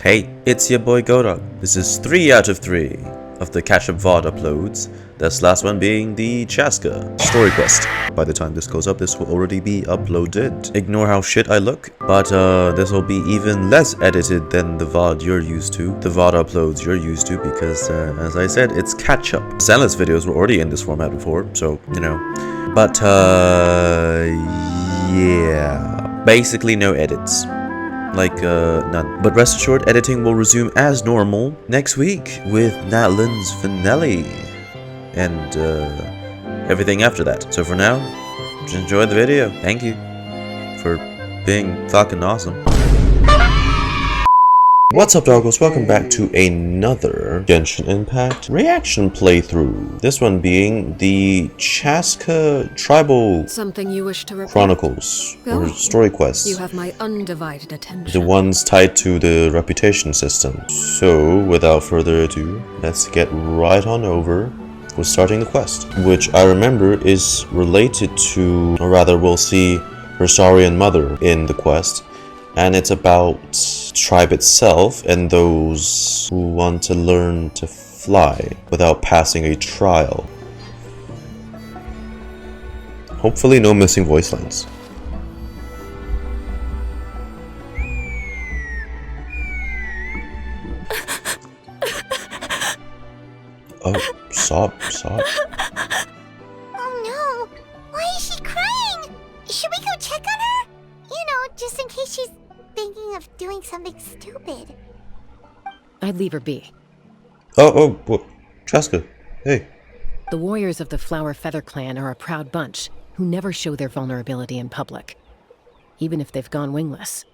Hey, it's your boy Godog. This is 3 out of 3 of the catch-up VOD uploads, this last one being the Chasca story quest. By the time this goes up, this will already be uploaded. Ignore how shit I look, but this will be even less edited than the VOD you're used to, the VOD uploads you're used to, because as I said, it's catch-up. Zenless videos were already in this format before, so, you know. But yeah, basically no edits. None. But rest assured, editing will resume as normal next week with Natlan's finale and everything after that. So for now, just enjoy the video. Thank you for being fucking awesome. What's up, doggos? Welcome back to another Genshin Impact reaction playthrough. This one being the Chasca Tribal Something you wish to report? Chronicles or story quests. You have my undivided attention. The ones tied to the reputation system. So, without further ado, let's get right on over with starting the quest, which I remember is related to, or rather, we'll see her Saurian mother in the quest. And it's about tribe itself and those who want to learn to fly without passing a trial. Hopefully no missing voice lines. Oh, sob. Oh no! Why is she crying? Should we go check on her? You know, just in case she's thinking of doing something stupid. I'd leave her be. Oh, Chasca, hey. The warriors of the Flower Feather clan are a proud bunch who never show their vulnerability in public, even if they've gone wingless.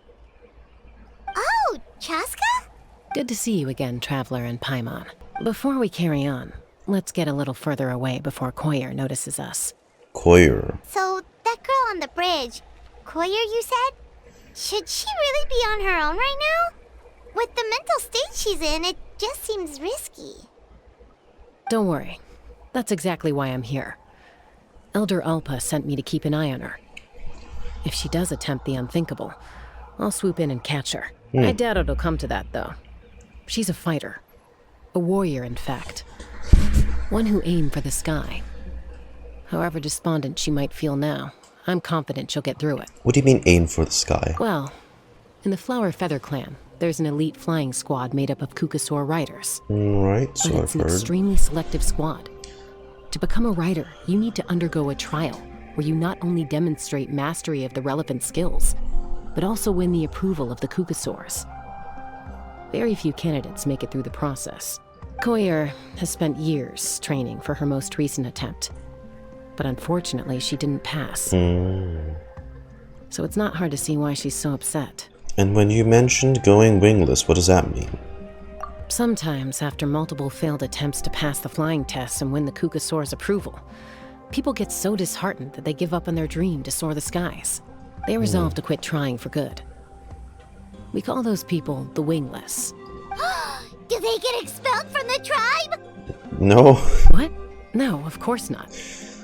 Oh, Chasca? Good to see you again, Traveler and Paimon. Before we carry on, let's get a little further away before Coya notices us. Coya. So, that girl on the bridge, Coya, you said? Should she really be on her own right now? With the mental state she's in, it just seems risky. Don't worry. That's exactly why I'm here. Elder Alpa sent me to keep an eye on her. If she does attempt the unthinkable, I'll swoop in and catch her. I doubt it'll come to that, though. She's a fighter. A warrior, in fact. One who aimed for the sky. However despondent she might feel now, I'm confident she'll get through it. What do you mean aim for the sky? Well, in the Flower Feather clan, there's an elite flying squad made up of Kukasaur riders. Right, so But I've it's an heard. extremely selective squad. To become a rider, you need to undergo a trial, where you not only demonstrate mastery of the relevant skills, but also win the approval of the Kukasaurs. Very few candidates make it through the process. Coya has spent years training for her most recent attempt, but unfortunately she didn't pass. So it's not hard to see why she's so upset. And when you mentioned going wingless, what does that mean? Sometimes, after multiple failed attempts to pass the flying tests and win the Kukasaur's approval, people get so disheartened that they give up on their dream to soar the skies. They resolve to quit trying for good. We call those people the Wingless. Do they get expelled from the tribe? No. What? No, of course not.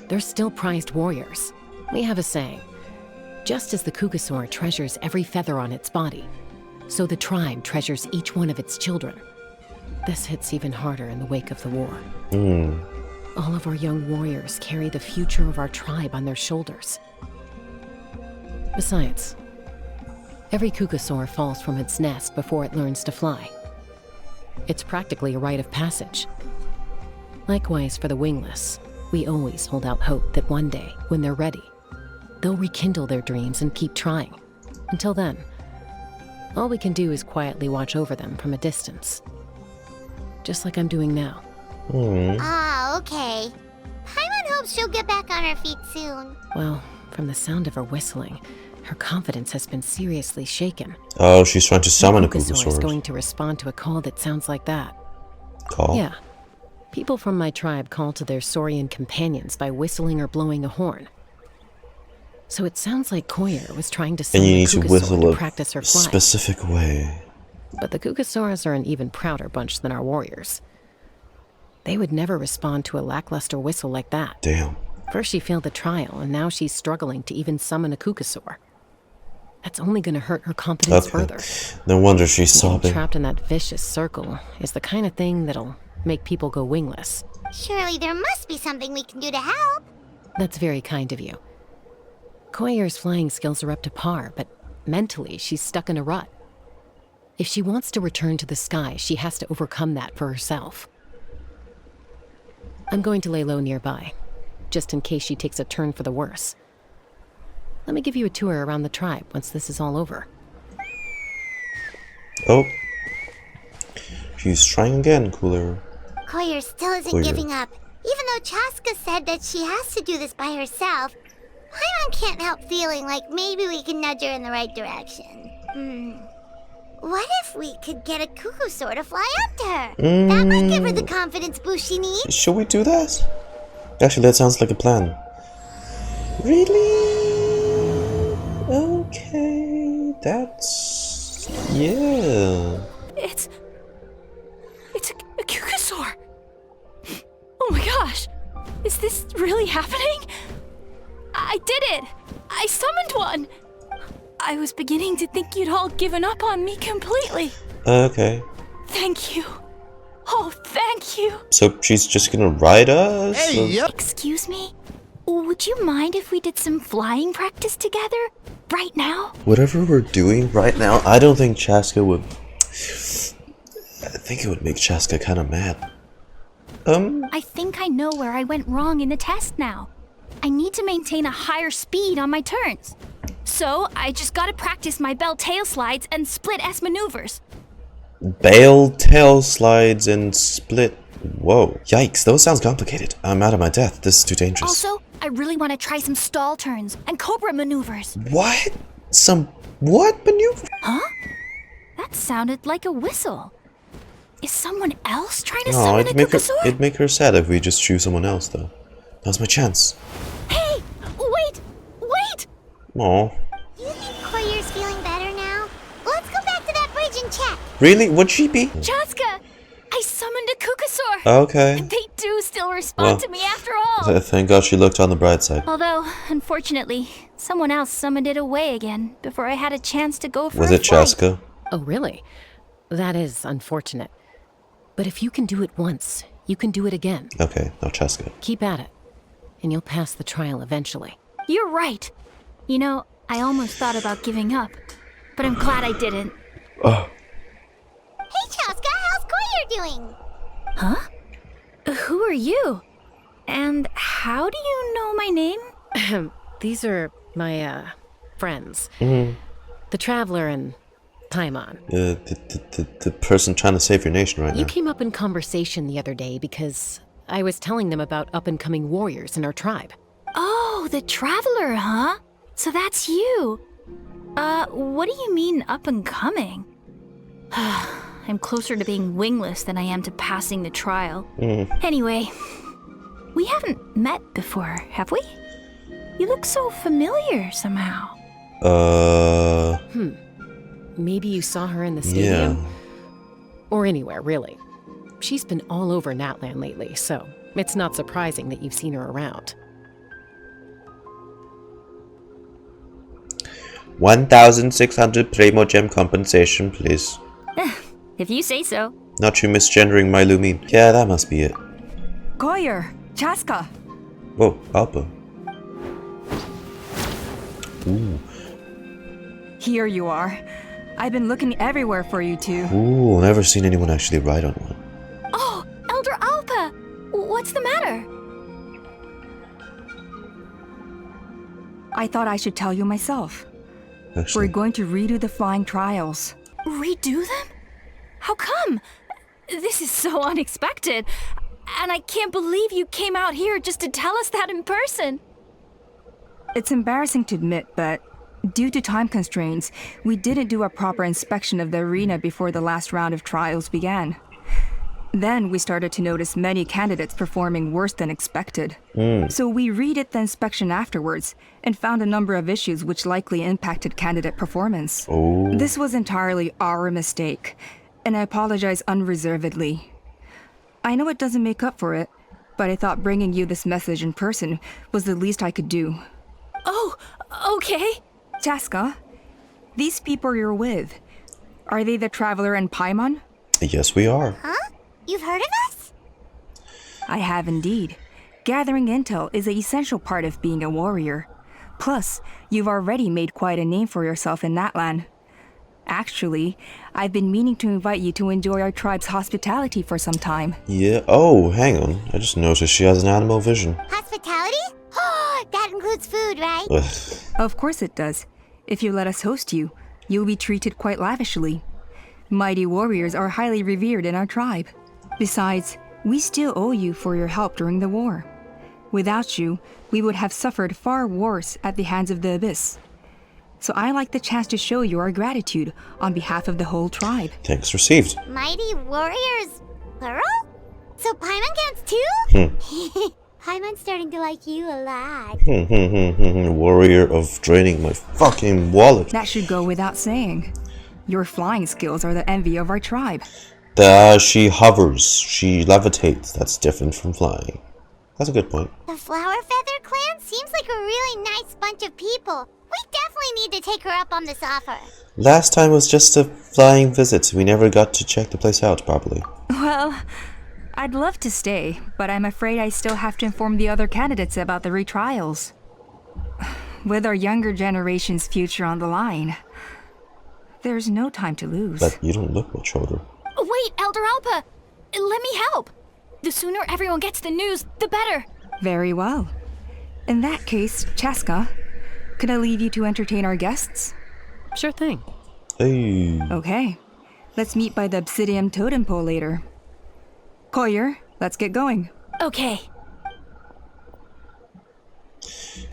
They're still prized warriors. We have a saying. Just as the Kukasaur treasures every feather on its body, so the tribe treasures each one of its children. This hits even harder in the wake of the war. All of our young warriors carry the future of our tribe on their shoulders. Besides, every Kukasaur falls from its nest before it learns to fly. It's practically a rite of passage. Likewise for the Wingless, we always hold out hope that one day, when they're ready, they'll rekindle their dreams and keep trying. Until then, all we can do is quietly watch over them from a distance. Just like I'm doing now. Ah, okay. Paimon hopes she'll get back on her feet soon. Well, from the sound of her whistling, her confidence has been seriously shaken. Oh, she's trying to summon a Kukasaur is Kukasaur. going to respond to a call that sounds like that. Call? Yeah. People from my tribe call to their Saurian companions by whistling or blowing a horn. So it sounds like Coya was trying to And summon you a need to Kukasaur whistle to a practice her flight. specific way. But the Kukasaurs are an even prouder bunch than our warriors. They would never respond to a lackluster whistle like that. Damn. First she failed the trial, and now she's struggling to even summon a Kukasaur. That's only gonna hurt her confidence further. No wonder she's Being sobbing. trapped in that vicious circle is the kind of thing that'll make people go wingless. Surely there must be something we can do to help. That's very kind of you. Coya's flying skills are up to par, but mentally she's stuck in a rut. If she wants to return to the sky, she has to overcome that for herself. I'm going to lay low nearby, just in case she takes a turn for the worse. Let me give you a tour around the tribe once this is all over. Oh. She's trying again, Cooler. Coya still isn't giving up. Even though Chasca said that she has to do this by herself, Paimon can't help feeling like maybe we can nudge her in the right direction. What if we could get a cuckoo to fly up to her? That might give her the confidence boost she needs. Should we do that? Actually, that sounds like a plan. Really? Okay, that's... yeah. It's a cuckoosaur. Oh my gosh, is this really happening? I did it! I summoned one! I was beginning to think you'd all given up on me completely. Okay. Thank you. Oh, thank you. So she's just gonna ride us? Hey, yep. Excuse me? Would you mind if we did some flying practice together? Right now? Whatever we're doing right now, I don't think Chasca would... I think it would make Chasca kind of mad. I think I know where I went wrong in the test now. I need to maintain a higher speed on my turns. So, I just gotta practice my bell tail slides and split S maneuvers. Bail, tail slides, and split... Whoa. Yikes, those sounds complicated. I'm out of my depth. This is too dangerous. Also, I really want to try some stall turns and cobra maneuvers. What? Some... what maneuver? Huh? That sounded like a whistle. Is someone else trying to Oh, summon a cuckoosaur? it'd make her sad if we just choose someone else, though. Now's my chance. Hey! Wait! Wait! Aw. Do you think Coya's feeling better now? Let's go back to that bridge and check. Really? Would she be? Chasca! I summoned a cuckoosaur! Okay. They do still respond to me after all! Thank God she looked on the bright side. Although, unfortunately, someone else summoned it away again before I had a chance to go for Was a it flight. Chasca? Oh, really? That is unfortunate. But if you can do it once, you can do it again. Okay, no Chasca. Keep at it, and you'll pass the trial eventually. You're right. You know, I almost thought about giving up, but I'm glad I didn't. Oh. Hey, Chasca, how's Coya doing? Huh? Who are you? And how do you know my name? These are my, friends. The Traveler and Paimon. The person trying to save your nation right You now. came up in conversation the other day because I was telling them about up-and-coming warriors in our tribe. Oh, the Traveler, huh? So that's you. What do you mean up and coming? I'm closer to being wingless than I am to passing the trial. Anyway, we haven't met before, have we? You look so familiar somehow. Maybe you saw her in the stadium? Yeah. Or anywhere, really. She's been all over Natlan lately, so it's not surprising that you've seen her around. 1,600 Primo Gem compensation, please. If you say so. Not you misgendering my Lumine. Yeah, that must be it. Coya, Chasca. Whoa, Alpa. Ooh. Here you are. I've been looking everywhere for you two. Ooh, never seen anyone actually ride on one. Oh, Elder Alpa! What's the matter? I thought I should tell you myself. Actually. We're going to redo the flying trials. Redo them? How come? This is so unexpected. And I can't believe you came out here just to tell us that in person. It's embarrassing to admit, but due to time constraints, we didn't do a proper inspection of the arena before the last round of trials began. Then we started to notice many candidates performing worse than expected. So we redid the inspection afterwards and found a number of issues which likely impacted candidate performance. Oh. This was entirely our mistake, and I apologize unreservedly. I know it doesn't make up for it, but I thought bringing you this message in person was the least I could do. Oh, okay. Chasca, These people you're with, are they the Traveler and Paimon? Yes, we are. Huh? You've heard of us? I have indeed. Gathering intel is an essential part of being a warrior. Plus, you've already made quite a name for yourself in Natlan. Actually, I've been meaning to invite you to enjoy our tribe's hospitality for some time. Yeah. Oh, hang on. I just noticed she has an animal vision. Hospitality? Oh, that includes food, right? Ugh. Of course it does. If you let us host you, you'll be treated quite lavishly. Mighty warriors are highly revered in our tribe. Besides, we still owe you for your help during the war. Without you, we would have suffered far worse at the hands of the Abyss. So I like the chance to show you our gratitude on behalf of the whole tribe. Thanks received. Mighty warriors, plural? So Paimon counts too? Paimon's starting to like you a lot. Warrior of draining my fucking wallet. That should go without saying. Your flying skills are the envy of our tribe. She hovers. She levitates. That's different from flying. That's a good point. The Flower Feather clan seems like a really nice bunch of people. We definitely need to take her up on this offer. Last time was just a flying visit. We never got to check the place out properly. Well, I'd love to stay, but I'm afraid I still have to inform the other candidates about the retrials. With our younger generation's future on the line, there's no time to lose. But you don't look much older. Wait, Elder Alpa! Let me help! The sooner everyone gets the news, the better. Very well. In that case, Chasca, can I leave you to entertain our guests? Sure thing. Hey. Okay. Let's meet by the Obsidian Totem Pole later. Coya, let's get going. Okay.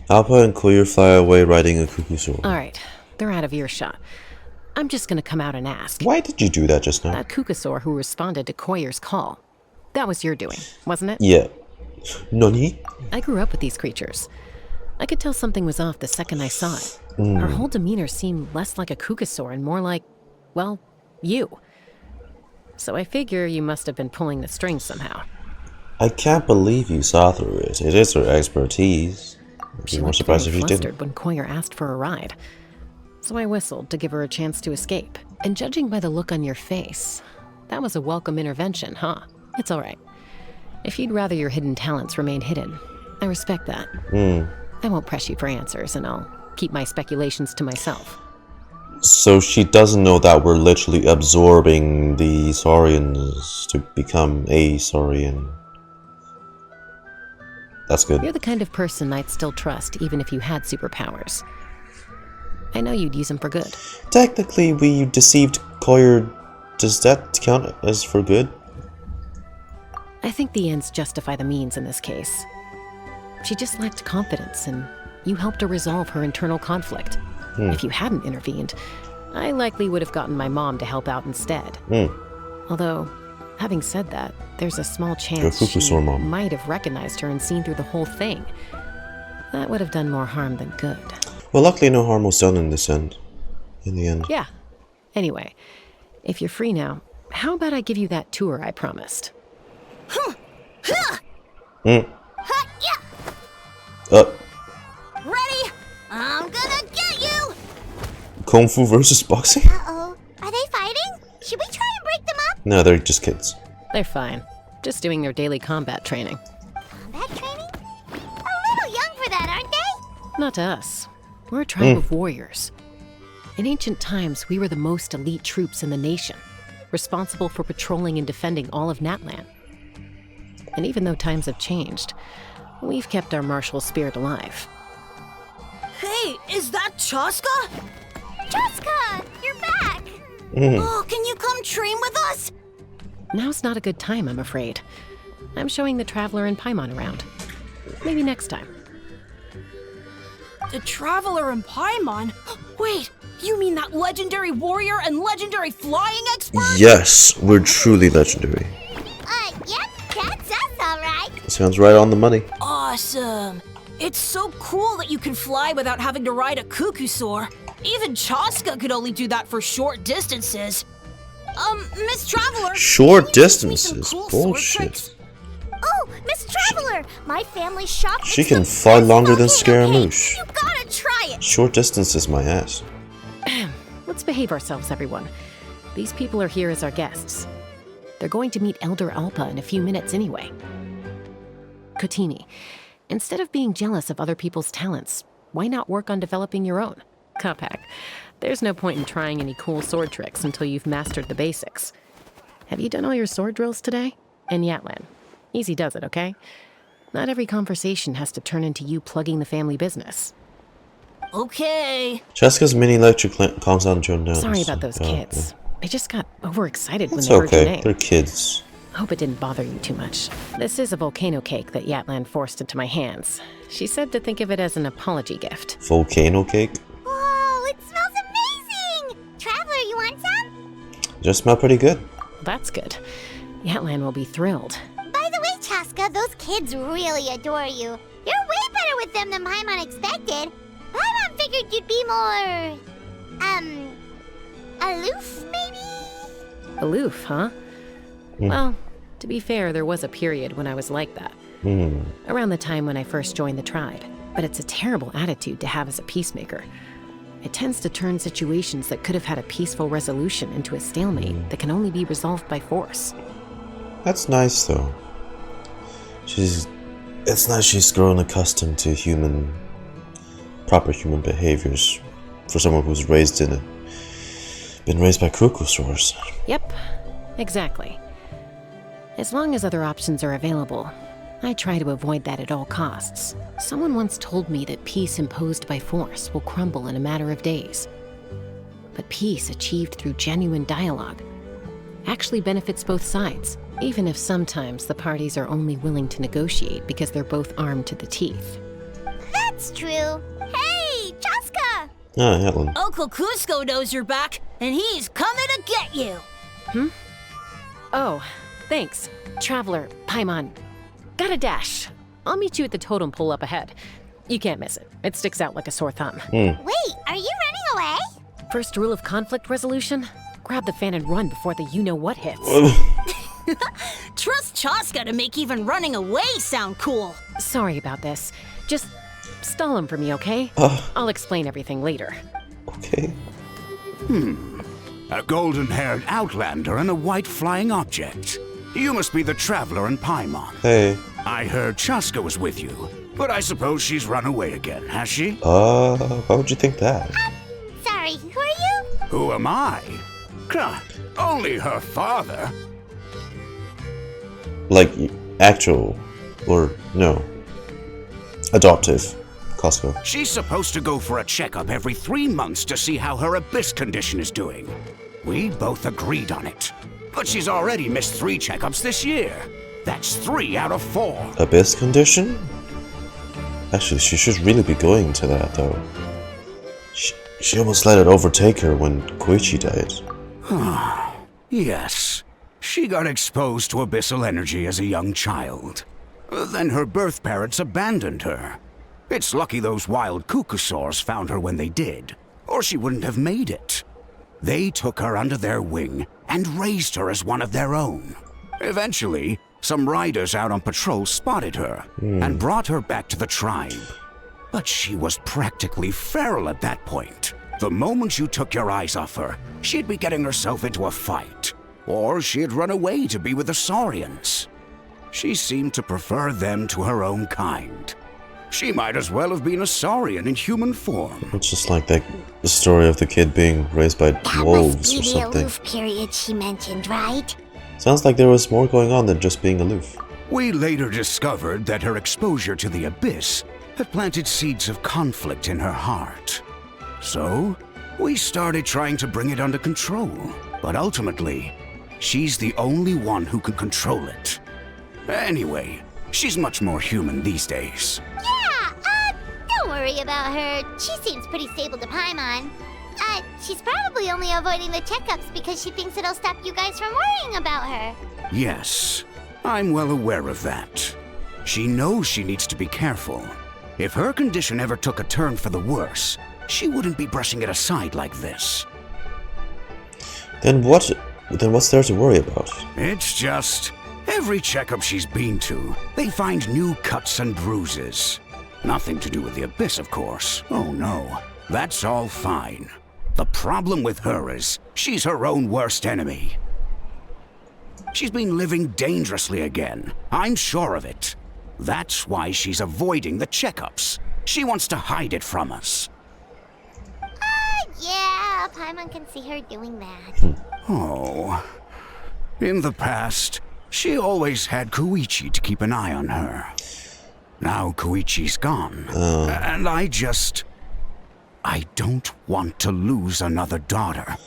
Alpa and Coya fly away riding a cuckoo sword. Alright, they're out of earshot. I'm just gonna come out and ask. Why did you do that just now? That Kukasaur who responded to Coyer's call. That was your doing, wasn't it? Yeah. Nani? I grew up with these creatures. I could tell something was off the second I saw it. Her whole demeanor seemed less like a Kukasaur and more like, well, you. So I figure you must have been pulling the strings somehow. I can't believe you saw through it. It is her expertise. I'd be She more looked surprised very if you flustered didn't. when Coyer asked for a ride. So I whistled to give her a chance to escape. And judging by the look on your face, that was a welcome intervention, huh? It's all right. If you'd rather your hidden talents remain hidden, I respect that. I won't press you for answers, and I'll keep my speculations to myself. So she doesn't know that we're literally absorbing the Saurians to become a Saurian. That's good. You're the kind of person I'd still trust even if you had superpowers. I know you'd use them for good. Technically, we deceived Coyer. Does that count as for good? I think the ends justify the means in this case. She just lacked confidence, and you helped her resolve her internal conflict. If you hadn't intervened, I likely would have gotten my mom to help out instead. Although, having said that, there's a small chance she Kukusaur mom might have recognized her and seen through the whole thing. That would have done more harm than good. Well, luckily no harm was done in this end. In the end. Yeah. Anyway, if you're free now, how about I give you that tour I promised? Ready? I'm gonna get you! Kung Fu versus boxing? Uh-oh. Are they fighting? Should we try and break them up? No, they're just kids. They're fine. Just doing their daily combat training. Combat training? A little young for that, aren't they? Not to us. We're a tribe of warriors. In ancient times, we were the most elite troops in the nation, responsible for patrolling and defending all of Natlan. And even though times have changed, we've kept our martial spirit alive. Hey, is that Chasca? Chasca, you're back! Oh, can you come train with us? Now's not a good time, I'm afraid. I'm showing the Traveler and Paimon around. Maybe next time. The Traveler and Paimon? Wait, you mean that legendary warrior and legendary flying expert? Yes, we're truly legendary. Yep, that's us, alright. Sounds right on the money. Awesome. It's so cool that you can fly without having to ride a cuckoosaur. Even Chasca could only do that for short distances. Miss Traveler. Short can you teach me some distances? cool sword Bullshit. tricks? Oh, Miss Traveler! My family shop. She can fly longer than Scaramouche. You gotta try it! Short distance is my ass. behave ourselves, everyone. These people are here as our guests. They're going to meet Elder Alpa in a few minutes anyway. Kotini, instead of being jealous of other people's talents, why not work on developing your own? Kapak, there's no point in trying any cool sword tricks until you've mastered the basics. Have you done all your sword drills today? And Natlan, easy does it, okay? Not every conversation has to turn into you plugging the family business. Okay. Chasca's mini electric lamp calms down Joan now. Sorry about those kids. They just got overexcited when It's they heard your okay. name. They're kids. Hope it didn't bother you too much. This is a volcano cake that Natlan forced into my hands. She said to think of it as an apology gift. Volcano cake? Whoa, it smells amazing! Traveler, you want some? Just smell pretty good. That's good. Natlan will be thrilled. By the way, Chasca, those kids really adore you. You're way better with them than Paimon expected. Paimon figured you'd be more... aloof, maybe? Aloof, huh? Well, to be fair, there was a period when I was like that. Around the time when I first joined the tribe. But it's a terrible attitude to have as a peacemaker. It tends to turn situations that could have had a peaceful resolution into a stalemate that can only be resolved by force. That's nice, though. It's nice she's grown accustomed to proper human behaviors for someone who's been raised by cuckoosaurs. Yep, exactly. As long as other options are available, I try to avoid that at all costs. Someone once told me that peace imposed by force will crumble in a matter of days. But peace achieved through genuine dialogue actually benefits both sides, even if sometimes the parties are only willing to negotiate because they're both armed to the teeth. That's true. Hey, Chasca! Ah, Natlan. Uncle Cusco knows you're back, and he's coming to get you. Oh, thanks. Traveler, Paimon. Got a dash. I'll meet you at the totem pole up ahead. You can't miss it. It sticks out like a sore thumb. Wait, are you running away? First rule of conflict resolution? Grab the fan and run before the you-know-what hits. Trust Chasca to make even running away sound cool. Sorry about this. Just stall him for me, okay? I'll explain everything later. Okay. A golden-haired outlander and a white flying object. You must be the traveler in Paimon. Hey. I heard Chasca was with you, but I suppose she's run away again, has she? Why would you think that? Sorry, who are you? Who am I? Only her father. Like, actual, or no. Adoptive. Costco. She's supposed to go for a checkup every 3 months to see how her abyss condition is doing. We both agreed on it. But she's already missed 3 checkups this year. That's 3 out of 4. Abyss condition? Actually, she should really be going to that, though. She almost let it overtake her when Koichi died. Yes. She got exposed to abyssal energy as a young child. Then her birth parents abandoned her. It's lucky those wild cuckoosaurs found her when they did, or she wouldn't have made it. They took her under their wing and raised her as one of their own. Eventually, some riders out on patrol spotted her and brought her back to the tribe. But she was practically feral at that point. The moment you took your eyes off her, she'd be getting herself into a fight, or she'd run away to be with the Saurians. She seemed to prefer them to her own kind. She might as well have been a Saurian in human form. It's just like the story of the kid being raised by That wolves must or be the something. aloof period she mentioned, right? Sounds like there was more going on than just being aloof. We later discovered that her exposure to the abyss had planted seeds of conflict in her heart. So, we started trying to bring it under control. But ultimately, she's the only one who can control it. Anyway, she's much more human these days. Yeah, don't worry about her. She seems pretty stable to Paimon. She's probably only avoiding the checkups because she thinks it'll stop you guys from worrying about her. Yes, I'm well aware of that. She knows she needs to be careful. If her condition ever took a turn for the worse, she wouldn't be brushing it aside like this. Then what's there to worry about? It's just, every checkup she's been to, they find new cuts and bruises. Nothing to do with the abyss, of course. Oh no, that's all fine. The problem with her is she's her own worst enemy. She's been living dangerously again. I'm sure of it. That's why she's avoiding the checkups. She wants to hide it from us. Yeah, Paimon can see her doing that. Oh. In the past, she always had Koichi to keep an eye on her. Now Koichi's gone. And I don't want to lose another daughter.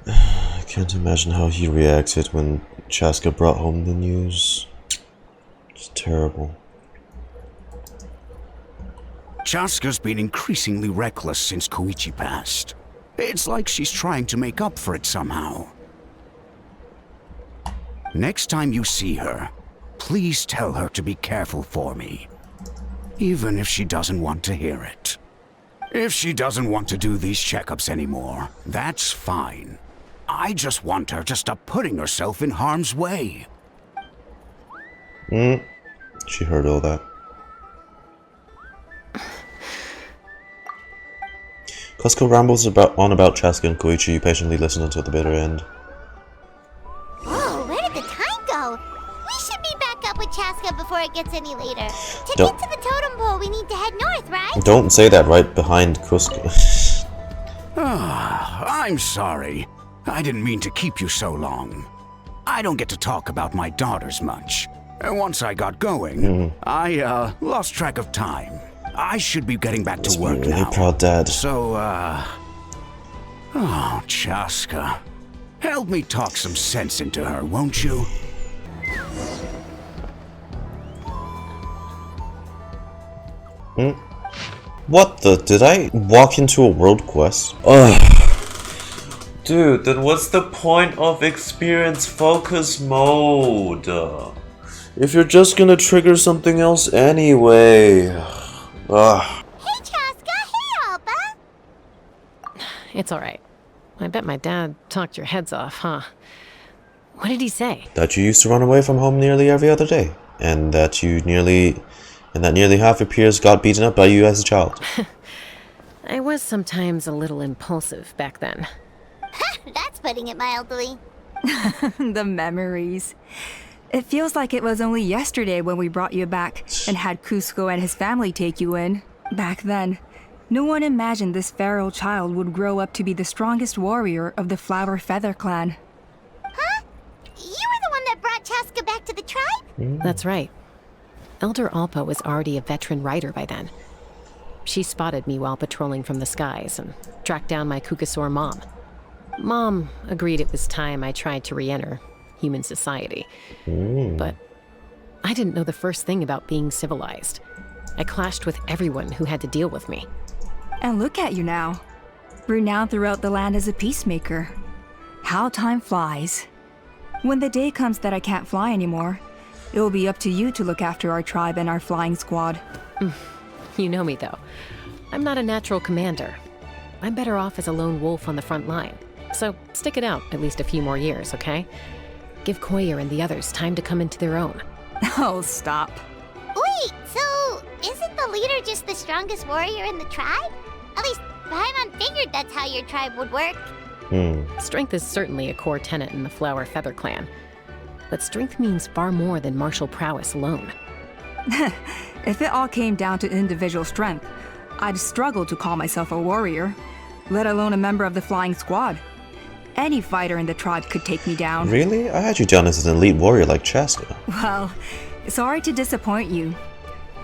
I can't imagine how he reacted when Chasca brought home the news. It's terrible. Chasca's been increasingly reckless since Koichi passed. It's like she's trying to make up for it somehow. Next time you see her, please tell her to be careful for me. Even if she doesn't want to hear it. If she doesn't want to do these checkups anymore, that's fine. I just want her to stop putting herself in harm's way. She heard all that. Cusco rambles on about Chasca and Koichi. You patiently listen until the bitter end. Whoa, where did the time go? We should be back up with Chasca before it gets any later. To Don't- get to the totem pole, we need to head north, right? Don't say that right behind Cusco. I'm sorry. I didn't mean to keep you so long. I don't get to talk about my daughters much. And once I got going, I lost track of time. I should be getting back to work Really now. proud dad. So, oh, Chasca. Help me talk some sense into her, won't you? What the? Did I walk into a world quest? Ugh. Dude, then what's the point of experience focus mode? If you're just gonna trigger something else anyway. Ugh. Hey, Chasca. Hey, Alba. It's alright. I bet my dad talked your heads off, huh? What did he say? That you used to run away from home nearly every other day. And that nearly half your peers got beaten up by you as a child. I was sometimes a little impulsive back then. That's putting it mildly. The memories. It feels like it was only yesterday when we brought you back and had Cusco and his family take you in. Back then, no one imagined this feral child would grow up to be the strongest warrior of the Flower Feather clan. Huh? You were the one that brought Chasca back to the tribe? That's right. Elder Alpa was already a veteran rider by then. She spotted me while patrolling from the skies and tracked down my Kukasaur mom. Mom agreed it was time I tried to re-enter human society. But I didn't know the first thing about being civilized. I clashed with everyone who had to deal with me. And look at you now. Renowned throughout the land as a peacemaker. How time flies. When the day comes that I can't fly anymore, it will be up to you to look after our tribe and our flying squad. You know me, though. I'm not a natural commander. I'm better off as a lone wolf on the front line. So stick it out at least a few more years, okay? Give Coya and the others time to come into their own. Oh, stop. Wait, so isn't the leader just the strongest warrior in the tribe? At least Paimon figured that's how your tribe would work. Strength is certainly a core tenet in the Flower Feather clan. But strength means far more than martial prowess alone. If it all came down to individual strength, I'd struggle to call myself a warrior, let alone a member of the flying squad. Any fighter in the tribe could take me down. Really? I had you down as an elite warrior like Chasca. Well, sorry to disappoint you.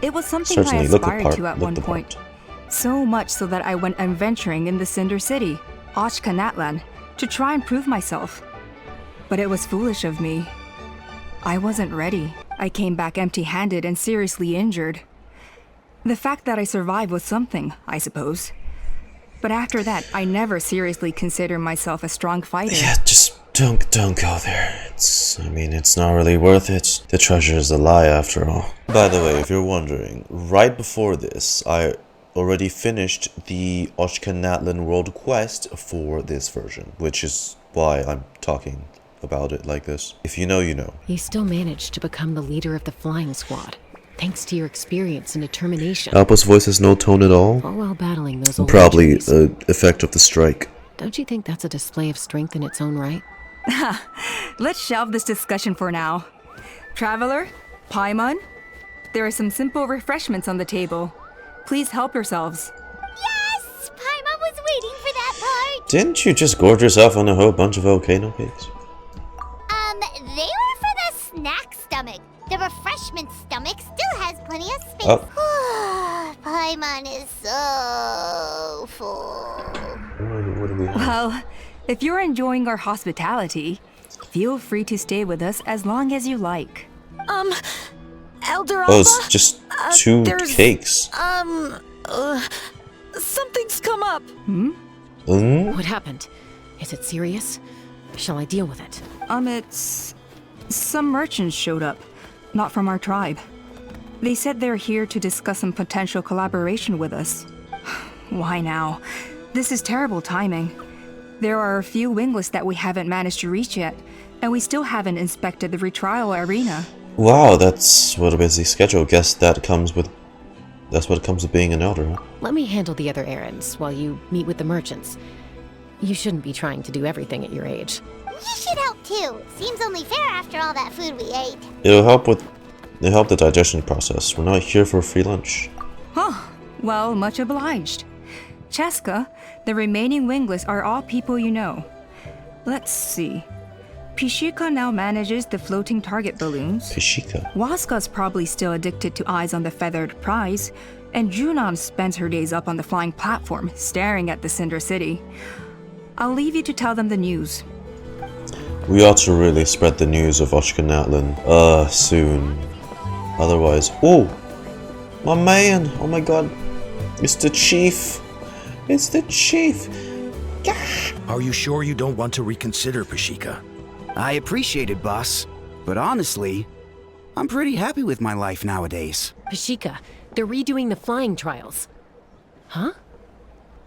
It was something Certainly I look the aspired part, to at look one the point. part. So much so that I went adventuring in the Cinder City, Natlan, to try and prove myself. But it was foolish of me. I wasn't ready. I came back empty-handed and seriously injured. The fact that I survived was something, I suppose. But after that, I never seriously considered myself a strong fighter. Yeah, just don't go there. It's not really worth it. The treasure is a lie after all. By the way, if you're wondering, right before this, I already finished the Natlan World Quest for this version, which is why I'm talking about it like this. If you know, you know. You still managed to become the leader of the flying squad, thanks to your experience and determination. Alpa's voice has no tone at all. All while battling those old Probably injuries. an effect of the strike. Don't you think that's a display of strength in its own right? Let's shelve this discussion for now. Traveler, Paimon, there are some simple refreshments on the table. Please help yourselves. Yes! Paimon was waiting for that part! Didn't you just gorge yourself on a whole bunch of volcano cakes? They were for the snack stomach. The refreshment stomach still has plenty of space. Oh. Paimon is so full. What do we have? Well, if you're enjoying our hospitality, feel free to stay with us as long as you like. Elder Oh, it's just two cakes. Something's come up. What happened? Is it serious? Shall I deal with it? It's... Some merchants showed up, not from our tribe. They said they're here to discuss some potential collaboration with us. Why now? This is terrible timing. There are a few Wingless that we haven't managed to reach yet, and we still haven't inspected the retrial arena. Wow, that's what a busy schedule. Guess that's what comes with being an elder, huh? Let me handle the other errands while you meet with the merchants. You shouldn't be trying to do everything at your age. You should help too. Seems only fair after all that food we ate. It'll help the digestion process. We're not here for a free lunch. Huh. Well, much obliged. Chasca, the remaining Wingless are all people you know. Let's see. Pishika now manages the floating target balloons. Pishika. Waska's probably still addicted to eyes on the feathered prize, and Junon spends her days up on the flying platform, staring at the Cinder City. I'll leave you to tell them the news. We ought to really spread the news of Natlan, soon. Otherwise... Oh! My man! Oh my god! It's the chief! It's the chief! Gah! Are you sure you don't want to reconsider, Pashika? I appreciate it, boss. But honestly, I'm pretty happy with my life nowadays. Pashika, they're redoing the flying trials. Huh?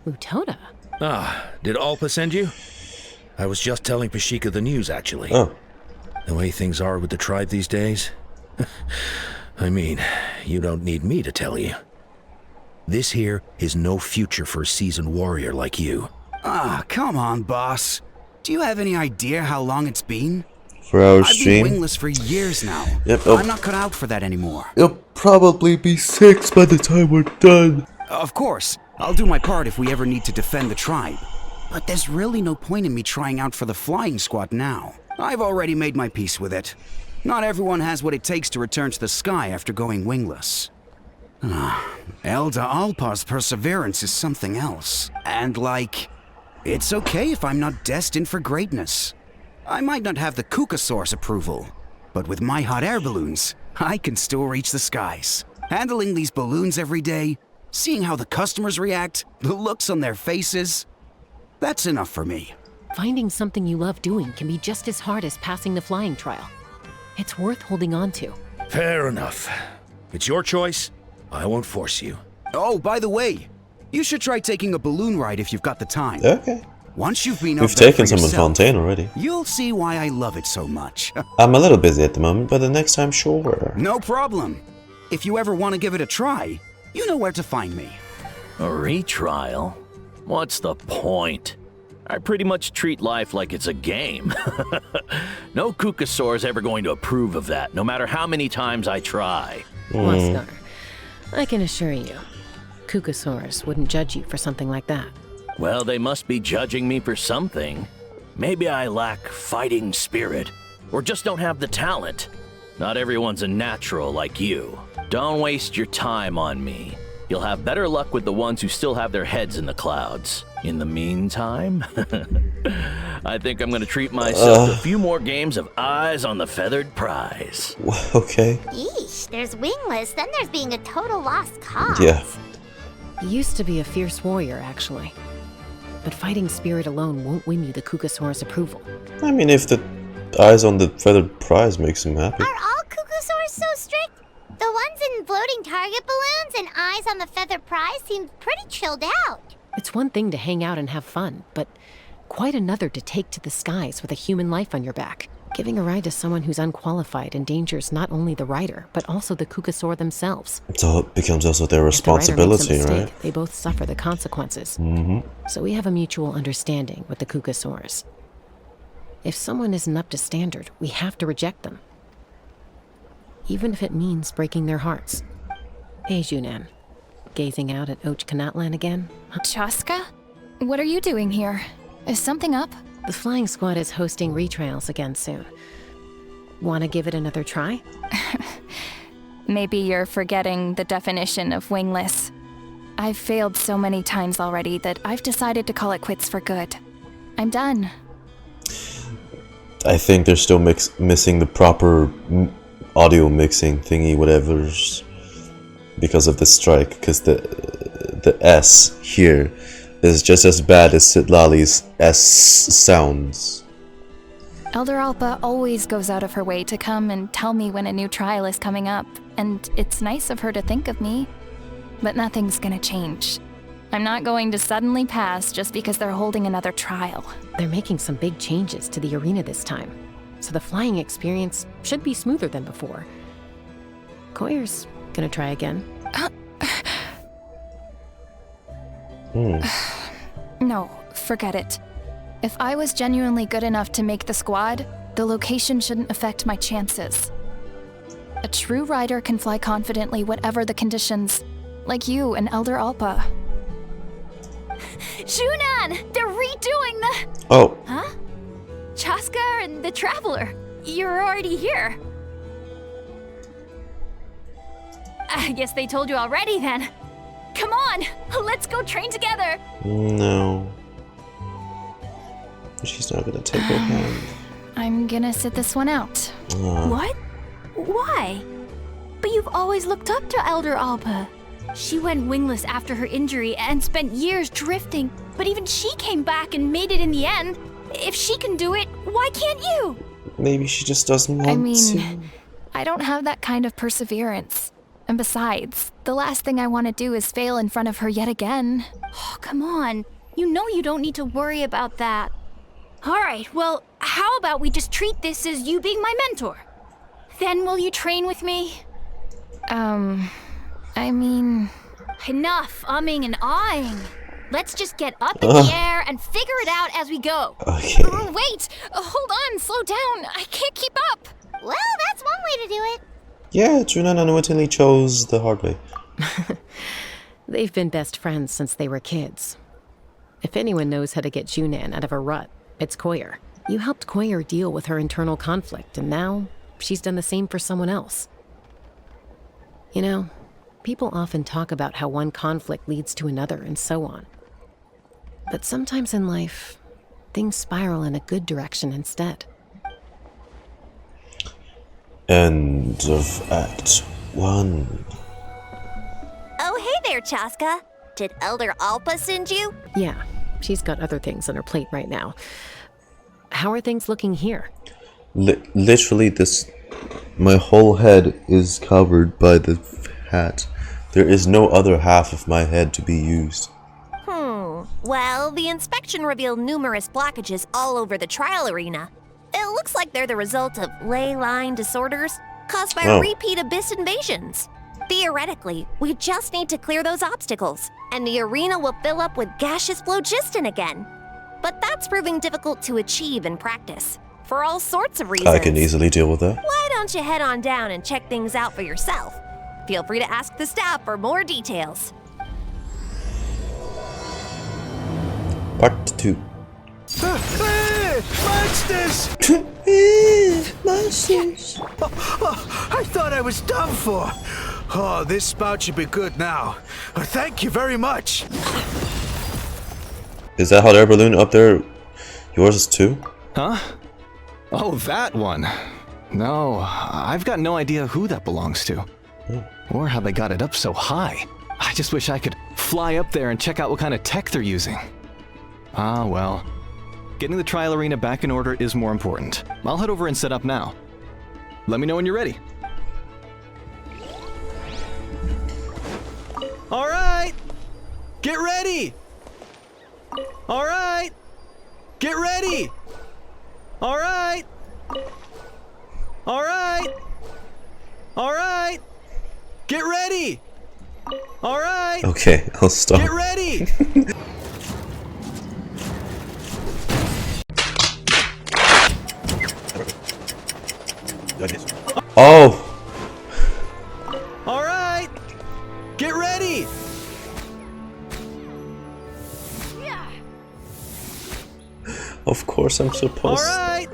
Utona? Ah, did Alpa send you? I was just telling Pashika the news, actually. Oh. The way things are with the tribe these days. I mean, you don't need me to tell you. This here is no future for a seasoned warrior like you. Ah, come on, boss. Do you have any idea how long it's been? For our I've stream? been wingless for years now. Yep. I'm not cut out for that anymore. It'll probably be 6 by the time we're done. Of course, I'll do my part if we ever need to defend the tribe. But there's really no point in me trying out for the flying squad now. I've already made my peace with it. Not everyone has what it takes to return to the sky after going wingless. Elder Alpa's perseverance is something else. And it's okay if I'm not destined for greatness. I might not have the Kukasaur's approval, but with my hot air balloons, I can still reach the skies. Handling these balloons every day, seeing how the customers react, the looks on their faces, that's enough for me. Finding something you love doing can be just as hard as passing the flying trial. It's worth holding on to. Fair enough. It's your choice. I won't force you. Oh, by the way, you should try taking a balloon ride if you've got the time. Okay. Once you've been We've up there taken for some in yourself, Fontaian already. you'll see why I love it so much. I'm a little busy at the moment, but the next time, sure. No problem. If you ever want to give it a try, you know where to find me. A retrial? What's the point? I pretty much treat life like it's a game. No Kukasaur's ever going to approve of that, no matter how many times I try. Waskar, I can assure you, Kukasaurus wouldn't judge you for something like that. Well, they must be judging me for something. Maybe I lack fighting spirit, or just don't have the talent. Not everyone's a natural like you. Don't waste your time on me. You'll have better luck with the ones who still have their heads in the clouds. In the meantime, I think I'm gonna treat myself to a few more games of eyes on the feathered prize. Okay. Yeesh, there's wingless, then there's being a total lost cause. Yeah. You used to be a fierce warrior, actually. But fighting spirit alone won't win you the Kukasaur's approval. I mean, if the eyes on the feathered prize makes him happy. Are all Kukasaurs so strict? The ones in floating target balloons and eyes on the feathered prize seem pretty chilled out. It's one thing to hang out and have fun, but quite another to take to the skies with a human life on your back. Giving a ride to someone who's unqualified endangers not only the rider, but also the Kukasaur themselves. So it becomes also their If the rider makes a responsibility, mistake, right? they both suffer the consequences. So we have a mutual understanding with the Kukasaurs. If someone isn't up to standard, we have to reject them. Even if it means breaking their hearts. Hey, Xilonen. Gazing out at Natlan again? Chasca? What are you doing here? Is something up? The flying squad is hosting retrials again soon. Want to give it another try? Maybe you're forgetting the definition of wingless. I've failed so many times already that I've decided to call it quits for good. I'm done. I think they're still missing the proper audio mixing thingy, whatever's, because of the strike. Because the S here is just as bad as Citlali's S sounds. Elder Alpa always goes out of her way to come and tell me when a new trial is coming up, and it's nice of her to think of me. But nothing's gonna change. I'm not going to suddenly pass just because they're holding another trial. They're making some big changes to the arena this time, so the flying experience should be smoother than before. Coya's gonna try again. No, forget it. If I was genuinely good enough to make the squad, the location shouldn't affect my chances. A true rider can fly confidently whatever the conditions, like you and Elder Alpa. Xilonen! They're redoing the... Oh, Huh? Chasca and the Traveler. You're already here. I guess they told you already then. Come on, let's go train together. no. She's not gonna take her hand. I'm gonna sit this one out. What? Why? But you've always looked up to Elder Alpa. She went wingless after her injury and spent years drifting, but even she came back and made it in the end. If she can do it, why can't you? Maybe she just doesn't want to. I don't have that kind of perseverance. And besides, the last thing I want to do is fail in front of her yet again. Oh, come on. You know you don't need to worry about that. All right, well, how about we just treat this as you being my mentor? Then will you train with me? I mean... Enough umming and ahhing. Let's just get up in the air and figure it out as we go. Okay. Wait, hold on, slow down. I can't keep up. Well, that's one way to do it. Yeah, Xilonen unwittingly chose the hard way. They've been best friends since they were kids. If anyone knows how to get Xilonen out of a rut, it's Coya. You helped Coya deal with her internal conflict, and now she's done the same for someone else. You know, people often talk about how one conflict leads to another and so on. But sometimes in life, things spiral in a good direction instead. End of Act 1. Oh, hey there, Chasca. Did Elder Alpa send you? Yeah, she's got other things on her plate right now. How are things looking here? Literally, my whole head is covered by the hat. There is no other half of my head to be used. Well, the inspection revealed numerous blockages all over the trial arena. It looks like they're the result of ley line disorders caused by repeat abyss invasions. Theoretically, we just need to clear those obstacles, and the arena will fill up with gaseous phlogiston again. But that's proving difficult to achieve in practice, for all sorts of reasons. I can easily deal with that. Why don't you head on down and check things out for yourself? Feel free to ask the staff for more details. Part 2. Monsters! Monsters! I thought I was done for. Oh, this spout should be good now. Thank you very much. Is that hot air balloon up there? Yours is too? Huh? Oh, that one. No, I've got no idea who that belongs to. Or how they got it up so high. I just wish I could fly up there and check out what kind of tech they're using. Ah, well. Getting the trial arena back in order is more important. I'll head over and set up now. Let me know when you're ready. All right! Get ready! All right! Get ready! All right! All right. All right. Get ready. All right. Okay, I'll stop. Get ready. Oh! All right. Get ready. Of course I'm supposed. All right.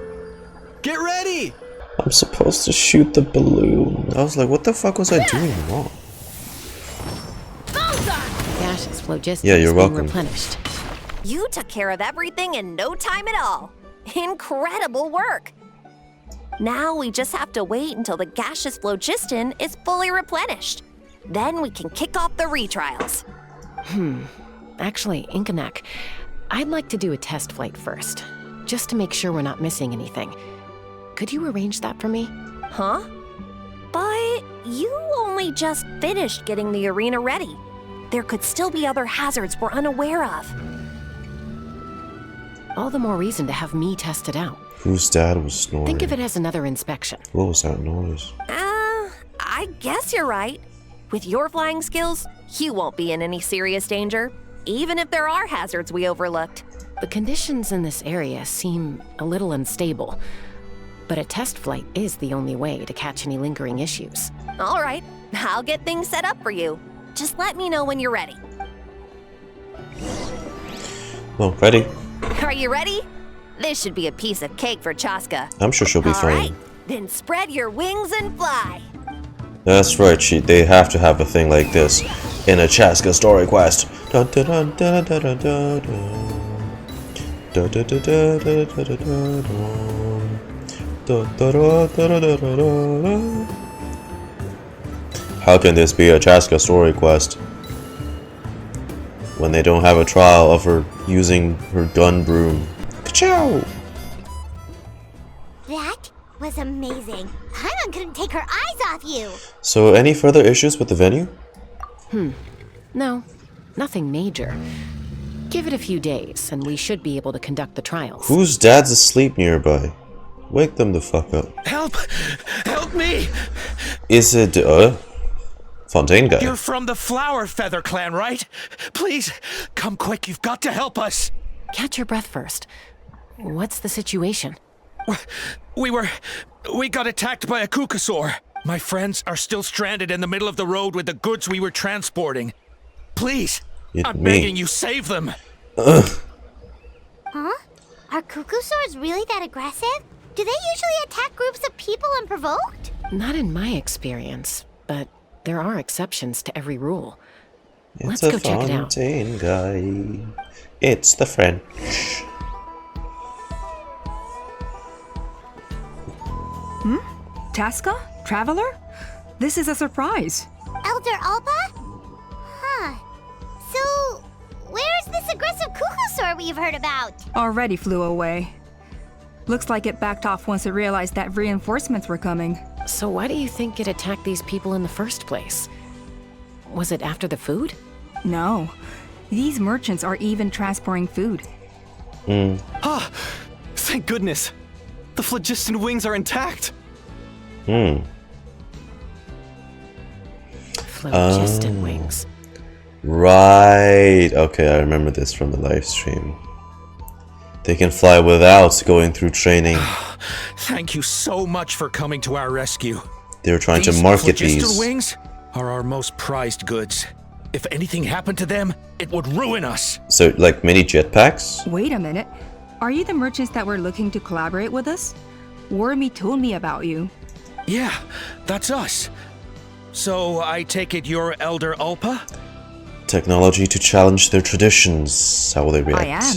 Get ready. I'm supposed to shoot the balloon. I was like, what the fuck was I doing wrong? Gaseous phlogiston Yeah, you're is being welcome. replenished. You took care of everything in no time at all. Incredible work. Now we just have to wait until the gaseous phlogiston is fully replenished. Then we can kick off the retrials. Actually, Inkanak, I'd like to do a test flight first, just to make sure we're not missing anything. Could you arrange that for me? Huh? But you only just finished getting the arena ready. There could still be other hazards we're unaware of. All the more reason to have me test it out. Whose dad was snoring? Think of it as another inspection. What was that noise? I guess you're right. With your flying skills, you won't be in any serious danger, even if there are hazards we overlooked. The conditions in this area seem a little unstable, but a test flight is the only way to catch any lingering issues. All right, I'll get things set up for you. Just let me know when you're ready. Oh, ready? Are you ready? This should be a piece of cake for Chasca. I'm sure she'll be All fine. right, then spread your wings and fly. That's right, they have to have a thing like this in a Chasca story quest. Dun, dun, dun, dun, dun, dun, dun, dun. Dun, dun, dun, dun, dun, dun, dun, dun. Dun, dun, dun, dun, dun, dun, dun. How can this be a Chasca story quest when they don't have a trial of her using her gun broom? Ka-chow! That was amazing. Paimon couldn't take her eyes off you. So, any further issues with the venue? No, nothing major. Give it a few days, and we should be able to conduct the trials. Whose dad's asleep nearby? Wake them the fuck up. Help! Help me! Is it, Fontaine guy? You're from the Flower Feather clan, right? Please, come quick, you've got to help us! Catch your breath first. What's the situation? We got attacked by a Kukasaur. My friends are still stranded in the middle of the road with the goods we were transporting. Please, I'm begging you, save them! Huh? Are Kukusaurs really that aggressive? Do they usually attack groups of people unprovoked? Not in my experience, but there are exceptions to every rule. It's Let's go check it out. Fontaine guy. It's the French. Chasca? Traveler? This is a surprise. Elder Alba? Huh. So, where's this aggressive Kukusaur we've heard about? Already flew away. Looks like it backed off once it realized that reinforcements were coming. So why do you think it attacked these people in the first place? Was it after the food? No. These merchants are even transporting food. Ah, thank goodness. The Phlogiston Wings are intact. Phlogiston Wings. Right. Okay, I remember this from the live stream. They can fly without going through training. Thank you so much for coming to our rescue. They were trying to market Phlogiston these. Wings are our most prized goods. If anything happened to them, it would ruin us. So, like mini jetpacks? Wait a minute. Are you the merchants that were looking to collaborate with us? Wormy told me about you. Yeah, that's us. So I take it you're Elder Ulpa? Technology to challenge their traditions. How will they react? I am.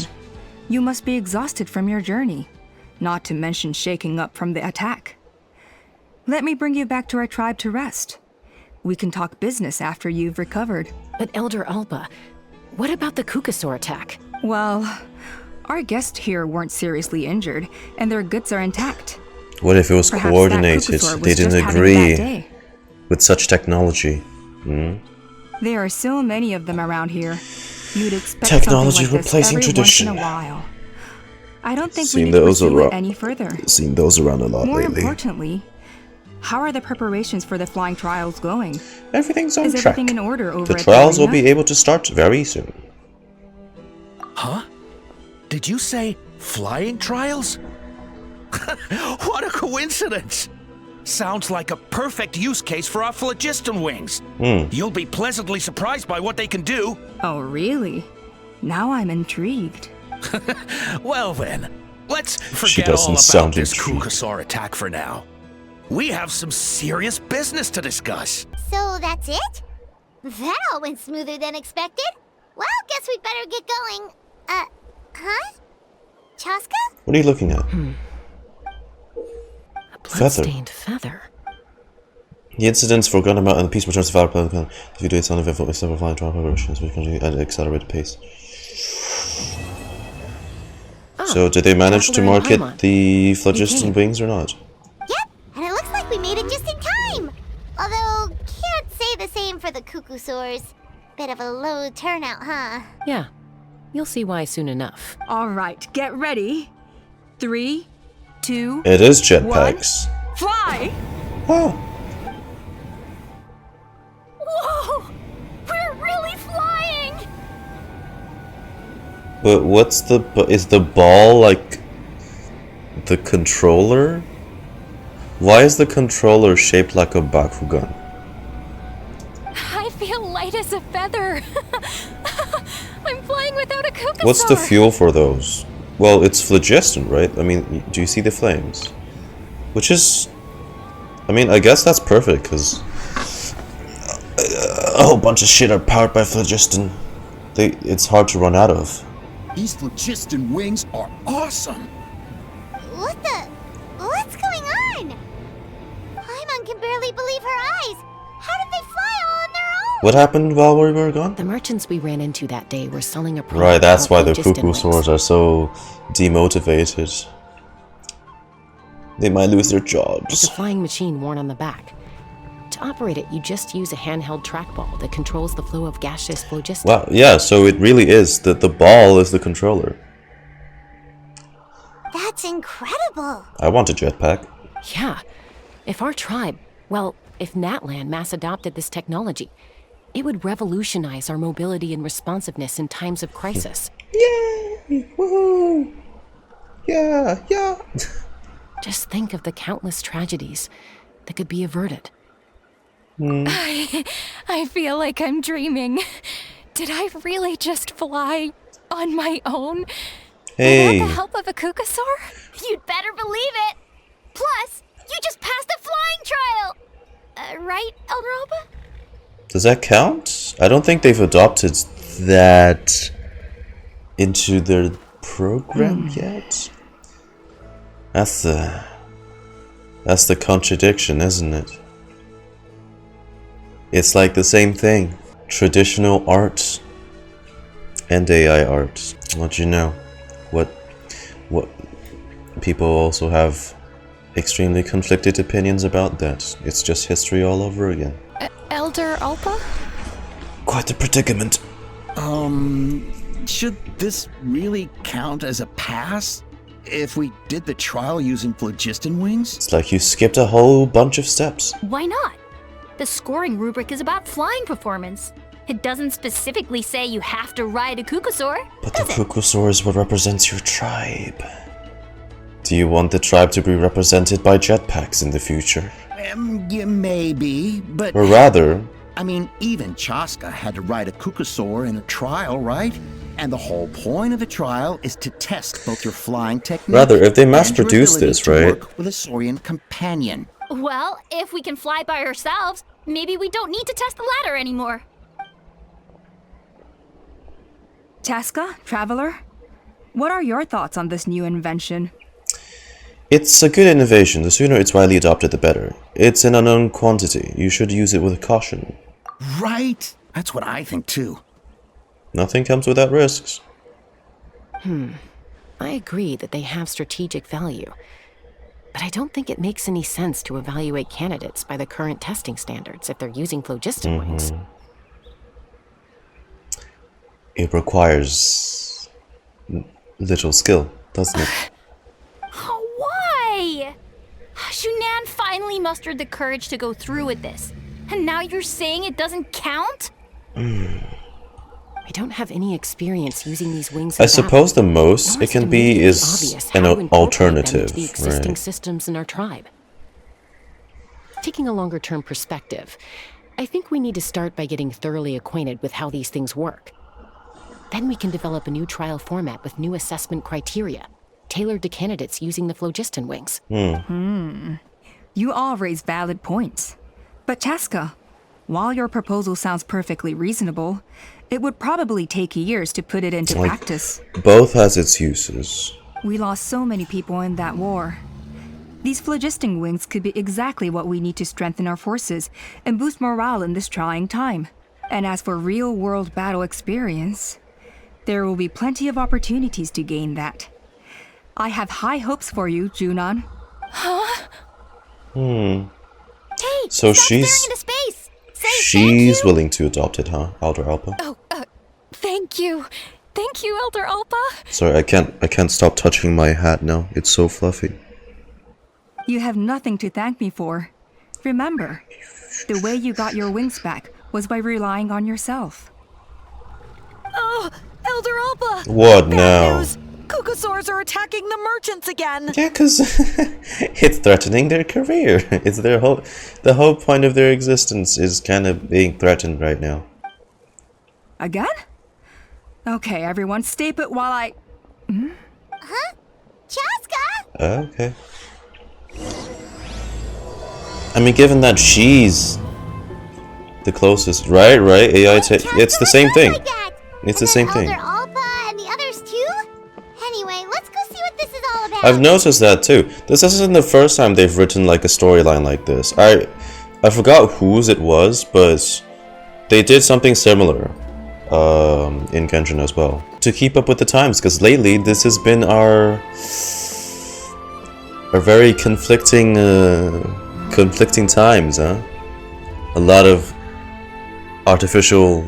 You must be exhausted from your journey, not to mention shaking up from the attack. Let me bring you back to our tribe to rest. We can talk business after you've recovered. But Elder Alba, what about the Kukasaur attack? Well, our guests here weren't seriously injured, and their goods are intact. What if it was Perhaps coordinated? that Kukasaur was They didn't just having a bad agree day. with such technology. There are so many of them around here. You'd expect Technology something like this replacing every tradition. once in a while. I don't think Seen we need to those pursue around. it any further. Seen those around a lot More lately. importantly, How are the preparations for the flying trials going? Everything's on Is track. everything in order over The at trials will arena? be able to start very soon. Huh? Did you say flying trials? What a coincidence! Sounds like a perfect use case for our Phlogiston Wings. You'll be pleasantly surprised by what they can do. Oh, really? Now I'm intrigued. Well then, let's She forget all doesn't about sound this intrigued. Kukasaur attack for now. We have some serious business to discuss. So that's it? That all went smoother than expected. Well, guess we'd better get going. Huh? Chasca? What are you looking at? A blood-stained feather. The incidents forgotten about and the piece returns to valid plan. If you do it, sound eventful with several flying trial preparations, we can at an accelerated pace. So, did they manage to market the Phlogiston Wings or not? Yep, and it looks like we made it just in time. Although, can't say the same for the Cuckoosaurs. Bit of a low turnout, huh? Yeah, you'll see why soon enough. All right, get ready. 3, 2, It is jetpacks. fly! Oh. Whoa! We're really flying! But what's the... is the ball like... the controller? Why is the controller shaped like a Bakugan? I feel light as a feather. I'm flying without a Kukasaur. What's the fuel for those? Well, it's phlogiston, right? I mean, do you see the flames? Which is... I mean, I guess that's perfect, because... a whole bunch of shit are powered by phlogiston. It's hard to run out of. These Phlogiston Wings are awesome! What's going on? Paimon can barely believe her eyes. How did they fly all on their own? What happened while we were gone? The merchants we ran into that day were selling a product Right, that's why called the Phlogiston Wings. Cuckoosaurs are so demotivated. They might lose their It's jobs. a flying machine worn on the back. To operate it, you just use a handheld trackball that controls the flow of gaseous phlogiston. Wow, yeah, so it really is that the ball is the controller. That's incredible. I want a jetpack. Yeah. If our tribe, well, if Natlan mass adopted this technology, it would revolutionize our mobility and responsiveness in times of crisis. Yay! Woohoo! Yeah, yeah! Just think of the countless tragedies that could be averted. I feel like I'm dreaming. Did I really just fly on my own? Hey! Without the help of a Kukasaur? You'd better believe it. Plus, you just passed a flying trial. Right, Elroba? Does that count? I don't think they've adopted that into their program yet. That's the contradiction, isn't it? It's like the same thing. Traditional art and AI art. What you know? What people also have extremely conflicted opinions about that. It's just history all over again. Elder Alpa? Quite the predicament. Should this really count as a pass? If we did the trial using Phlogiston Wings? It's like you skipped a whole bunch of steps. Why not? The scoring rubric is about flying performance. It doesn't specifically say you have to ride a Kukasaur, But the Cuckoosaur is what represents your tribe. Do you want the tribe to be represented by jetpacks in the future? Yeah, maybe, but... Or rather... I mean, even Chasca had to ride a Kukasaur in a trial, right? And the whole point of the trial is to test both your flying technique... Rather, if they and your mass-produce ability this, to right? work with a Saurian companion. Well, if we can fly by ourselves, maybe we don't need to test the ladder anymore. Chasca, Traveler, what are your thoughts on this new invention? It's a good innovation. The sooner it's widely adopted, the better. It's an unknown quantity. You should use it with caution. Right? That's what I think too. Nothing comes without risks. I agree that they have strategic value, but I don't think it makes any sense to evaluate candidates by the current testing standards if they're using Phlogiston Wings. It requires little skill, doesn't it? Why? Shunan finally finally mustered the courage to go through with this. And now you're saying it doesn't count? I don't have any experience using these wings. I suppose the most it can be is an alternative, the existing right? systems in our tribe. Taking a longer-term perspective, I think we need to start by getting thoroughly acquainted with how these things work. Then we can develop a new trial format with new assessment criteria, tailored to candidates using the Phlogiston Wings. You all raise valid points. But Chasca, while your proposal sounds perfectly reasonable, it would probably take years to put it into practice. Both has its uses. We lost so many people in that war. These Phlogiston Wings could be exactly what we need to strengthen our forces and boost morale in this trying time. And as for real-world battle experience, there will be plenty of opportunities to gain that. I have high hopes for you, Junon. Huh? Hey, So stop she's staring into space. Say she's willing to adopt it, huh, Elder Alpa? Oh, thank you. Thank you, Elder Alpa. Sorry, I can't stop touching my hat now. It's so fluffy. You have nothing to thank me for. Remember, the way you got your wings back was by relying on yourself. Oh, Elder Alpa! What Bad now? news. Cucosaurs are attacking the merchants again! Yeah, cause it's threatening their career. It's their the whole point of their existence is kind of being threatened right now. Again? Okay, everyone, stay put while I... Huh? Chasca? Okay. I mean, given that she's the closest, right? AI, it's the same thing. It's the same thing. Elder Alpa and the others too? Anyway, let's go see what this is all about. I've noticed that too. This isn't the first time they've written like a storyline like this. I forgot whose it was, but they did something similar in Genshin as well. To keep up with the times, because lately this has been our very conflicting times, huh? A lot of artificial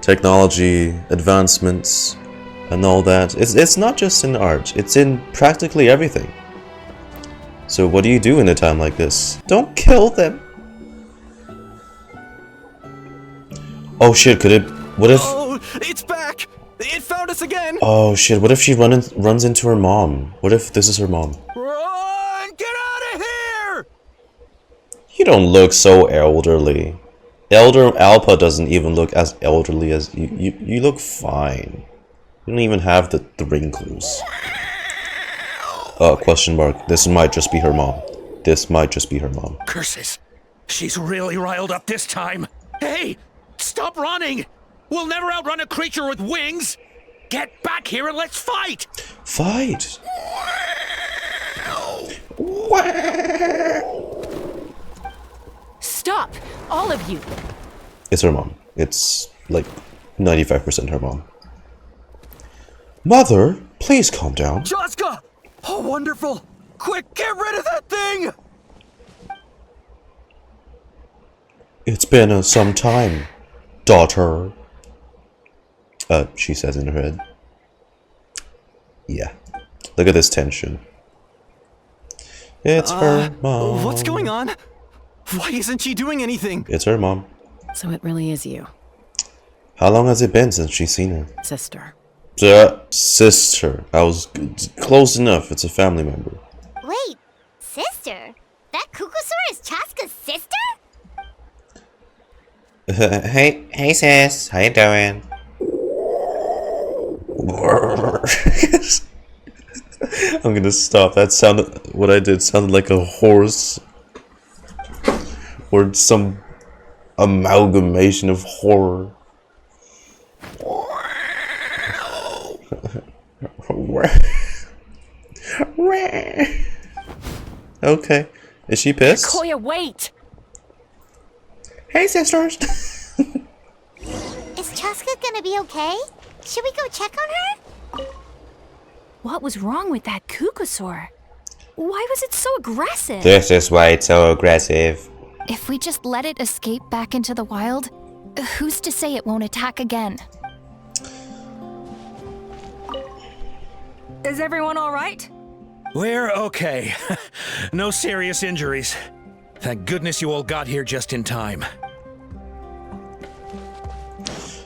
technology advancements and all that. It's not just in art, it's in practically everything. So what do you do in a time like this? Don't kill them. Oh shit, what if... Oh, it's back! It found us again! Oh shit, what if she runs into her mom? What if this is her mom? Run! Get out of here! You don't look so elderly. Elder Alpa doesn't even look as elderly as you. You look fine. You don't even have the wrinkles. Question mark. This might just be her mom. This might just be her mom. Curses. She's really riled up this time. Hey! Stop running! We'll never outrun a creature with wings! Get back here and let's fight! Fight! Stop! All of you! It's her mom. It's like 95% her mom. Mother, please calm down. Chasca! Oh, wonderful! Quick, get rid of that thing! It's been some time, daughter. She says in her head. Yeah. Look at this tension. It's her mom. What's going on? Why isn't she doing anything? It's her mom. So it really is you. How long has it been since she's seen her? Sister. Sister. I was close enough. It's a family member. Wait, sister? That Cucosaur is Chasca's sister? Hey sis. How you doing? I'm gonna stop. That sounded... What I did sounded like a horse. Or some amalgamation of horror. Okay. Is she pissed? Coya, wait! Hey, sisters! Is Chasca gonna be okay? Should we go check on her? What was wrong with that Cucosaur? Why was it so aggressive? This is why it's so aggressive. If we just let it escape back into the wild, who's to say it won't attack again? Is everyone all right? We're okay. No serious injuries. Thank goodness you all got here just in time.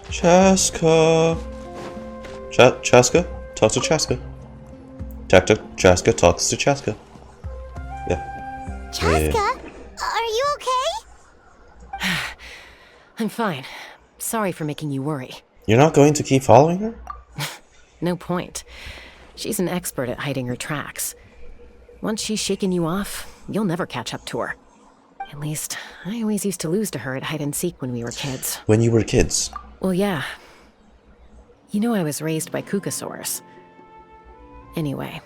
Chasca. Chasca? Talk to Chasca. Chasca talks to Chasca. Yeah. Chasca, are you okay? I'm fine. Sorry for making you worry. You're not going to keep following her? No point. She's an expert at hiding her tracks. Once she's shaken you off, you'll never catch up to her. At least, I always used to lose to her at hide-and-seek when we were kids. When you were kids? Well, yeah. You know I was raised by Kukasaurs. Anyway,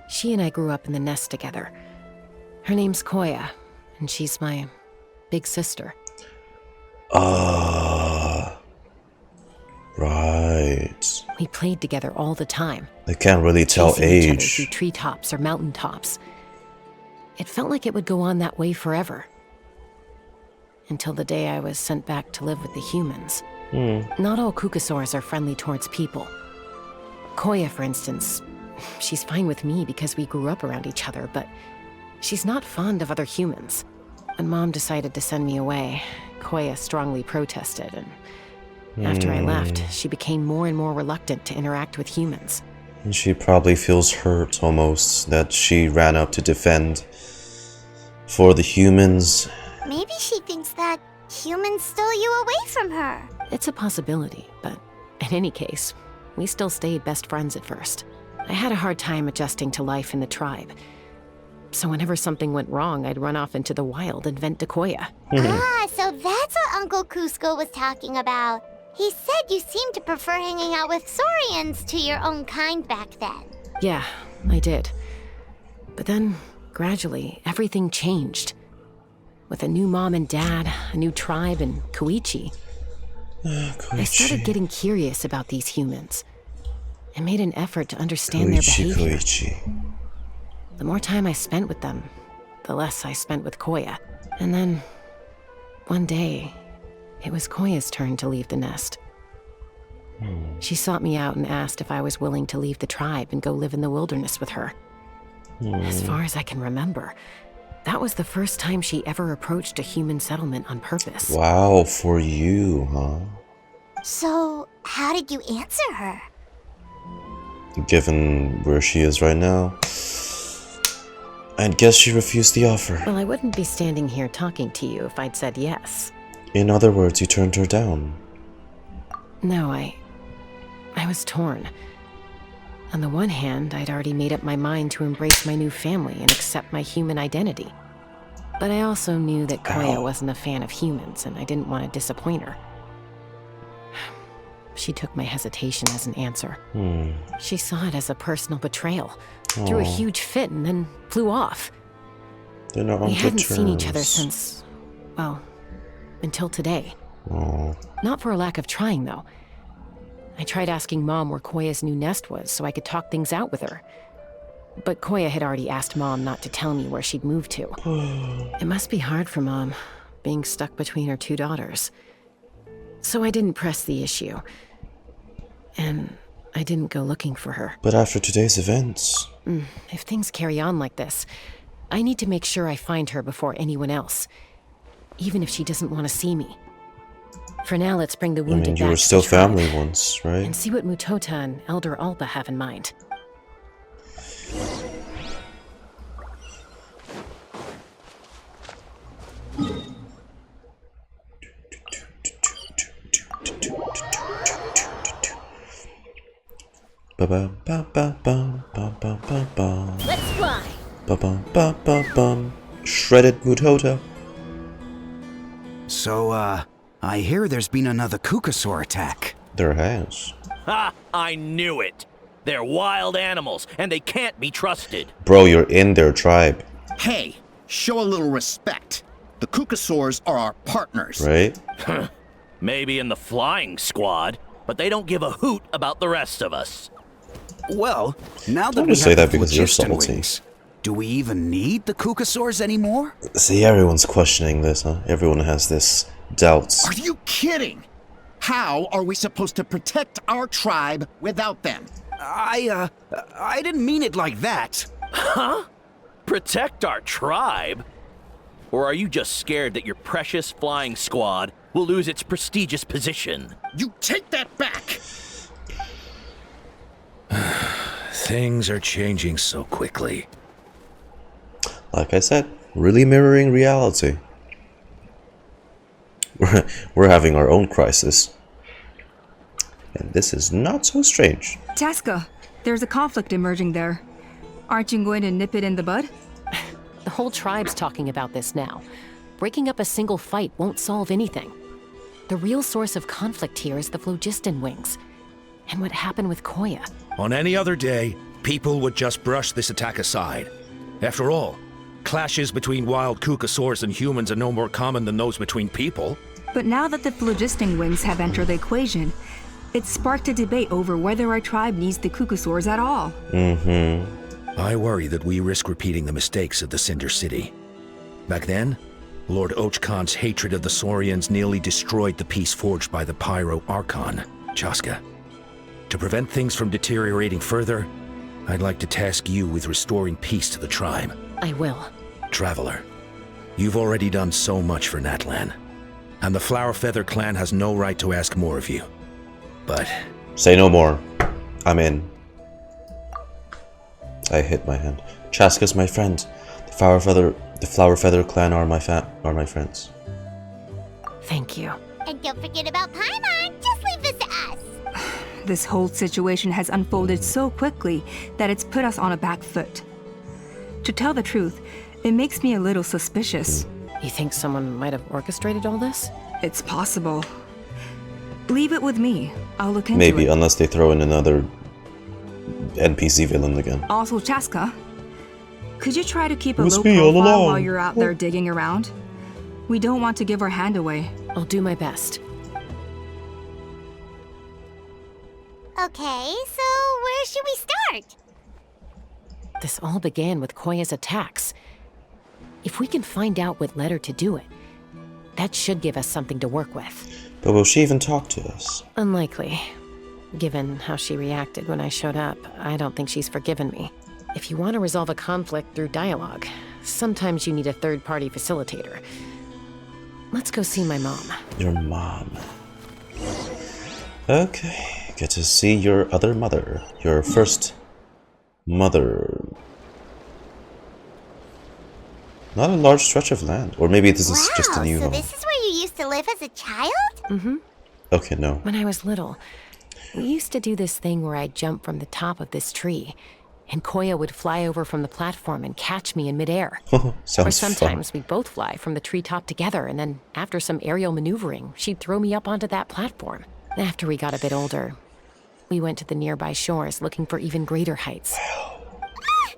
she and I grew up in the nest together. Her name's Coya, and she's my big sister. Right. We played together all the time. I can't really tell chasing each other age. through treetops or mountaintops. It felt like it would go on that way forever. Until the day I was sent back to live with the humans. Not all Kukasaurs are friendly towards people. Coya, for instance, she's fine with me because we grew up around each other, but she's not fond of other humans. When Mom decided to send me away, Coya strongly protested, and after I left, she became more and more reluctant to interact with humans. And she probably feels hurt almost that she ran up to defend for the humans. Maybe she thinks that humans stole you away from her. It's a possibility, but in any case, we still stayed best friends at first. I had a hard time adjusting to life in the tribe. So whenever something went wrong, I'd run off into the wild and vent to Coya. So that's what Uncle Cusco was talking about. He said you seemed to prefer hanging out with Saurians to your own kind back then. Yeah, I did. But then, gradually, everything changed. With a new mom and dad, a new tribe, and Koichi. I started getting curious about these humans. I made an effort to understand their behavior. The more time I spent with them, the less I spent with Coya. And then, one day, it was Koya's turn to leave the nest. She sought me out and asked if I was willing to leave the tribe and go live in the wilderness with her. As far as I can remember, that was the first time she ever approached a human settlement on purpose. Wow, for you, huh? So, how did you answer her? Given where she is right now, I'd guess she refused the offer. Well, I wouldn't be standing here talking to you if I'd said yes. In other words, you turned her down. No, I was torn. On the one hand, I'd already made up my mind to embrace my new family and accept my human identity. But I also knew that Coya wasn't a fan of humans, and I didn't want to disappoint her. She took my hesitation as an answer. She saw it as a personal betrayal, threw a huge fit, and then flew off. They're not on We good hadn't seen each other terms. since, well, until today. Oh. Not for a lack of trying, though. I tried asking Mom where Koya's new nest was so I could talk things out with her. But Coya had already asked Mom not to tell me where she'd moved to. It must be hard for Mom, being stuck between her two daughters. So I didn't press the issue. And I didn't go looking for her. But after today's events... If things carry on like this, I need to make sure I find her before anyone else. Even if she doesn't want to see me. For now, let's bring the wounded back you were to still the tribe family once, right? and see what Mutota and Elder Alba have in mind. Let's fly. Shredded Mutota. So, I hear there's been another Kukasaur attack. There has. Ha! I knew it! They're wild animals, and they can't be trusted. Bro, you're in their tribe. Hey, show a little respect. The Kukasaurs are our partners. Right? Maybe in the flying squad, but they don't give a hoot about the rest of us. Well, now that Don't we just say have that the because you're Phlogiston subtlety. Wings, do we even need the Kukasaurs anymore? See, everyone's questioning this, huh? Everyone has this doubts. Are you kidding? How are we supposed to protect our tribe without them? I didn't mean it like that. Huh? Protect our tribe? Or are you just scared that your precious flying squad will lose its prestigious position? You take that back! Things are changing so quickly. Like I said, really mirroring reality. We're having our own crisis. And this is not so strange. Chasca, there's a conflict emerging there. Aren't you going to nip it in the bud? The whole tribe's talking about this now. Breaking up a single fight won't solve anything. The real source of conflict here is the Phlogiston Wings. And what happened with Coya. On any other day, people would just brush this attack aside. After all, clashes between wild Kukasaurs and humans are no more common than those between people. But now that the Phlogiston Wings have entered the equation, it sparked a debate over whether our tribe needs the Kukasaurs at all. I worry that we risk repeating the mistakes of the Cinder City. Back then, Lord Ochkan's hatred of the Saurians nearly destroyed the peace forged by the Pyro Archon, Chasca. To prevent things from deteriorating further, I'd like to task you with restoring peace to the tribe. I will. Traveler, you've already done so much for Natlan, and the Flower Feather clan has no right to ask more of you. But... Say no more. I'm in. I hit my hand. Chasca's my friend. The Flower Feather clan are my friends. Thank you. And don't forget about Paimon. Just leave this to us. This whole situation has unfolded so quickly that it's put us on a back foot. To tell the truth, it makes me a little suspicious. You think someone might have orchestrated all this? It's possible. Leave it with me. I'll look into it. Maybe, unless they throw in another NPC villain again. Also, Chasca, could you try to keep a Must low be all profile along. while you're out there digging around? We don't want to give our hand away. I'll do my best. Okay, so where should we start? This all began with Koya's attacks. If we can find out what led her to do it, that should give us something to work with. But will she even talk to us? Unlikely. Given how she reacted when I showed up, I don't think she's forgiven me. If you want to resolve a conflict through dialogue, sometimes you need a third-party facilitator. Let's go see my mom. Your mom. Okay, get to see your other mother. Your first mother. Not a large stretch of land. Or maybe this is just a new so home. this is where you used to live as a child? Mm-hmm. Okay, no. When I was little, we used to do this thing where I'd jump from the top of this tree, and Coya would fly over from the platform and catch me in midair. Sounds Or sometimes we'd both fly from the treetop together, and then after some aerial maneuvering, she'd throw me up onto that platform. After we got a bit older, we went to the nearby shores looking for even greater heights. Stop!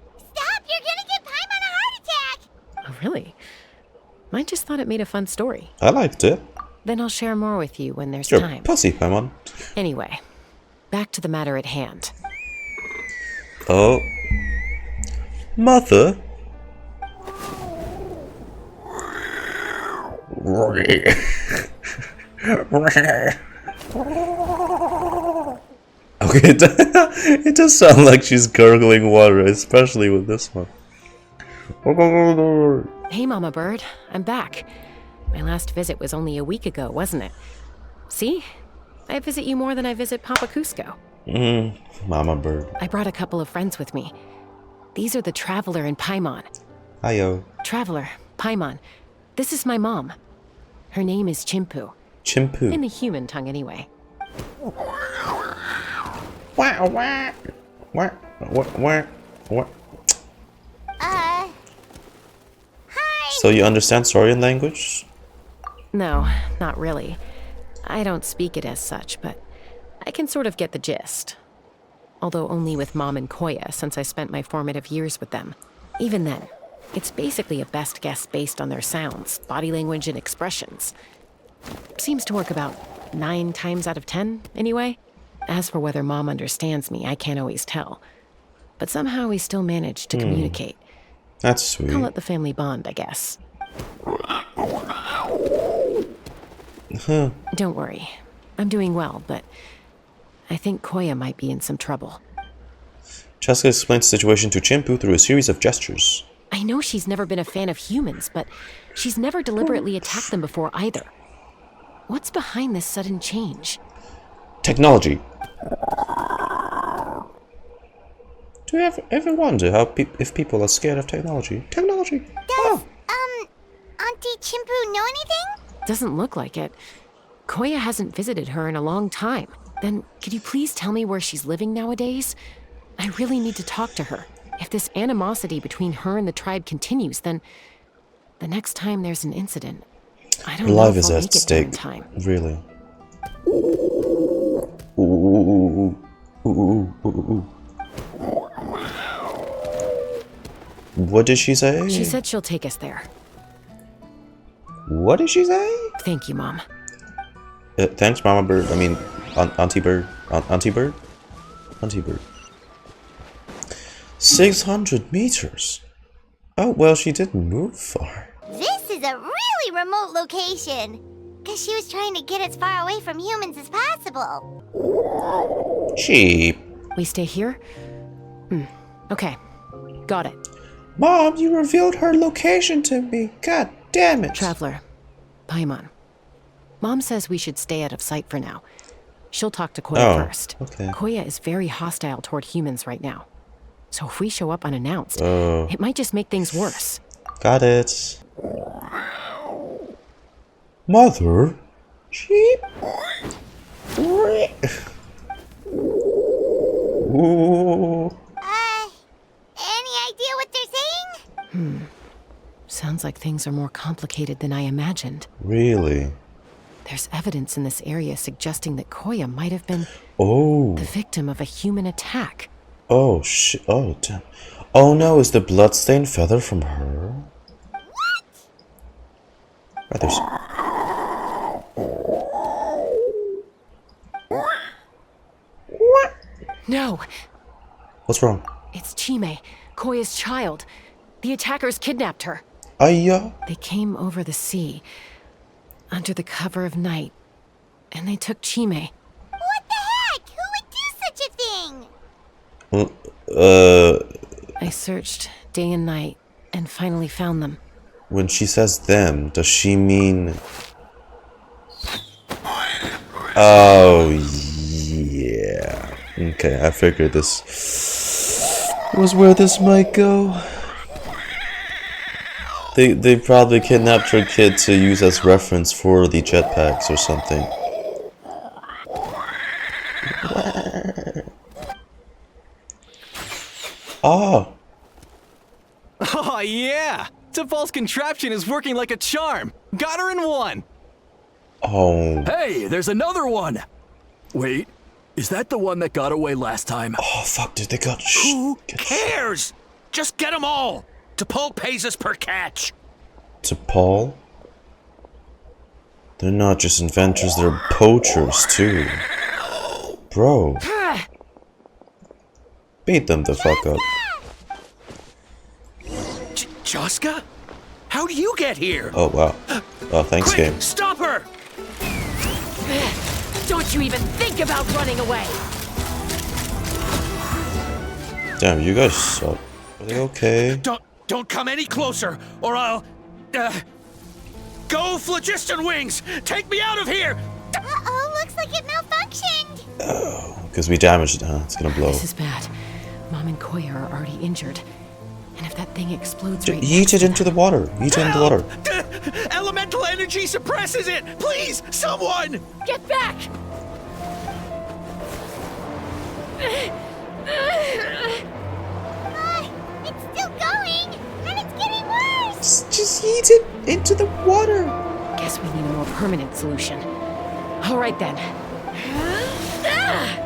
You're gonna give Paimon a heart attack! Oh, really? I just thought it made a fun story. I liked it. Then I'll share more with you when there's You're time. pussy, Paimon. Anyway, back to the matter at hand. Oh. Mother? Okay, it does sound like she's gurgling water, especially with this one. Hey, Mama Bird, I'm back. My last visit was only a week ago, wasn't it? See? I visit you more than I visit Papa Cusco. Mama Bird. I brought a couple of friends with me. These are the Traveler and Paimon. Hiyo. Traveler, Paimon. This is my mom. Her name is Chimpu. Chimpu. In the human tongue, anyway. What? Hi! So you understand Saurian language? No, not really. I don't speak it as such, but I can sort of get the gist. Although only with Mom and Coya, since I spent my formative years with them. Even then, it's basically a best guess based on their sounds, body language, and expressions. Seems to work about 9 times out of 10, anyway. As for whether Mom understands me, I can't always tell. But somehow we still manage to communicate. That's sweet. Call it the family bond, I guess. Don't worry. I'm doing well, but I think Coya might be in some trouble. Chasca explains the situation to Chimpu through a series of gestures. I know she's never been a fan of humans, but she's never deliberately attacked them before either. What's behind this sudden change? Technology. Do you ever wonder how if people are scared of technology? Technology. Does, Auntie Chimpu know anything? Doesn't look like it. Coya hasn't visited her in a long time. Then, could you please tell me where she's living nowadays? I really need to talk to her. If this animosity between her and the tribe continues, then the next time there's an incident, I don't know if is I'll at make it there in stake. time. Really. Ooh. What did she say? She said she'll take us there. What did she say? Thank you, Mom. Thanks, Mama Bird. I mean, Auntie Bird. Auntie Bird? Auntie Bird. 600 meters. Oh, well, she didn't move far. This is a really remote location. Because she was trying to get as far away from humans as possible. Sheep. We stay here? Okay. Got it. Mom, you revealed her location to me. God damn it. Traveler. Paimon. Mom says we should stay out of sight for now. She'll talk to Coya first. Okay. Coya is very hostile toward humans right now. So if we show up unannounced, it might just make things worse. Got it. Mother? Sheep? Ooh. Any idea what they're saying? Sounds like things are more complicated than I imagined. Really? There's evidence in this area suggesting that Coya might have been the victim of a human attack. Oh, shit. Oh, damn. Oh, no. Is the bloodstained feather from her? What? No. What's wrong? It's Chime, Koya's child. The attackers kidnapped her. Aya? They came over the sea, under the cover of night, and they took Chime. What the heck? Who would do such a thing? I searched day and night, and finally found them. When she says them, does she mean... Oh, yeah. Okay, I figured this was where this might go. They probably kidnapped her kid to use as reference for the jetpacks or something. Oh. Oh, yeah! T'Pol's contraption is working like a charm. Got her in one. Oh. Hey, there's another one. Wait, is that the one that got away last time? Oh, fuck, dude, they got Who cares? Just get them all. T'Pol pays us per catch. T'Pol? They're not just inventors, they're poachers, too. Bro. Beat them the fuck up. Chasca? How do you get here? Oh, wow. Oh, thanks, Quick, game. stop her! Don't you even think about running away! Damn, you guys suck. Are they okay? Don't come any closer, or I'll... Go, Phlogiston Wings! Take me out of here! Uh-oh, looks like it malfunctioned. Oh, because we damaged it, huh? It's gonna blow. This is bad. Mom and Coya are already injured. And if that thing explodes right Yeet it into the water. Yeet it into the water. Elemental energy suppresses it! Please, someone! Get back! It's still going, and it's getting worse. Just yeet it into the water. Guess we need a more permanent solution. All right then.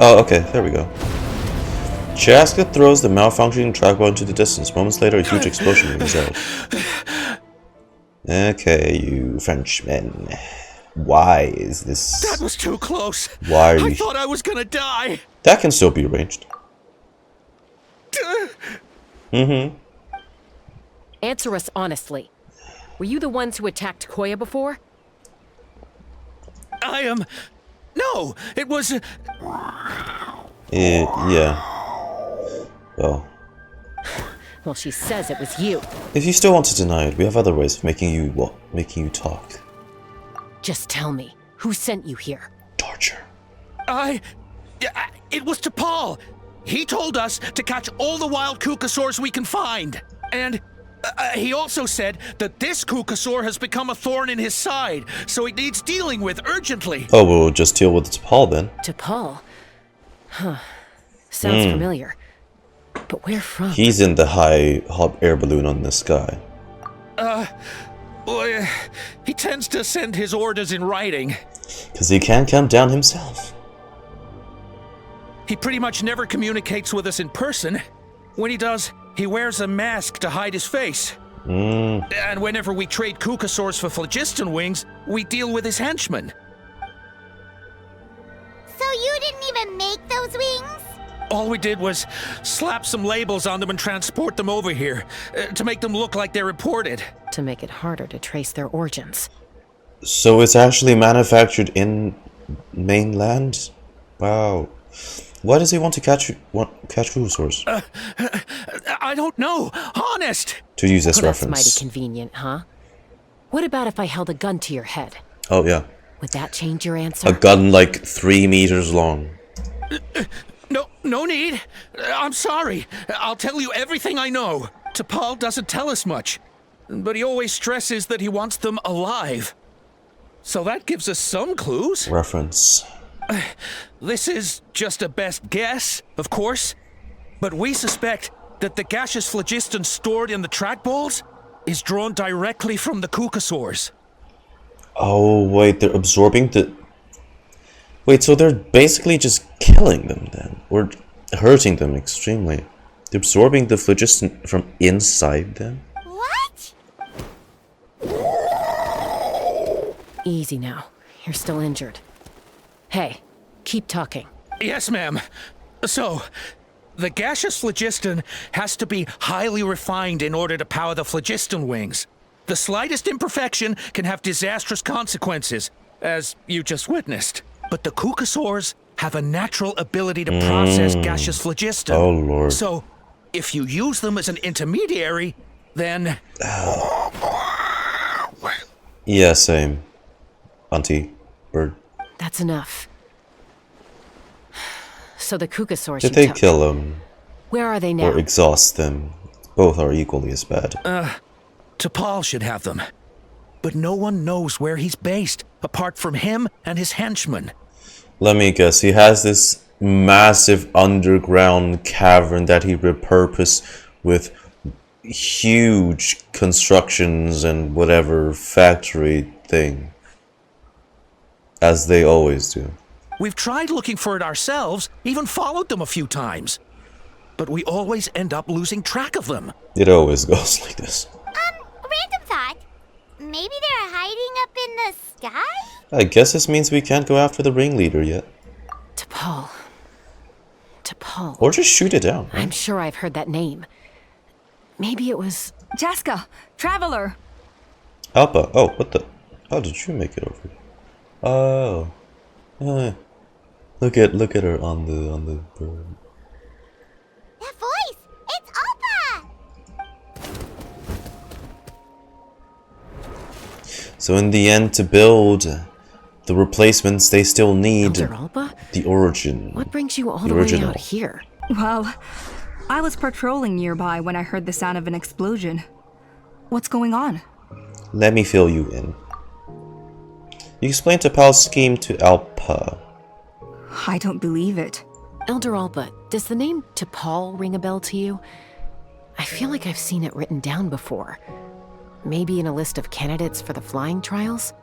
Oh, okay. There we go. Chasca throws the malfunctioning trackball into the distance. Moments later, a huge explosion rings out. Okay, you Frenchmen. Why is this... That was too close. Why are you... I thought I was gonna die. That can still be arranged. Answer us honestly. Were you the ones who attacked Coya before? I am... No, it was... Yeah. Well. Well, she says it was you. If you still want to deny it, we have other ways of making you talk. Just tell me, who sent you here? Torture. It was T'Pol. He told us to catch all the wild Kukasaurs we can find. And he also said that this Kukasaur has become a thorn in his side, so it needs dealing with urgently. Oh, we'll just deal with T'Pol then. T'Pol? Huh. Sounds familiar. But where from? He's in the high hot air balloon on the sky. Well, he tends to send his orders in writing. Because he can't come down himself. He pretty much never communicates with us in person. When he does, he wears a mask to hide his face. And whenever we trade Kukasaurs for Phlogiston Wings, we deal with his henchmen. So you didn't even make those wings? All we did was slap some labels on them and transport them over here, to make them look like they're imported. To make it harder to trace their origins. So it's actually manufactured in mainland? Wow. Why does he want to catch Kukasaurs? I don't know, honest! To use this That's reference. mighty convenient, huh? What about if I held a gun to your head? Oh, yeah. Would that change your answer? A gun like 3 meters long. No need. I'm sorry. I'll tell you everything I know. T'Pol doesn't tell us much, but he always stresses that he wants them alive. So that gives us some clues. Reference. This is just a best guess, of course, but we suspect that the gaseous phlogiston stored in the trackballs is drawn directly from the Kukasaurs. Oh, wait, they're absorbing the... Wait, so they're basically just killing them then? Or hurting them extremely? They're absorbing the phlogiston from inside them? What? Easy now. You're still injured. Hey, keep talking. Yes, ma'am. So, the gaseous phlogiston has to be highly refined in order to power the Phlogiston Wings. The slightest imperfection can have disastrous consequences, as you just witnessed. But the Kukasaurs have a natural ability to process gaseous phlogiston. Oh, Lord. So, if you use them as an intermediary, then... Yeah, same. Auntie Bird. That's enough. So the Kukasaurs Did they kill them? Where are they now? Or exhaust them? Both are equally as bad. T'Pol should have them. But no one knows where he's based, apart from him and his henchmen. Let me guess, he has this massive underground cavern that he repurposed with huge constructions and whatever factory thing. As they always do. We've tried looking for it ourselves, even followed them a few times. But we always end up losing track of them. It always goes like this. Random thought. Maybe they're hiding up in the sky? I guess this means we can't go after the ringleader yet. T'Pol. Or just shoot it down. I'm sure I've heard that name. Maybe it was... Chasca, Traveler. Alpa. Oh, what the... How did you make it over? Oh. Look at her on the bird. That voice! It's Alpa! So in the end, to build the replacements, they still need Elder Alpa? the origin. What brings you all the way out here? Well, I was patrolling nearby when I heard the sound of an explosion. What's going on? Let me fill you in. You explained T'Pol's scheme to Alpa. I don't believe it. Elder Alpa, does the name T'Pol ring a bell to you? I feel like I've seen it written down before. Maybe in a list of candidates for the flying trials?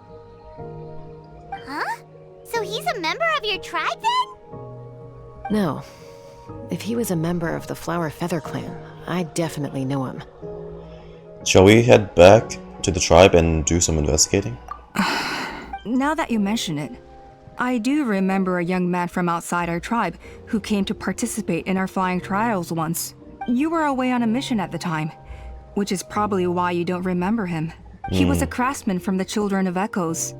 Huh? So he's a member of your tribe then? No. If he was a member of the Flower Feather clan, I'd definitely know him. Shall we head back to the tribe and do some investigating? Now that you mention it, I do remember a young man from outside our tribe who came to participate in our flying trials once. You were away on a mission at the time, which is probably why you don't remember him. He was a craftsman from the Children of Echoes,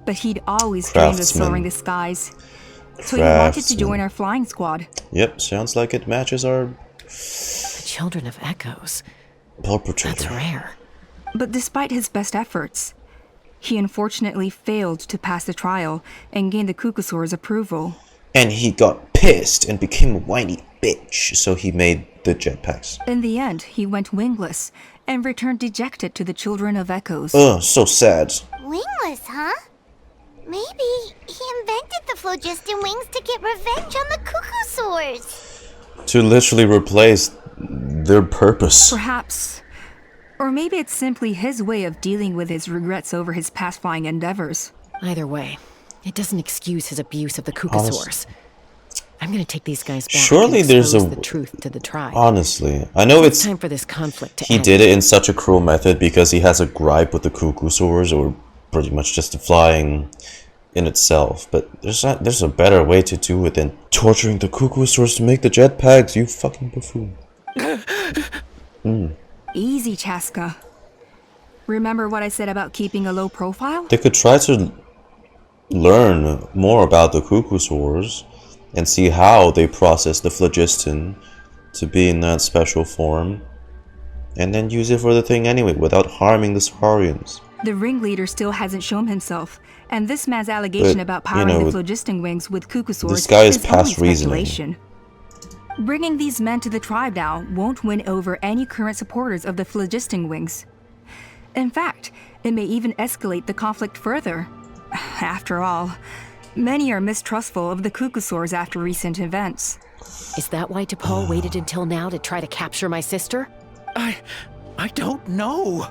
but he'd always dreamed of soaring the skies. So he wanted to join our flying squad. Yep, sounds like it matches our Children of Echoes. Perpetrator. That's rare. But despite his best efforts, he unfortunately failed to pass the trial and gain the Kukusaur's approval. And he got pissed and became a whiny bitch, so he made the jetpacks. In the end, he went wingless and returned dejected to the Children of Echoes. Ugh, so sad. Wingless, huh? Maybe he invented the Phlogiston Wings to get revenge on the Kukusaurs. To literally replace their purpose. Perhaps. Or maybe it's simply his way of dealing with his regrets over his past flying endeavors. Either way, it doesn't excuse his abuse of the Kukusaurs. I'm gonna take these guys back. Surely there's the truth to the tribe. Honestly, I know it's time for this conflict to he end. did it in such a cruel method because he has a gripe with the Kukusaurs, or pretty much just the flying in itself. But there's a better way to do it than torturing the Kukusaurs to make the jetpacks. You fucking buffoon. Easy, Chasca. Remember what I said about keeping a low profile? They could try to learn more about the Kukusaurs and see how they process the phlogiston to be in that special form, and then use it for the thing anyway without harming the Saurians. The ringleader still hasn't shown himself, and this man's allegation about powering the Phlogiston Wings with Kukusaurs this guy is only past reasoning. speculation. Bringing these men to the tribe now won't win over any current supporters of the Phlogiston Wings. In fact, it may even escalate the conflict further. After all, many are mistrustful of the Kukusaurs after recent events. Is that why T'Pol waited until now to try to capture my sister? I don't know.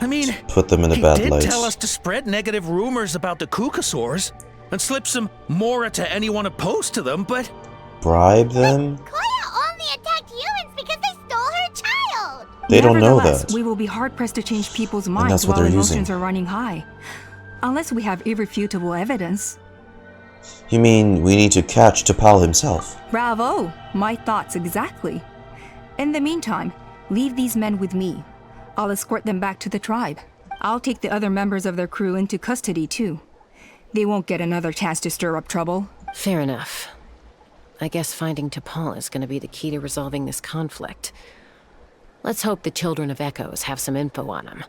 I mean, just put them in a bad light. light. He did tell us to spread negative rumors about the Kukusaurs and slip some Mora to anyone opposed to them, but... Bribe them? Coya only attacked humans because they stole her child! They don't know that. We will be hard-pressed to change people's minds while emotions are running high. Unless we have irrefutable evidence. You mean we need to catch T'Pol himself? Bravo! My thoughts exactly. In the meantime, leave these men with me. I'll escort them back to the tribe. I'll take the other members of their crew into custody too. They won't get another chance to stir up trouble. Fair enough. I guess finding T'Pol is going to be the key to resolving this conflict. Let's hope the Children of Echoes have some info on him.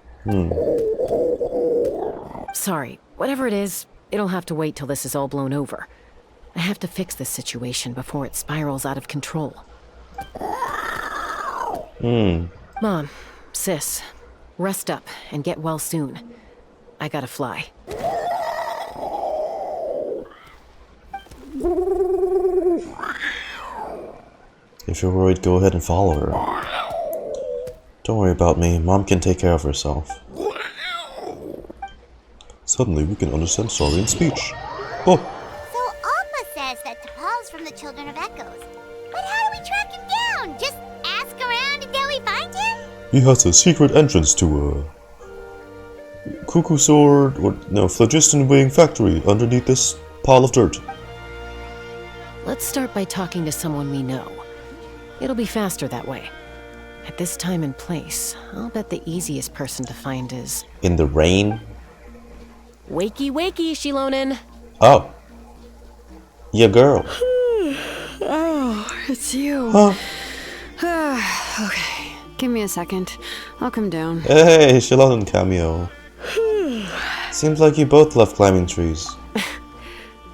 Sorry, whatever it is, it'll have to wait till this is all blown over. I have to fix this situation before it spirals out of control. Mom, sis, rest up and get well soon. I gotta fly. If you're worried, go ahead and follow her. Don't worry about me. Mom can take care of herself. Suddenly, we can understand Saurian speech. Oh! So Alpha says that T'Pol's from the Children of Echoes. But how do we track him down? Just ask around until we find him? He has a secret entrance to Kukusaur, or no, Phlogiston Wing factory underneath this pile of dirt. Let's start by talking to someone we know. It'll be faster that way. At this time and place, I'll bet the easiest person to find is... In the rain? Wakey, wakey, Xilonen. Oh. Yeah, girl. Oh, it's you. Huh? Okay, give me a second. I'll come down. Hey, Xilonen cameo. Seems like you both love climbing trees.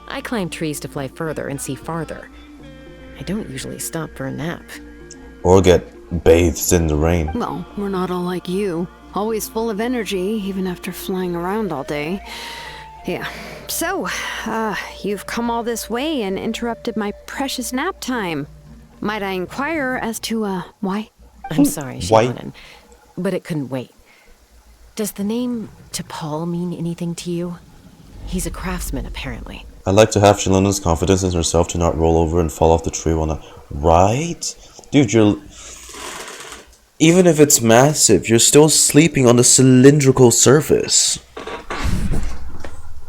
I climb trees to fly further and see farther. I don't usually stop for a nap. Or get bathed in the rain. Well, we're not all like you. Always full of energy, even after flying around all day. Yeah. So, you've come all this way and interrupted my precious nap time. Might I inquire as to, why? I'm sorry, Xilonen, but it couldn't wait. Does the name T'Pol mean anything to you? He's a craftsman, apparently. I'd like to have Xilonen's confidence in herself to not roll over and fall off the tree while not... Right? Dude, you're... Even if it's massive, you're still sleeping on the cylindrical surface.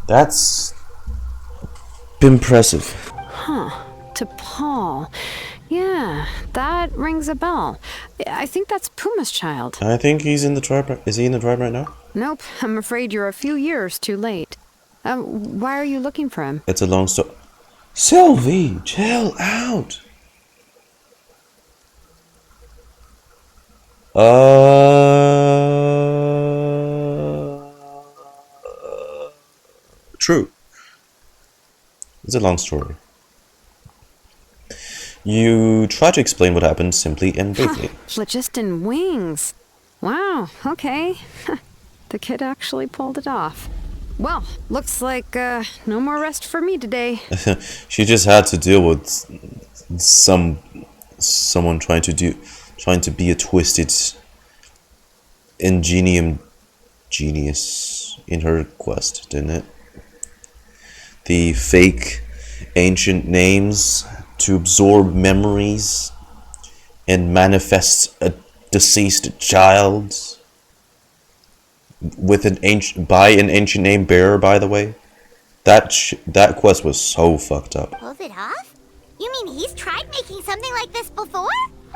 That's... impressive. Huh. T'Pol. Yeah, that rings a bell. I think that's Puma's child. I think he's in the tribe. Is he in the tribe right now? Nope, I'm afraid you're a few years too late. Why are you looking for him? It's a long story. Sylvie, chill out. True. It's a long story. You try to explain what happened simply and vaguely. Phlogiston Wings. Wow, okay. The kid actually pulled it off. Well, looks like no more rest for me today. She just had to deal with someone trying to be a twisted ingenium genius in her quest, didn't it? The fake ancient names to absorb memories and manifest a deceased child with an ancient name bearer, by the way. That quest was so fucked up. Pulled it off? You mean he's tried making something like this before?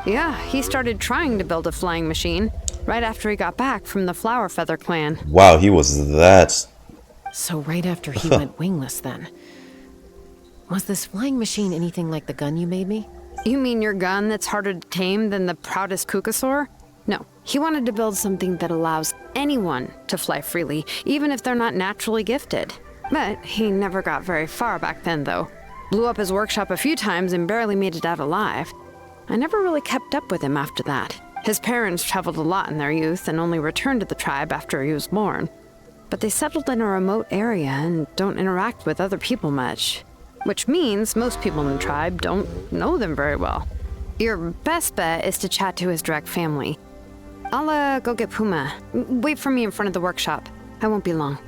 Yeah, he started trying to build a flying machine right after he got back from the Flower Feather clan. Wow, he was that. So right after he went wingless then. Was this flying machine anything like the gun you made me? You mean your gun that's harder to tame than the proudest Kukasaur? No, he wanted to build something that allows anyone to fly freely, even if they're not naturally gifted. But he never got very far back then, though. Blew up his workshop a few times and barely made it out alive. I never really kept up with him after that. His parents traveled a lot in their youth and only returned to the tribe after he was born. But they settled in a remote area and don't interact with other people much. Which means most people in the tribe don't know them very well. Your best bet is to chat to his direct family. I'll go get Puma. Wait for me in front of the workshop. I won't be long.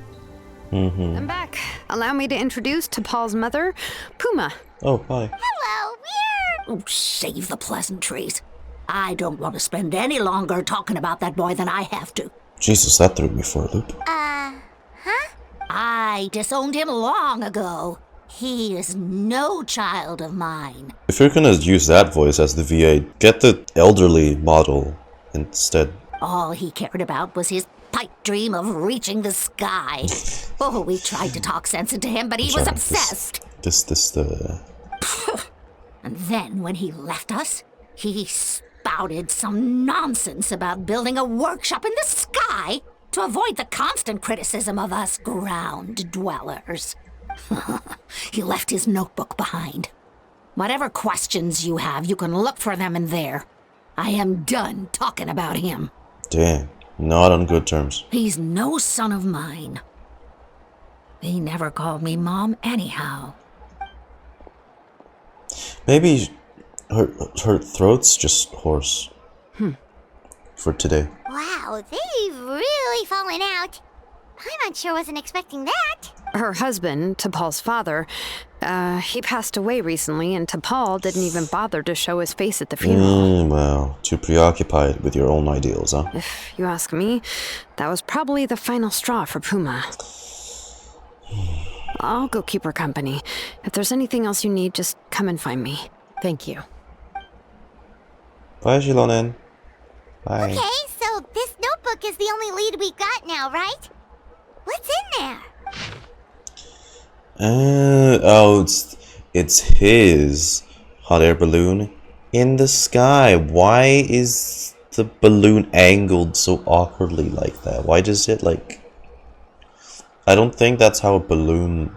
I'm back. Allow me to introduce to Paul's mother, Puma. Oh, hi. Hello, we're... Oh, save the pleasantries. I don't want to spend any longer talking about that boy than I have to. Jesus, that threw me for a loop. Huh? I disowned him long ago. He is no child of mine. If you're gonna use that voice as the VA, get the elderly model instead. All he cared about was his pipe dream of reaching the sky. Oh, we tried to talk sense into him, but he was obsessed. And then when he left us, he spouted some nonsense about building a workshop in the sky to avoid the constant criticism of us ground dwellers. He left his notebook behind. Whatever questions you have, you can look for them in there. I am done talking about him. Damn, not on good terms. He's no son of mine. He never called me Mom anyhow. Maybe her throat's just hoarse. For today. Wow, they've really fallen out. I'm unsure wasn't expecting that. Her husband, T'Pol's father, he passed away recently, and T'Pol didn't even bother to show his face at the funeral. Well, too preoccupied with your own ideals, huh? If you ask me, that was probably the final straw for Puma. I'll go keep her company. If there's anything else you need, just come and find me. Thank you. Bye, Xilonen. Bye. Okay, so this notebook is the only lead we got now, right? What's in there? Oh, it's his hot air balloon in the sky. Why is the balloon angled so awkwardly like that? Why does it like... I don't think that's how a balloon...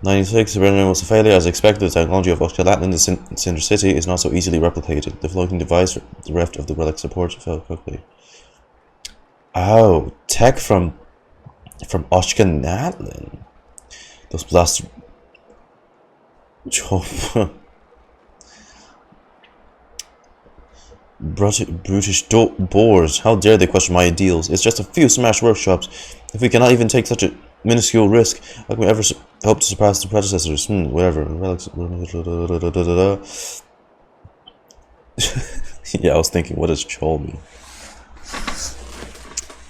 96, the rendering was a failure. As expected, the technology of Natlan in the Cinder City is not so easily replicated. The floating device bereft of the relic support fell quickly. Oh, tech from Natlan. Those blaster... Brutish boars. How dare they question my ideals? It's just a few smashed workshops. If we cannot even take such a minuscule risk, how can we ever hope to surpass the predecessors? Whatever. Relics. Yeah, I was thinking, what does chill mean?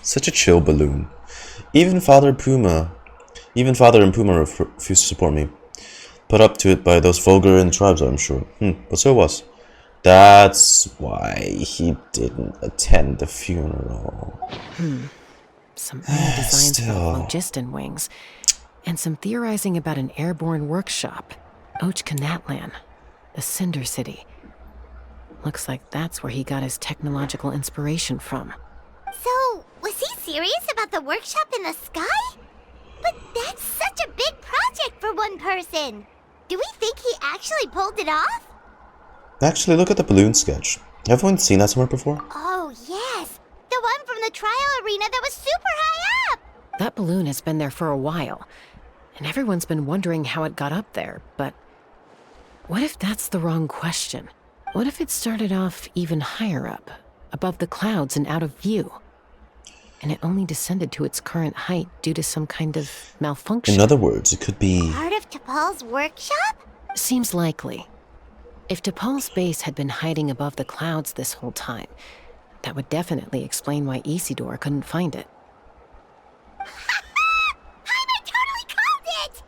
Such a chill balloon. Even Father and Puma refused to support me. Put up to it by those vulgar in tribes, I'm sure. But so was. That's why he didn't attend the funeral. Some early designs for Phlogiston Wings. And some theorizing about an airborne workshop. Natlan, the Cinder City. Looks like that's where he got his technological inspiration from. So, was he serious about the workshop in the sky? But that's such a big project for one person. Do we think he actually pulled it off? Actually, look at the balloon sketch. Everyone seen that somewhere before? Oh, yes. The one from the trial arena that was super high up. That balloon has been there for a while, and everyone's been wondering how it got up there, but what if that's the wrong question? What if it started off even higher up, above the clouds and out of view? And it only descended to its current height due to some kind of malfunction. In other words, it could be... Part of T'Pol's workshop? Seems likely. If T'Pol's base had been hiding above the clouds this whole time, that would definitely explain why Isidore couldn't find it. I totally called it!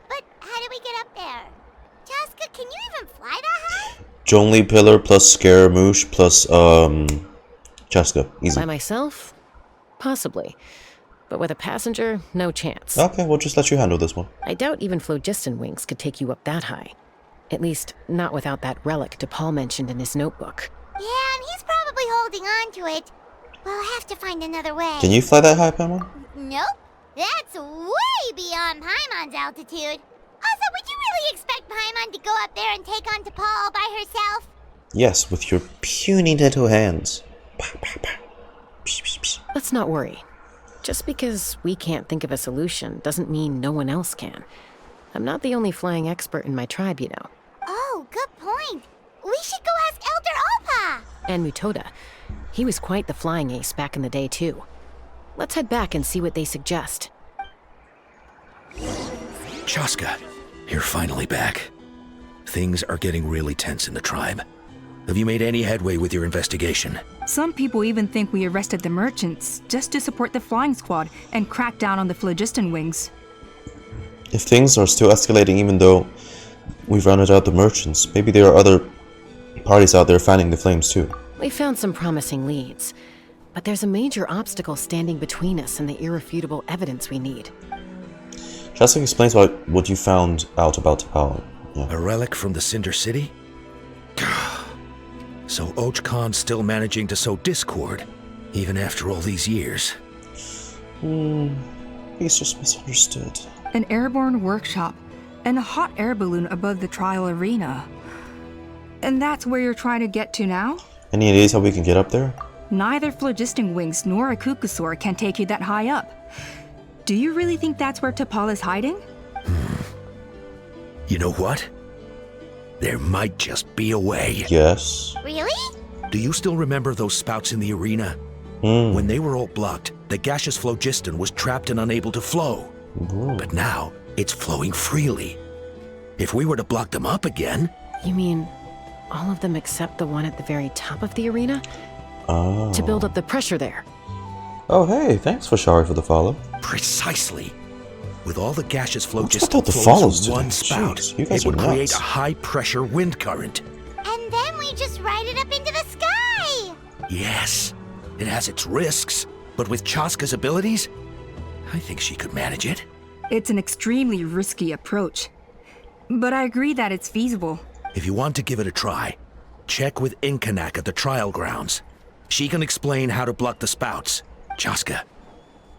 But how do we get up there? Chasca, can you even fly that high? Jonglei Pillar plus Scaramouche plus, Chasca. Easy. By myself? Possibly. But with a passenger, no chance. Okay, we'll just let you handle this one. I doubt even Phlogiston Wings could take you up that high. At least, not without that relic T'Pol mentioned in his notebook. Yeah, and he's probably holding on to it. We'll have to find another way. Can you fly that high, Paimon? Nope. That's way beyond Paimon's altitude. Also, would you really expect Paimon to go up there and take on T'Pol all by herself? Yes, with your puny little hands. Let's not worry. Just because we can't think of a solution doesn't mean no one else can. I'm not the only flying expert in my tribe, you know. Oh, good point. We should go ask Elder Oppa. And Mutoda. He was quite the flying ace back in the day, too. Let's head back and see what they suggest. Chasca, you're finally back. Things are getting really tense in the tribe. Have you made any headway with your investigation? Some people even think we arrested the merchants just to support the flying squad and crack down on the Phlogiston Wings. If things are still escalating even though we've rounded out the merchants, maybe there are other parties out there fanning the flames too. We found some promising leads, but there's a major obstacle standing between us and the irrefutable evidence we need. Chasca explains what you found out about T'Pol. Yeah. A relic from the Cinder City? So Ochkon's still managing to sow discord, even after all these years. He's just misunderstood. An airborne workshop and a hot air balloon above the trial arena. And that's where you're trying to get to now? Any ideas how we can get up there? Neither Phlogiston Wings nor a Kukusaur can take you that high up. Do you really think that's where T'Pol is hiding? You know what? There might just be a way. Yes. Really? Do you still remember those spouts in the arena? When they were all blocked, the gaseous phlogiston was trapped and unable to flow. But now, it's flowing freely. If we were to block them up again... You mean all of them except the one at the very top of the arena? Oh. To build up the pressure there. Oh, hey, thanks for Shari for the follow. Precisely. With all the gaseous phlogiston the flows follows from one today? spout, Jeez, you guys it would are create nuts. a high-pressure wind current. And then we just ride it up into the sky. Yes, it has its risks, but with Chasca's abilities, I think she could manage it. It's an extremely risky approach. But I agree that it's feasible. If you want to give it a try, check with Inkanak at the trial grounds. She can explain how to block the spouts. Chasca,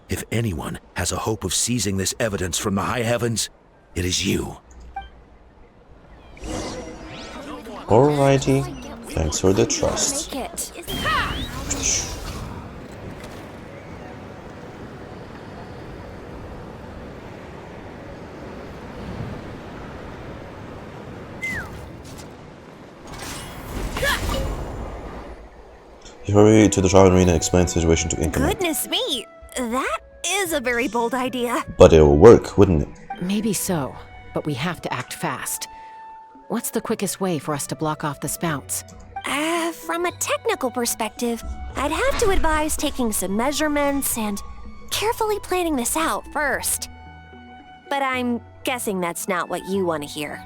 if anyone has a hope of seizing this evidence from the high heavens, it is you. Alrighty. Thanks for the trust. You hurry to the trial arena and explain the situation to Inkanak. Goodness me, that is a very bold idea. But it'll work, wouldn't it? Maybe so, but we have to act fast. What's the quickest way for us to block off the spouts? From a technical perspective, I'd have to advise taking some measurements and carefully planning this out first. But I'm guessing that's not what you want to hear.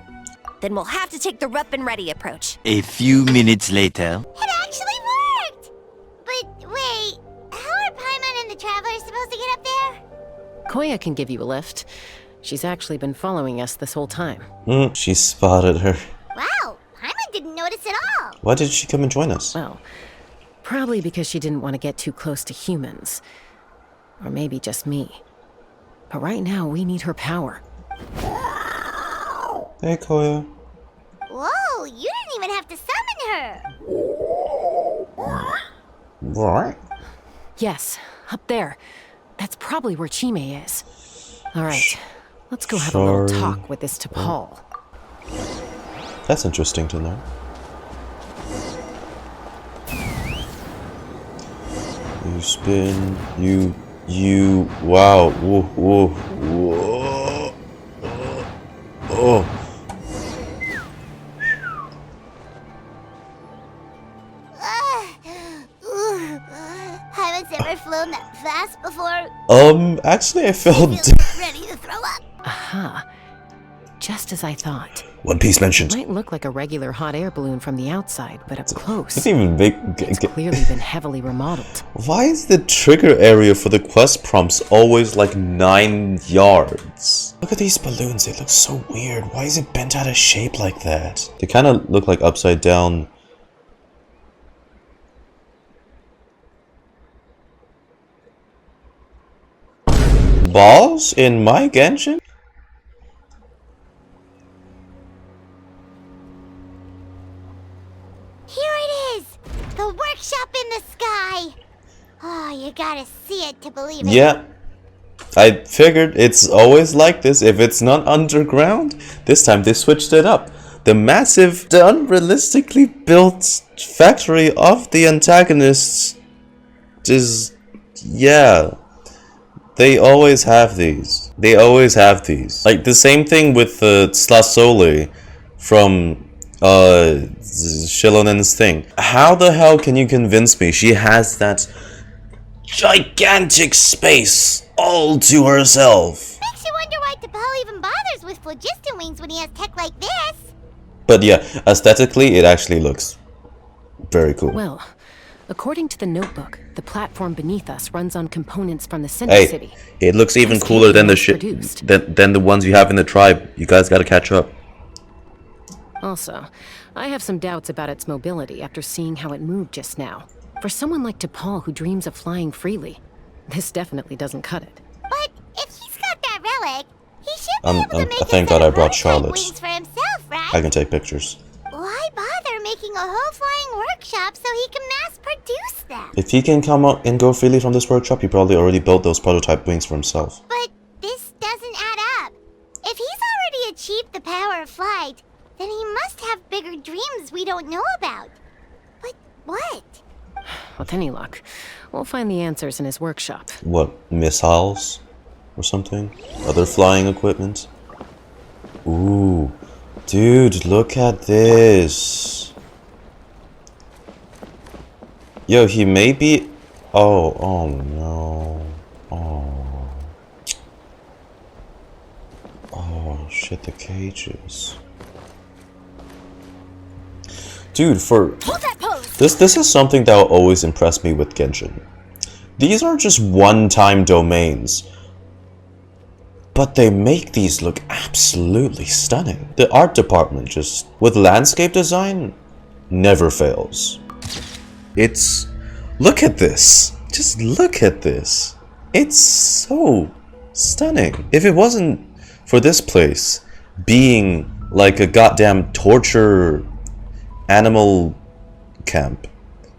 Then we'll have to take the rough and ready approach. A few minutes later. It actually worked! But wait, how are Paimon and the Travelers supposed to get up there? Coya can give you a lift. She's actually been following us this whole time. She spotted her. Wow, Paimon didn't know notice at all. Why did she come and join us? Well, probably because she didn't want to get too close to humans. Or maybe just me. But right now, we need her power. Hey, Coya. Whoa, you didn't even have to summon her. What? Yes, up there. That's probably where Chime is. Alright, let's go have a little talk with this T'Pol. That's interesting to know. You spin, wow, whoa, whoa, whoa, oh. Haven't ever flown that fast before. Actually I felt Ready to throw up. Aha. Just as I thought. One Piece mentioned. It might look like a regular hot air balloon from the outside, but up close, it's even big. It's clearly been heavily remodeled. Why is the trigger area for the quest prompts always like 9 yards? Look at these balloons, they look so weird. Why is it bent out of shape like that? They kind of look like upside down. Balls in my Genshin? Here it is! The workshop in the sky! Oh, you gotta see it to believe it. Yeah. I figured it's always like this. If it's not underground, this time they switched it up. The massive, the unrealistically built factory of the antagonists is... yeah. They always have these. They always have these. Like the same thing with Slasole from Xilonen's thing. How the hell can you convince me she has that gigantic space all to herself? Makes you wonder why T'Pol even bothers with Phlogiston Wings when he has tech like this. But yeah, aesthetically it actually looks very cool. Well, according to the notebook, the platform beneath us runs on components from the center city. It looks even cooler than the shit than the ones you have in the tribe. You guys gotta catch up. Also, I have some doubts about its mobility after seeing how it moved just now. For someone like T'Pol who dreams of flying freely, this definitely doesn't cut it. But if he's got that relic, he should be able to make thank God I brought Charlotte. wings for himself, right? I can take pictures. Why bother making a whole flying workshop so he can mass produce them? If he can come out and go freely from this workshop, he probably already built those prototype wings for himself. But this doesn't add up. If he's already achieved the power of flight, then he must have bigger dreams we don't know about. But what? With any luck, we'll find the answers in his workshop. What, missiles? Or something? Other flying equipment? Ooh. Dude, look at this. Yo, he may be... Oh no. Oh, shit, the cages. Dude, this is something that will always impress me with Genshin. These are just one-time domains, but they make these look absolutely stunning. The art department, just with landscape design, never fails. It's... look at this. Just look at this. It's so stunning. If it wasn't for this place being like a goddamn torture animal camp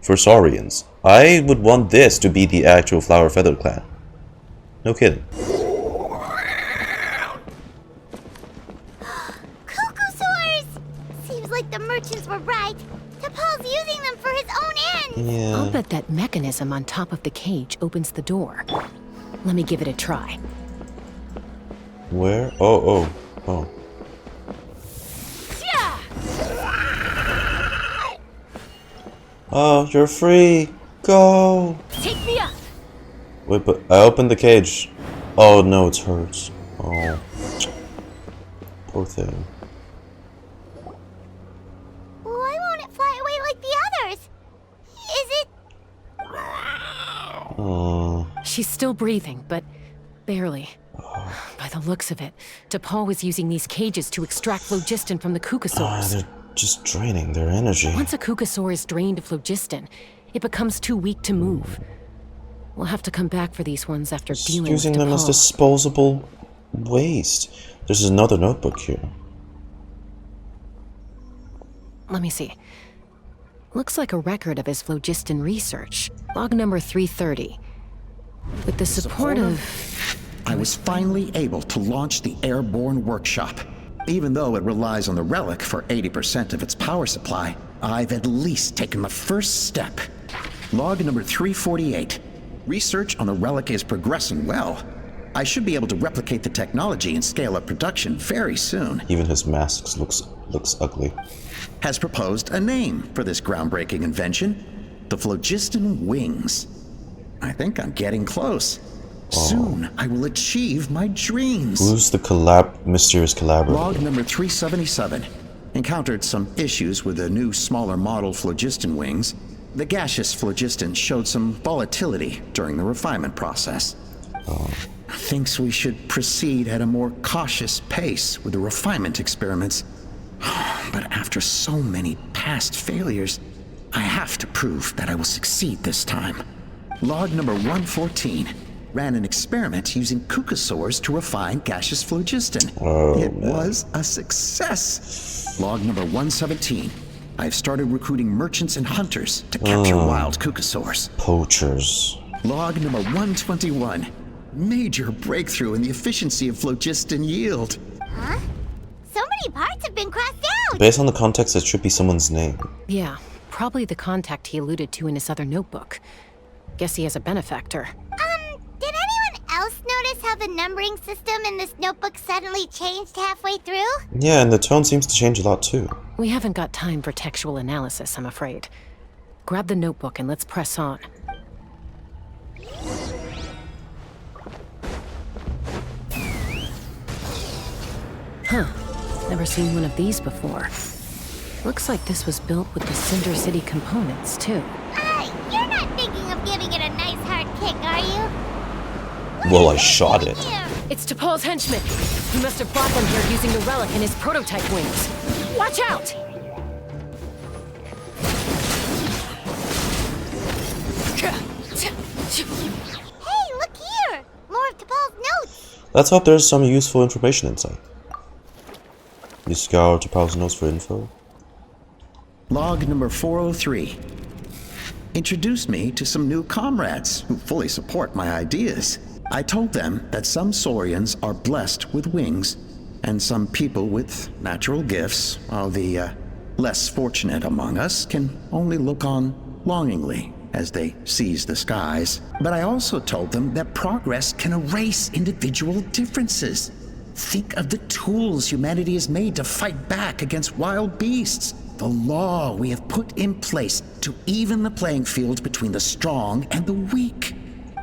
for Saurians, I would want this to be the actual Flower Feather clan. No kidding. Cocosaurs! Seems like the merchants were right. T'Pol's using them for his own ends. Yeah. I'll bet that mechanism on top of the cage opens the door. Let me give it a try. Where? Oh. Oh, you're free. Go. Take me up. Wait, but I opened the cage. Oh no, it's hurt. Oh. Poor thing. Why won't it fly away like the others? Is it... Oh. She's still breathing, but barely. By the looks of it, T'Pol was using these cages to extract phlogiston from the Cucosaurs. just draining their energy. Once a Kukasaur is drained of phlogiston, it becomes too weak to move. We'll have to come back for these ones after dealing with Using them as disposable waste. There's another notebook here. Let me see. Looks like a record of his phlogiston research. Log number 330. With the support of... I was finally able to launch the airborne workshop. Even though it relies on the relic for 80% of its power supply, I've at least taken the first step. Log number 348. Research on the relic is progressing well. I should be able to replicate the technology and scale up production very soon. Even his mask looks ugly. Has proposed a name for this groundbreaking invention, the Phlogiston Wings. I think I'm getting close. Soon, I will achieve my dreams. Who's the mysterious collaborator? Log number 377. Encountered some issues with the new, smaller model Phlogiston Wings. The gaseous phlogiston showed some volatility during the refinement process. Thinks we should proceed at a more cautious pace with the refinement experiments. But after so many past failures, I have to prove that I will succeed this time. Log number 114. Ran an experiment using Kukasaurs to refine gaseous phlogiston. It was a success. Log number 117. I've started recruiting merchants and hunters to capture wild Kukasaurs. Poachers. Log number 121. Major breakthrough in the efficiency of phlogiston yield. Huh? So many parts have been crossed out! Based on the context, it should be someone's name. Yeah, probably the contact he alluded to in his other notebook. Guess he has a benefactor. Did anyone else notice how the numbering system in this notebook suddenly changed halfway through? Yeah, and the tone seems to change a lot too. We haven't got time for textual analysis, I'm afraid. Grab the notebook and let's press on. Huh. Never seen one of these before. Looks like this was built with the Cinder City components, too. You're not thinking of giving it a nice hard kick, are you? Well, I shot it. It's T'Pol's henchman. He must have brought them here using the relic in his prototype wings. Watch out! Hey, look here! More of T'Pol's notes! Let's hope there's some useful information inside. You scour T'Pol's notes for info. Log number 403. Introduced me to some new comrades who fully support my ideas. I told them that some Saurians are blessed with wings, and some people with natural gifts, while the less fortunate among us can only look on longingly as they seize the skies. But I also told them that progress can erase individual differences. Think of the tools humanity has made to fight back against wild beasts. The law we have put in place to even the playing field between the strong and the weak.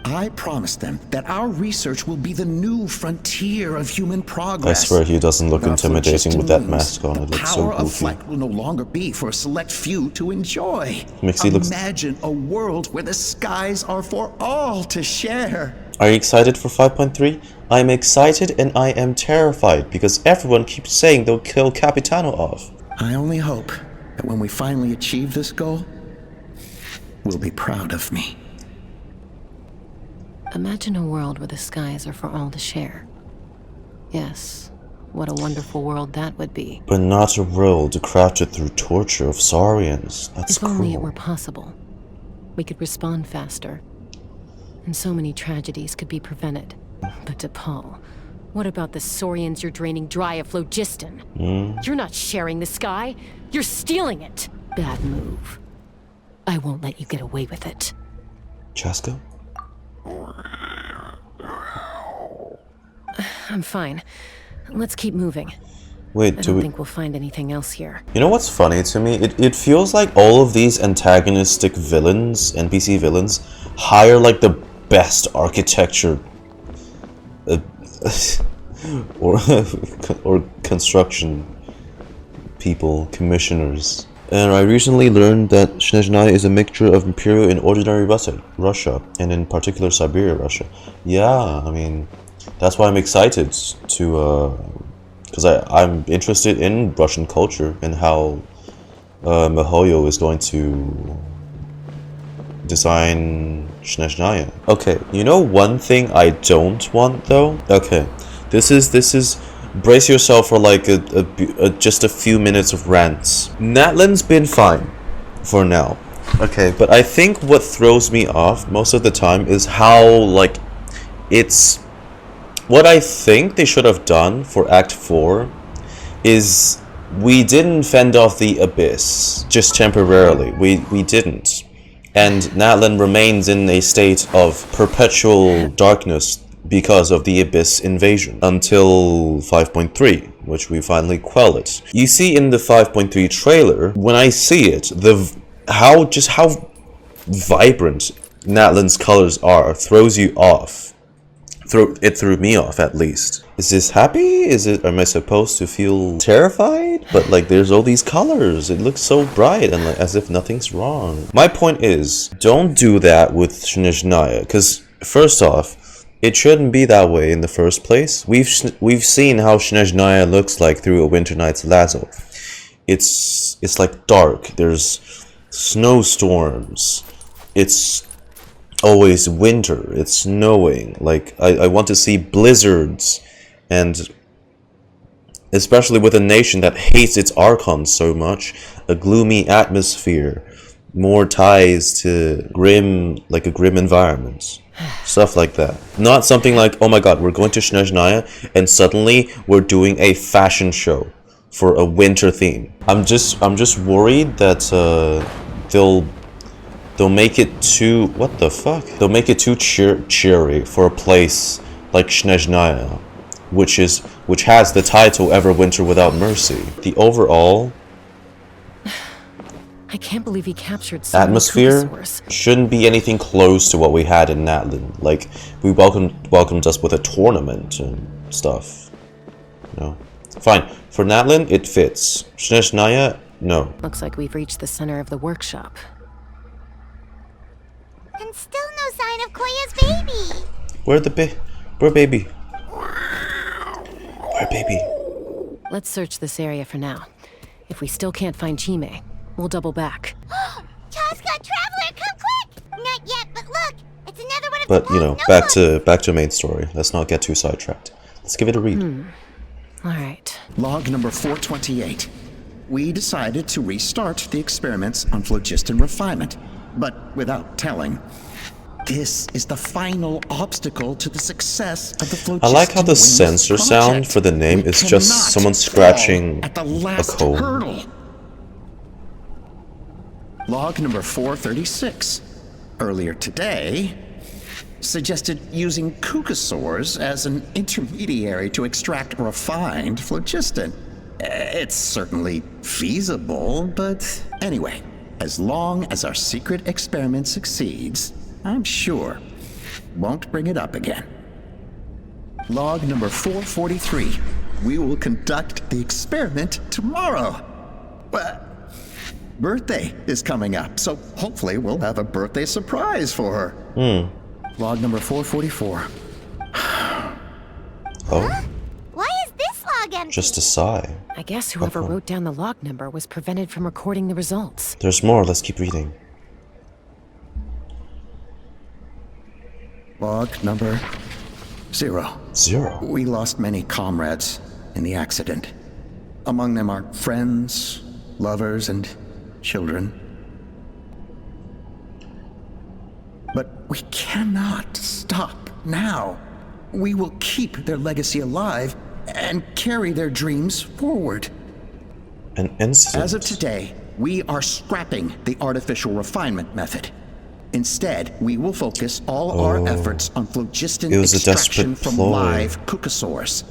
I promised them that our research will be the new frontier of human progress. I swear he doesn't look intimidating with that mask on. It looks so The power of goofy. flight will no longer be for a select few to enjoy. Imagine a world where the skies are for all to share. Are you excited for 5.3? I'm excited and I am terrified because everyone keeps saying they'll kill Capitano off. I only hope that when we finally achieve this goal, we'll be proud of me. Imagine a world where the skies are for all to share. Yes, what a wonderful world that would be. But not a world crafted through torture of Saurians. That's If only it cruel. were possible. We could respond faster. And so many tragedies could be prevented. But T'Pol, what about the Saurians you're draining dry of phlogiston? You're not sharing the sky. You're stealing it. Bad move. I won't let you get away with it. Chasca? I'm fine. Let's keep moving. Wait, I don't think we'll find anything else here. You know what's funny to me? It feels like all of these antagonistic villains, NPC villains, hire like the best architecture or construction people, commissioners. And I recently learned that Snezhnaya is a mixture of Imperial and ordinary Russia, and in particular Siberia, Russia. Yeah, I mean, that's why I'm excited to, because I'm interested in Russian culture and how Mihoyo is going to design Shnezhnaya. Okay, you know one thing I don't want though? Okay, this is brace yourself for like just a few minutes of rants. Natlan's been fine for now. Okay, but I think what throws me off most of the time is how like it's what I think they should have done for Act 4 is we didn't fend off the abyss just temporarily. We didn't. And Natlan remains in a state of perpetual darkness because of the Abyss invasion until 5.3, which we finally quell it. You see in the 5.3 trailer, when I see it, how vibrant Natlan's colors are throws you off. It threw me off, at least. Is this happy? Am I supposed to feel terrified? But like there's all these colors. It looks so bright and like as if nothing's wrong. My point is, don't do that with Shnezhnaya, because first off, it shouldn't be that way in the first place. We've seen how Shnezhnaya looks like through A Winter Night's Lazo. It's like dark. There's snowstorms. It's always winter. It's snowing. Like I want to see blizzards, and especially with a nation that hates its archons so much, a gloomy atmosphere, more ties to a grim environment. Stuff like that. Not something like, oh my god, we're going to Shnezhnaya and suddenly we're doing a fashion show for a winter theme. I'm just worried that they'll make it too, what the fuck? They'll make it too cheery for a place like Shnezhnaya, which has the title Everwinter Without Mercy. The overall I can't believe he captured so atmosphere many shouldn't be anything close to what we had in Natlan. Like, we welcomed us with a tournament and stuff. You know? Fine. For Natlan, it fits. Shnezhnaya, no. Looks like we've reached the center of the workshop. And still no sign of Koya's baby. Where baby? Where baby? Let's search this area for now. If we still can't find Chime, we'll double back. Chasca, Traveler, come quick! Not yet, but look, it's another one of But the you know, back to main story. Let's not get too sidetracked. Let's give it a read. All right. Log number 428. We decided to restart the experiments on phlogiston refinement, but without telling. This is the final obstacle to the success of the phlogiston I like how the Wings sensor project. sound for the name is just someone scratching at the a last cone. hurdle. Log number 436. Earlier today, suggested using cucosaurs as an intermediary to extract refined phlogiston. It's certainly feasible, but anyway, as long as our secret experiment succeeds, I'm sure won't bring it up again. Log number 443. We will conduct the experiment tomorrow. But birthday is coming up, so hopefully we'll have a birthday surprise for her. Log number 444. Oh? Why is this log empty? Just a sigh. I guess whoever wrote down the log number was prevented from recording the results. There's more. Let's keep reading. Log number 0. 0. We lost many comrades in the accident. Among them are friends, lovers, and children. But we cannot stop now. We will keep their legacy alive and carry their dreams forward. An incident. As of today, we are scrapping the artificial refinement method. Instead, we will focus all our efforts on phlogiston It was a extraction desperate from ploy. live cucosaurs.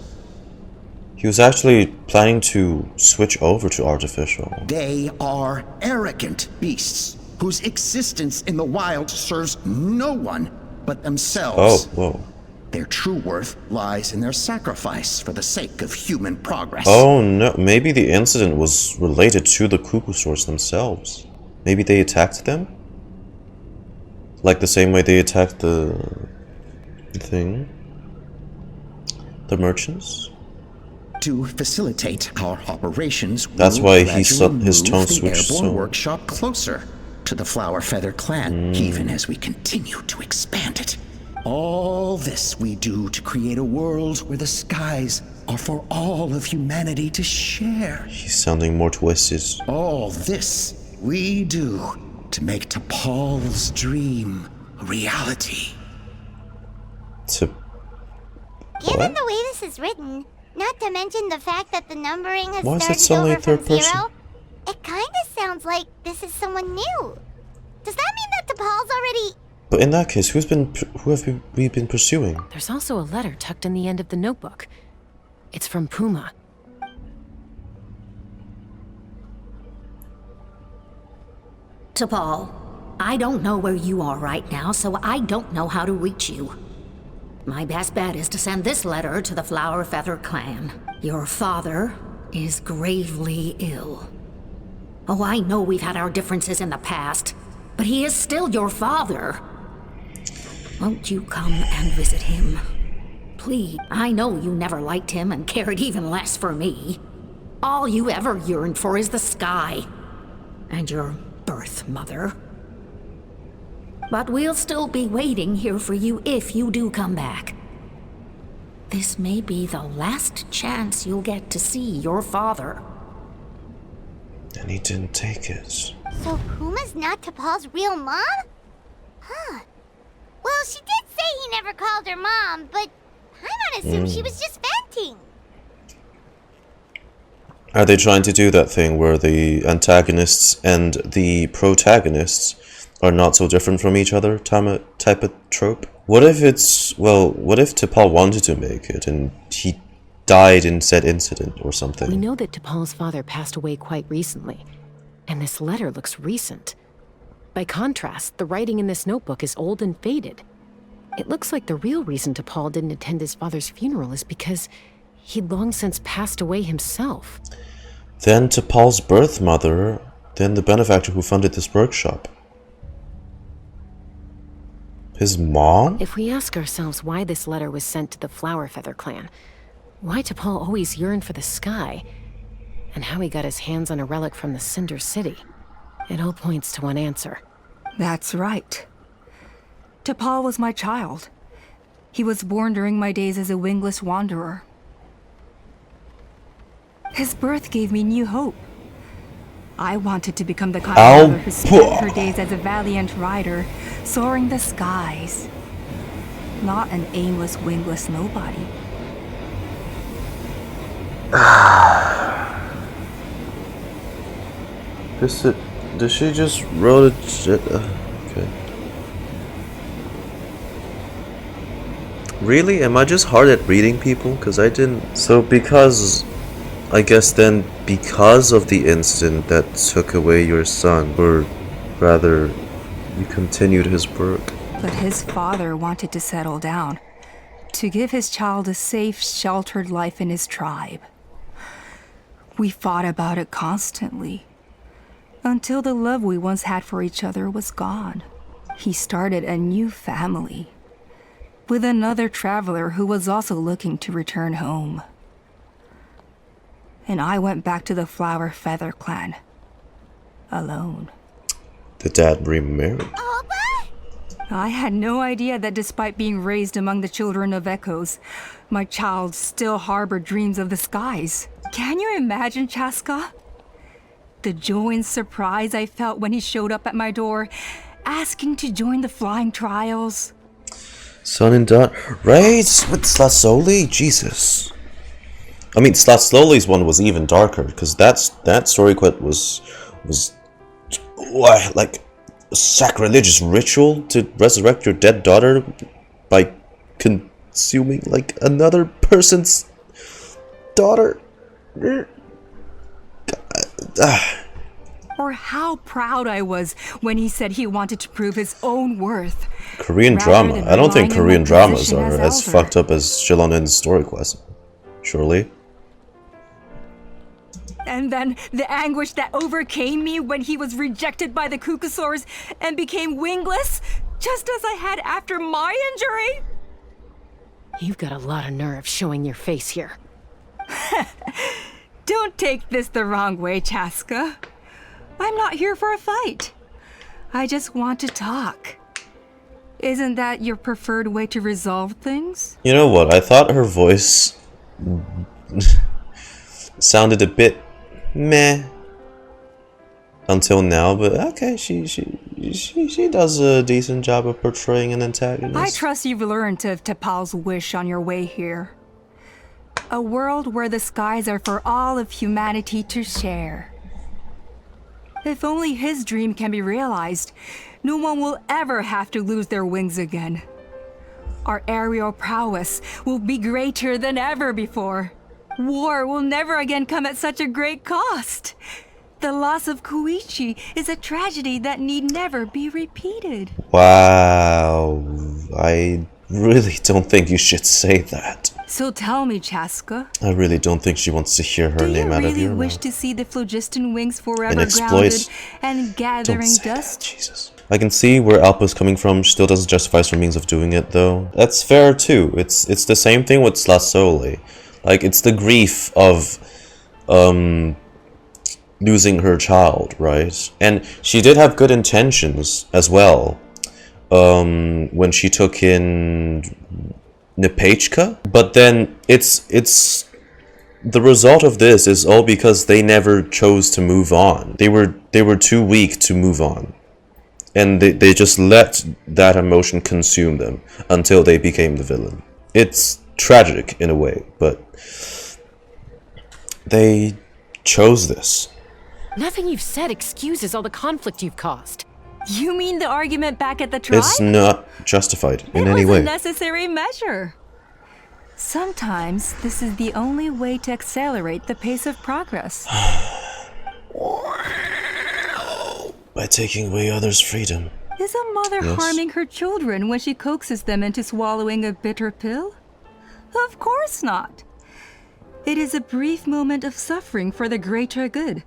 He was actually planning to switch over to artificial. They are arrogant beasts whose existence in the wild serves no one but themselves. Oh, whoa. Their true worth lies in their sacrifice for the sake of human progress. Oh no, maybe the incident was related to the cucosaurs themselves. Maybe they attacked them? Like the same way they attacked the thing? The merchants? To facilitate our operations, that's we'll why gradually his tone move the switched airborne so. workshop closer to the Flower Feather clan, even as we continue to expand it. All this we do to create a world where the skies are for all of humanity to share. He's sounding more twisted. All this we do to make T'Pol's dream a reality. Given the way this is written, not to mention the fact that the numbering has Why is it started suddenly over from third person? 0, it kind of sounds like this is someone new. Does that mean that T'Pol's already... But in that case, who have we been pursuing? There's also a letter tucked in the end of the notebook. It's from Puma. T'Pol, I don't know where you are right now, so I don't know how to reach you. My best bet is to send this letter to the Flower Feather clan. Your father is gravely ill. Oh, I know we've had our differences in the past, but he is still your father. Won't you come and visit him? Please, I know you never liked him and cared even less for me. All you ever yearned for is the sky. And your birth mother. But we'll still be waiting here for you if you do come back. This may be the last chance you'll get to see your father. And he didn't take it. So Puma's not T'Pol's real mom? Huh. Well, she did say he never called her mom, but I don't assume she was just venting. Are they trying to do that thing where the antagonists and the protagonists are not so different from each other type of trope? What if it's, well, what if T'Pol wanted to make it and he died in said incident or something? We know that T'Pol's father passed away quite recently, and this letter looks recent. By contrast, the writing in this notebook is old and faded. It looks like the real reason T'Pol didn't attend his father's funeral is because he'd long since passed away himself. Then T'Pol's birth mother, then the benefactor who funded this workshop. His mom? If we ask ourselves why this letter was sent to the Flower Feather clan, why T'Pol always yearned for the sky, and how he got his hands on a relic from the Cinder City, it all points to one answer. That's right. T'Pol was my child. He was born during my days as a wingless wanderer. His birth gave me new hope. I wanted to become the kind of mother who spent her days as a valiant rider, soaring the skies. Not an aimless, wingless nobody. Did she just wrote it? Okay. Really? Am I just hard at reading people? Because I didn't... So because... I guess then because of the incident that took away your son, or rather, you continued his work. But his father wanted to settle down, to give his child a safe, sheltered life in his tribe. We fought about it constantly, until the love we once had for each other was gone. He started a new family, with another traveler who was also looking to return home. And I went back to the Flower Feather clan, alone. The dad remarried. I had no idea that despite being raised among the children of echoes, my child still harbored dreams of the skies. Can you imagine, Chasca? The joy and surprise I felt when he showed up at my door, asking to join the flying trials. Son and daughter, right? With Slatsoli? Jesus. I mean, Slatsoli's one was even darker, because that story quest was like a sacrilegious ritual to resurrect your dead daughter by consuming like another person's daughter. Or how proud I was when he said he wanted to prove his own worth. Korean drama. I don't think Korean dramas are as fucked up as Xilonen's story quest. Surely. And then the anguish that overcame me when he was rejected by the Kukusaurs and became wingless, just as I had after my injury. You've got a lot of nerve showing your face here. Don't take this the wrong way, Chasca. I'm not here for a fight. I just want to talk. Isn't that your preferred way to resolve things? You know what? I thought her voice sounded a bit meh until now, but okay, she does a decent job of portraying an antagonist. I trust you've learned of T'Pol's wish on your way here. A world where the skies are for all of humanity to share. If only his dream can be realized, no one will ever have to lose their wings again. Our aerial prowess will be greater than ever before. War will never again come at such a great cost. The loss of Koichi is a tragedy that need never be repeated. Wow, I really don't think you should say that. So tell me, Chasca. I really don't think she wants to hear her name out of your mouth. Do you really wish to see the Phlogiston Wings forever And grounded exploit. and gathering Don't say dust? that, Jesus. I can see where Alpa's coming from. She still doesn't justify her means of doing it, though. That's fair too. It's the same thing with Slasole. Like, it's the grief of losing her child, right? And she did have good intentions as well. When she took in Nepechka, but then it's the result of this is all because they never chose to move on. They were too weak to move on, and they just let that emotion consume them until they became the villain. It's tragic in a way, but they chose this. Nothing you've said excuses all the conflict you've caused. You mean the argument back at the tribe? It's not justified in any It was way. a necessary measure. Sometimes this is the only way to accelerate the pace of progress. By taking away others' freedom. Is a mother Yes. harming her children when she coaxes them into swallowing a bitter pill? Of course not. It is a brief moment of suffering for the greater good,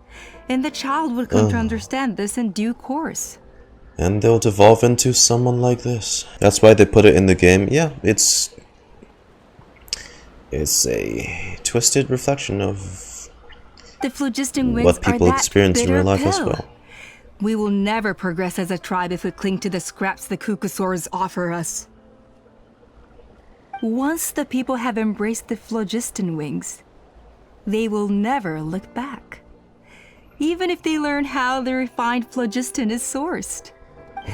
and the child will come to understand this in due course. And they'll devolve into someone like this. That's why they put it in the game. Yeah, it's a twisted reflection of The Phlogiston Wings what people are that experience in bitter real life as pill. well. We will never progress as a tribe if we cling to the scraps the Kukusaurs offer us. Once the people have embraced the Phlogiston Wings, they will never look back. Even if they learn how the refined phlogiston is sourced.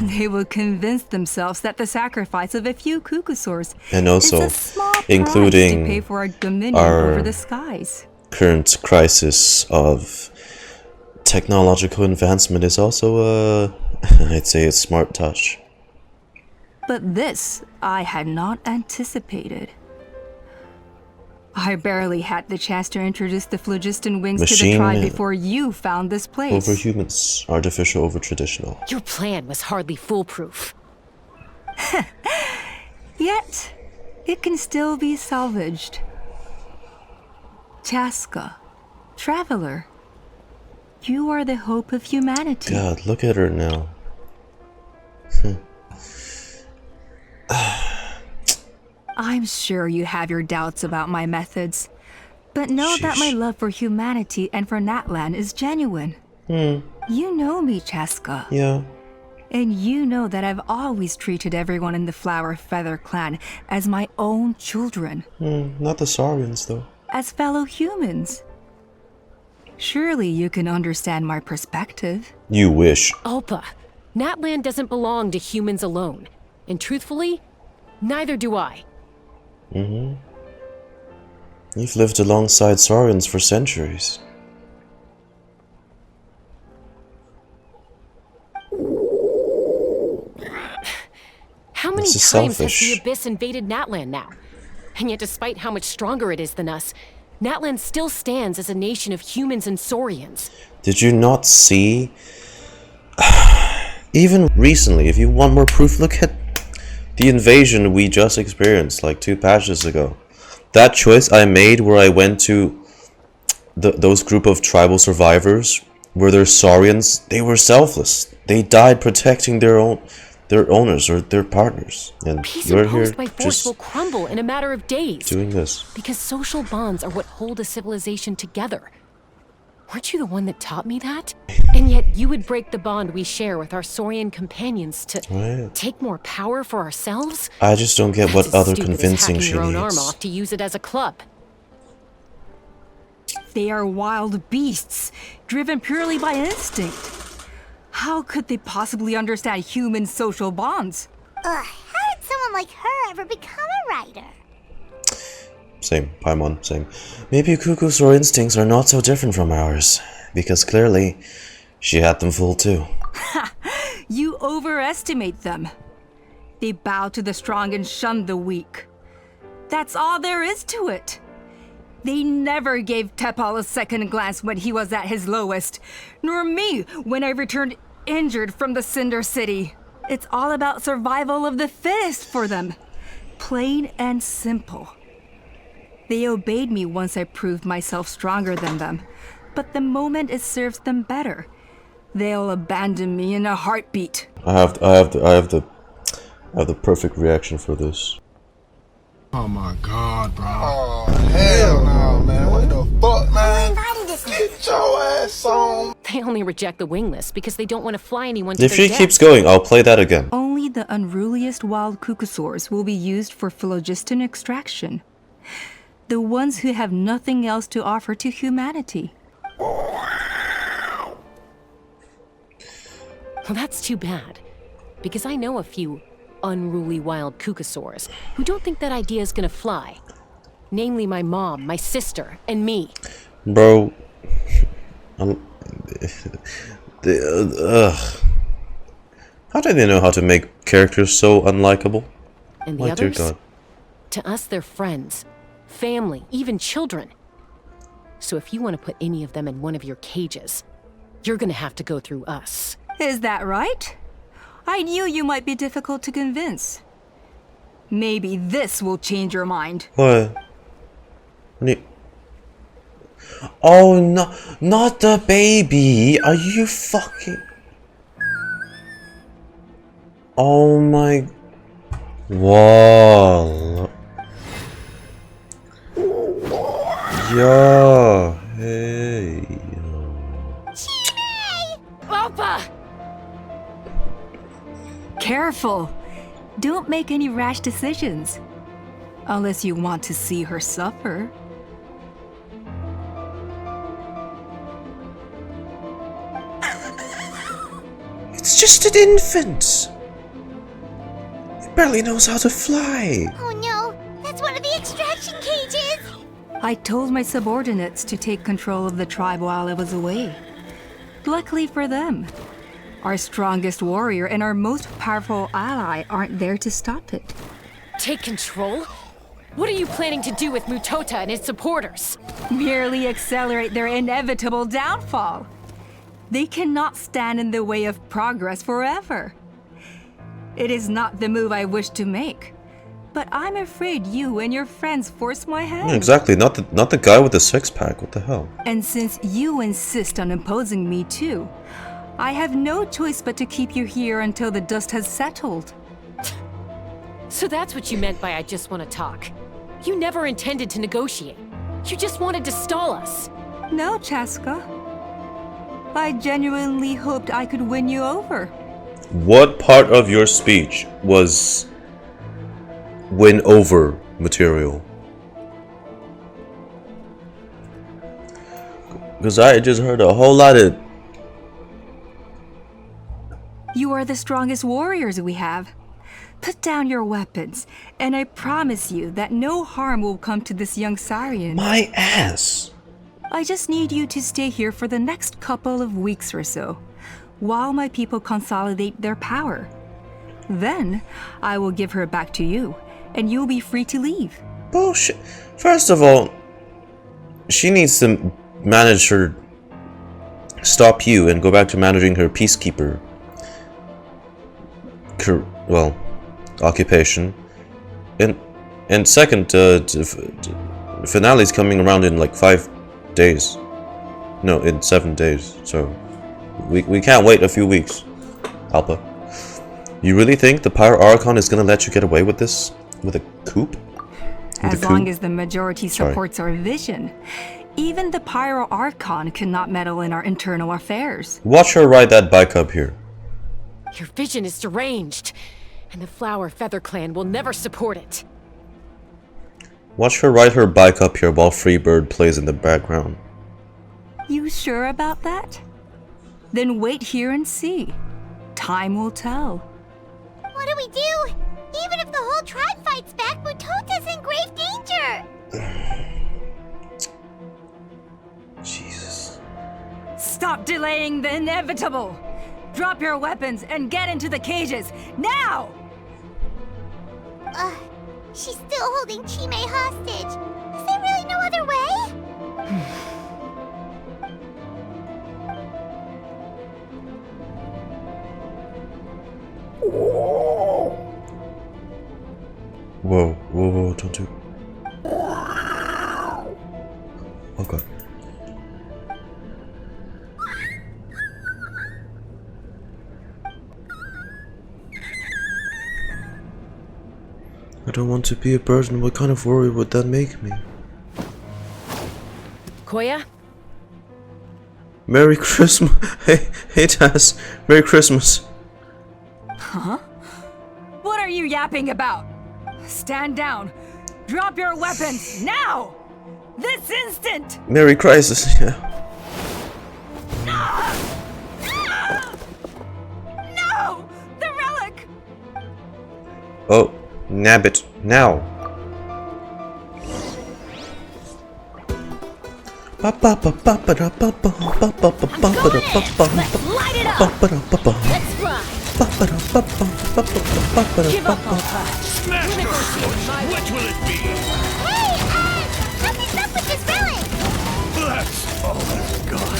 They will convince themselves that the sacrifice of a few Kukusaurs And also, is a small price including to pay for our dominion our over the skies. current crisis of technological advancement is also I'd say a smart touch. But this I had not anticipated. I barely had the chance to introduce the Phlogiston Wings to the Machine tribe before you found this place. Over humans, artificial over traditional. Your plan was hardly foolproof. Yet, it can still be salvaged. Chasca, traveler, you are the hope of humanity. God, look at her now. I'm sure you have your doubts about my methods, but know that my love for humanity and for Natlan is genuine. You know me, Chasca. Yeah. And you know that I've always treated everyone in the Flower Feather clan as my own children. Not the Saurians, though. As fellow humans. Surely you can understand my perspective. You wish. Alpa, Natlan doesn't belong to humans alone. And truthfully, neither do I. You've lived alongside Saurians for centuries. How many This is times has selfish. the Abyss invaded Natlan now? And yet despite how much stronger it is than us, Natlan still stands as a nation of humans and Saurians. Did you not see? Even recently, if you want more proof, look at the invasion we just experienced like 2 patches ago. That choice I made where I went to those group of tribal survivors, where they're Saurians, they were selfless. They died protecting their their owners or their partners. And Peace you're here imposed by force just will crumble in a matter of days. doing this. Because social bonds are what hold a civilization together. Weren't you the one that taught me that? And yet you would break the bond we share with our Saurian companions to Right. take more power for ourselves? I just don't get what That's as other stupid as convincing hacking she your own arm needs. off to use it as a club. They are wild beasts, driven purely by instinct. How could they possibly understand human social bonds? Ugh, how did someone like her ever become a writer? Same, Paimon, same. Maybe Kukusaur instincts are not so different from ours, because clearly she had them full too. You overestimate them. They bow to the strong and shun the weak. That's all there is to it. They never gave Tepal a second glance when he was at his lowest, nor me when I returned injured from the Cinder City. It's all about survival of the fittest for them. Plain and simple. They obeyed me once I proved myself stronger than them, but the moment it serves them better, they'll abandon me in a heartbeat. I have the perfect reaction for this. Oh my god, bro. Oh, hell no, man. What the fuck, man? Get your ass on. They only reject the wingless because they don't want to fly anyone to If their she death. keeps going, I'll play that again. Only the unruliest wild Kukusaurs will be used for phlogiston extraction. The ones who have nothing else to offer to humanity. Well, that's too bad. Because I know a few unruly wild Kukusaurs who don't think that idea is gonna fly. Namely my mom, my sister, and me. Bro. How do they know how to make characters so unlikable? And the My dear others? God. To us, they're friends, family, even children. So if you want to put any of them in one of your cages, you're gonna have to go through us. Is that right? I knew you might be difficult to convince. Maybe this will change your mind. What? Oh no, not the baby! Are you fucking? Oh my! Whoa! Yeah. Hey. Opa! Careful! Don't make any rash decisions. Unless you want to see her suffer. It's just an infant! It barely knows how to fly! Oh no, that's one of the extraction cages! I told my subordinates to take control of the tribe while I was away. Luckily for them, our strongest warrior and our most powerful ally aren't there to stop it. Take control? What are you planning to do with Mutota and his supporters? Merely accelerate their inevitable downfall. They cannot stand in the way of progress forever. It is not the move I wish to make, but I'm afraid you and your friends force my hand. Yeah, exactly, not the guy with the six-pack, what the hell? And since you insist on imposing me too, I have no choice but to keep you here until the dust has settled. So that's what you meant by I just want to talk. You never intended to negotiate. You just wanted to stall us. No, Chasca. I genuinely hoped I could win you over. What part of your speech was win over material? Because I just heard a whole lot of... You are the strongest warriors we have. Put down your weapons, and I promise you that no harm will come to this young Saurian. My ass! I just need you to stay here for the next couple of weeks or so, while my people consolidate their power. Then, I will give her back to you, and you'll be free to leave. Bullshit. First of all, she needs to manage her... Stop you and go back to managing her peacekeeper... well, occupation. And second, finale's coming around in like 5 days. No, in 7 days. So we can't wait a few weeks, Alpa. You really think the Pyro Archon is gonna let you get away with this? With a coup? As long as the majority supports our vision. Even the Pyro Archon cannot meddle in our internal affairs. Watch her ride that bike up here. Your vision is deranged, and the Flower Feather Clan will never support it. Watch her ride her bike up here while Freebird plays in the background. You sure about that? Then wait here and see. Time will tell. What do we do? Even if the whole tribe fights back, Mutota's in grave danger! Jesus. Stop delaying the inevitable! Drop your weapons and get into the cages, now! She's still holding Chime hostage. Is there really no other way? Whoa, whoa, whoa, don't do. Oh god. I don't want to be a burden. What kind of worry would that make me? Coya? Merry Christmas. Hey Taz. Merry Christmas. Huh? What are you yapping about? Stand down. Drop your weapons, now! This instant! Merry Crisis, yeah. No! The relic! Oh, nab it, now. Let's light it up! Let's ride! Give up, Smash! Which will it be? Hey, nothing's up with this relic! Let's... Oh my god.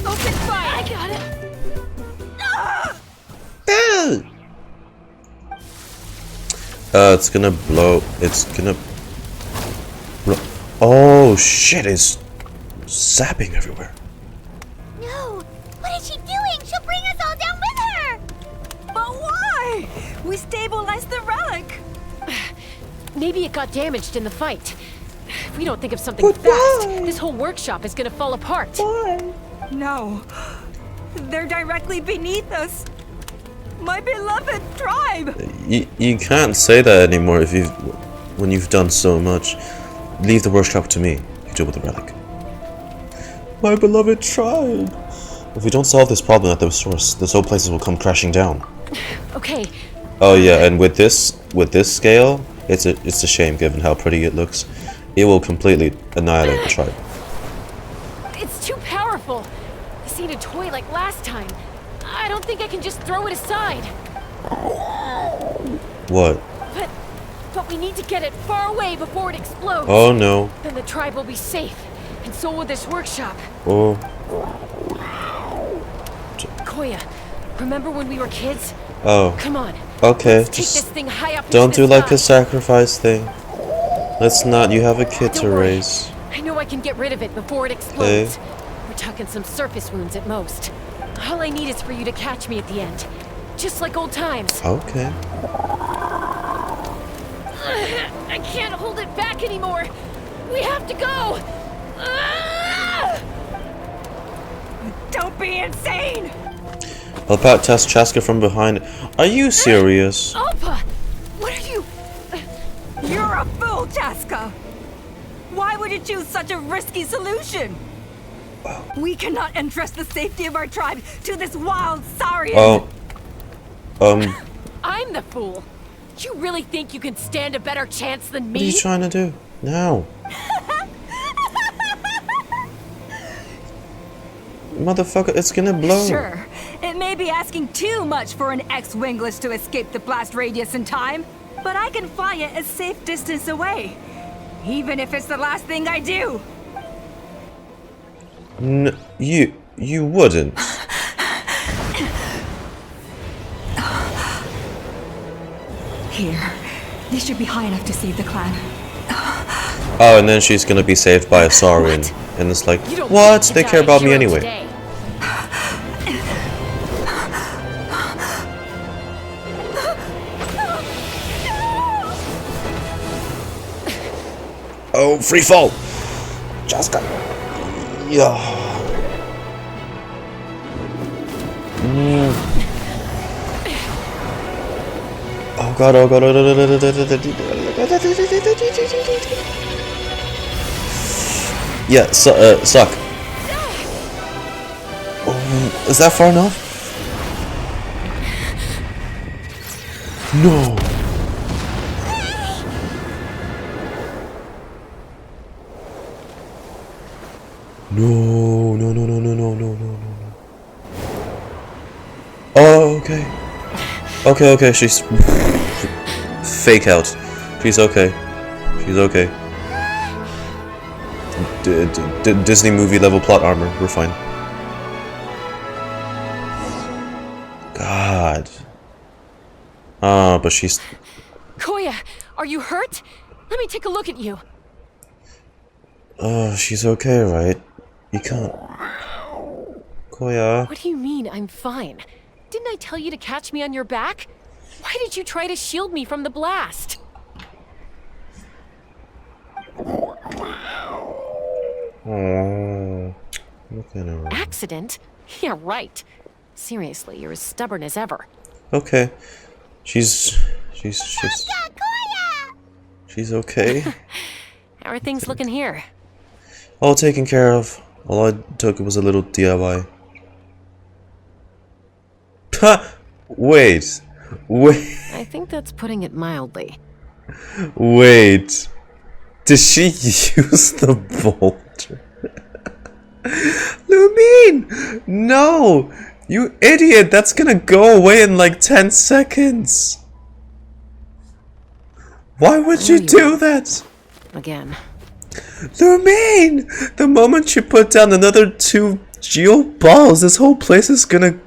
Open fire! I got it! It's gonna blow. It's gonna... Oh shit, it's zapping everywhere. No! What is she doing? She'll bring us all down with her! But why? We stabilized the relic! Maybe it got damaged in the fight. If we don't think of something fast, this whole workshop is gonna fall apart. No. They're directly beneath us. My beloved tribe! You can't say that anymore when you've done so much. Leave the workshop to me. You deal with the relic. My beloved tribe! If we don't solve this problem at the source, this whole place will come crashing down. Okay. Oh yeah, and with this scale, it's a shame given how pretty it looks. It will completely annihilate the tribe. It's too powerful. This ain't a toy like last time. I don't think I can just throw it aside. What? But we need to get it far away before it explodes. Oh no. Then the tribe will be safe, and so will this workshop. Oh. Koya, remember when we were kids? Oh. Come on. Okay. Let's take this thing high up Don't into the do like sky. a sacrifice thing. Let's not. You have a kid to raise. I know I can get rid of it before it explodes. We're talking some surface wounds at most. All I need is for you to catch me at the end. Just like old times. Okay. I can't hold it back anymore. We have to go. Don't be insane! Help out test Chasca from behind. Are you serious? Alpha! What are you... You're a fool, Chasca! Why would you choose such a risky solution? We cannot entrust the safety of our tribe to this wild Saurian! I'm the fool. You really think you can stand a better chance than me? What are you trying to do? Now. Motherfucker, it's gonna blow. Sure, it may be asking too much for an ex-Wingless to escape the blast radius in time, but I can fly it a safe distance away, even if it's the last thing I do. You wouldn't. Here, this should be high enough to save the clan. Oh, and then she's gonna be saved by a Saurian. And it's like, what? They care about me anyway. Oh, free fall! Chasca! Yeah. Oh god, oh god, yeah, suck. Oh, is that far enough? No. No. Oh, okay. Okay, she's fake out. She's okay. She's okay. Disney movie level plot armor. We're fine. God. But she's... Coya, are you hurt? Let me take a look at you. Oh, she's okay, right? You can't... Coya. What do you mean, I'm fine? Didn't I tell you to catch me on your back? Why did you try to shield me from the blast? Oh, look at her. Accident? Yeah, right. Seriously, you're as stubborn as ever. Okay. She's okay. How are things looking here? All taken care of. All I took was a little DIY. Wait. I think that's putting it mildly. Wait. Did she use the boulder? Lumine! No! You idiot! That's gonna go away in like 10 seconds! Why would you do that? Again. Lumine! The moment you put down another 2 geo balls, this whole place is gonna...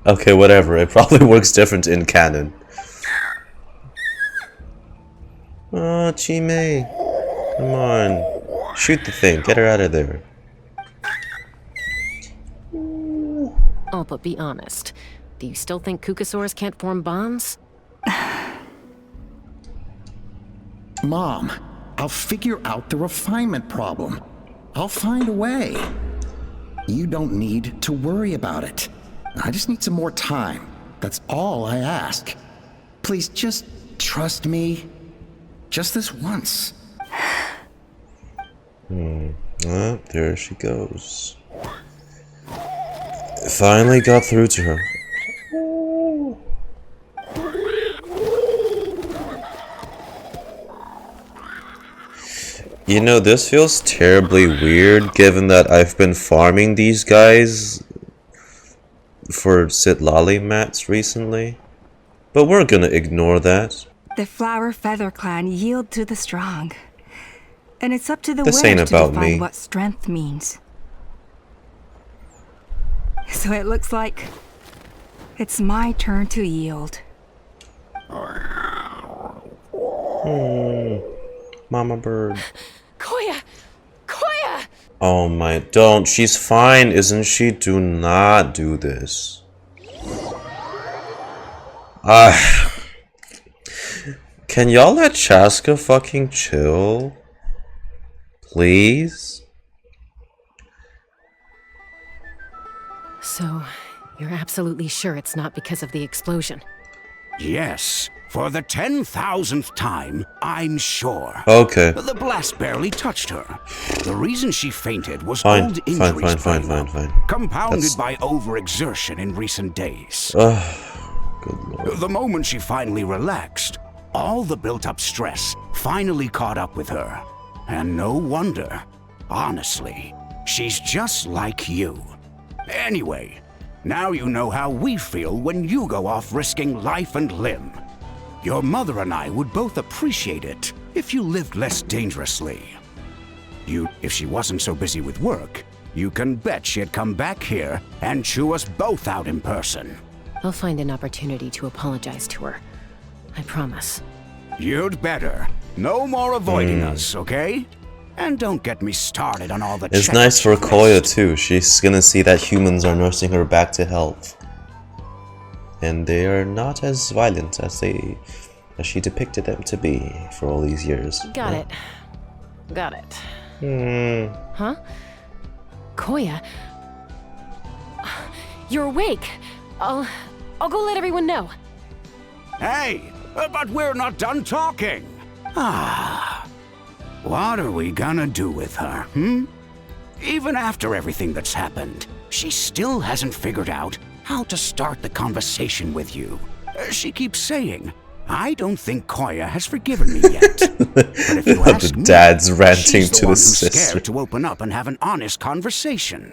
Okay, whatever. It probably works different in canon. Oh, Chime. Come on. Shoot the thing. Get her out of there. Oh, but be honest. Do you still think Kukasaurs can't form bonds? Mom, I'll figure out the refinement problem. I'll find a way. You don't need to worry about it. I just need some more time. That's all I ask. Please just trust me. Just this once. Ah, there she goes. Finally got through to her. You know, this feels terribly weird given that I've been farming these guys for Xilonen mats recently. But we're gonna ignore that. The Flower Feather Clan yield to the strong. And it's up to the This wedge ain't to about define me. what strength means. So it looks like it's my turn to yield. Mama bird. Coya! Coya! Oh my, don't. She's fine, isn't she? Do not do this. Can y'all let Chasca fucking chill? Please? So, you're absolutely sure it's not because of the explosion? Yes. For the 10,000th time, I'm sure. Okay. The blast barely touched her. The reason she fainted was Fine, old injuries fine. compounded That's... by overexertion in recent days. Good lord. The moment she finally relaxed, all the built-up stress finally caught up with her. And no wonder. Honestly, she's just like you. Anyway, now you know how we feel when you go off risking life and limb. Your mother and I would both appreciate it if you lived less dangerously. If she wasn't so busy with work, you can bet she'd come back here and chew us both out in person. I'll find an opportunity to apologize to her. I promise. You'd better. No more avoiding us, okay? And don't get me started on all the It's nice for Coya too. She's gonna see that humans are nursing her back to health. And they are not as violent as they as she depicted them to be for all these years. Got Yeah. it. Got it. Huh? Coya? You're awake. I'll go let everyone know. Hey, but we're not done talking. What are we gonna do with her, Even after everything that's happened, she still hasn't figured out how to start the conversation with you. She keeps saying, I don't think Coya has forgiven me yet. But if you ask The me, dad's ranting she's the to one his who's sister. scared to open up and have an honest conversation.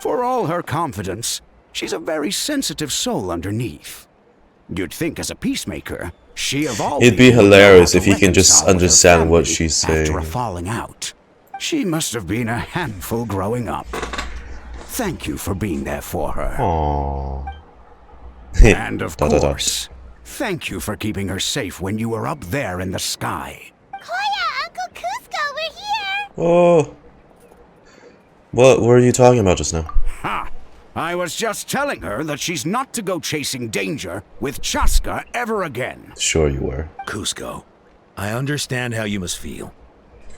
For all her confidence, she's a very sensitive soul underneath. You'd think as a peacemaker, she of all It'd be people would know hilarious how if to he can just reconcile with her understand what family she's after saying. a falling out. She must have been a handful growing up. Thank you for being there for her. Aww. And of course, thank you for keeping her safe when you were up there in the sky. Coya, Uncle Cusco, we're here! Oh. What were you talking about just now? Ha! I was just telling her that she's not to go chasing danger with Chasca ever again. Sure you were. Cusco, I understand how you must feel.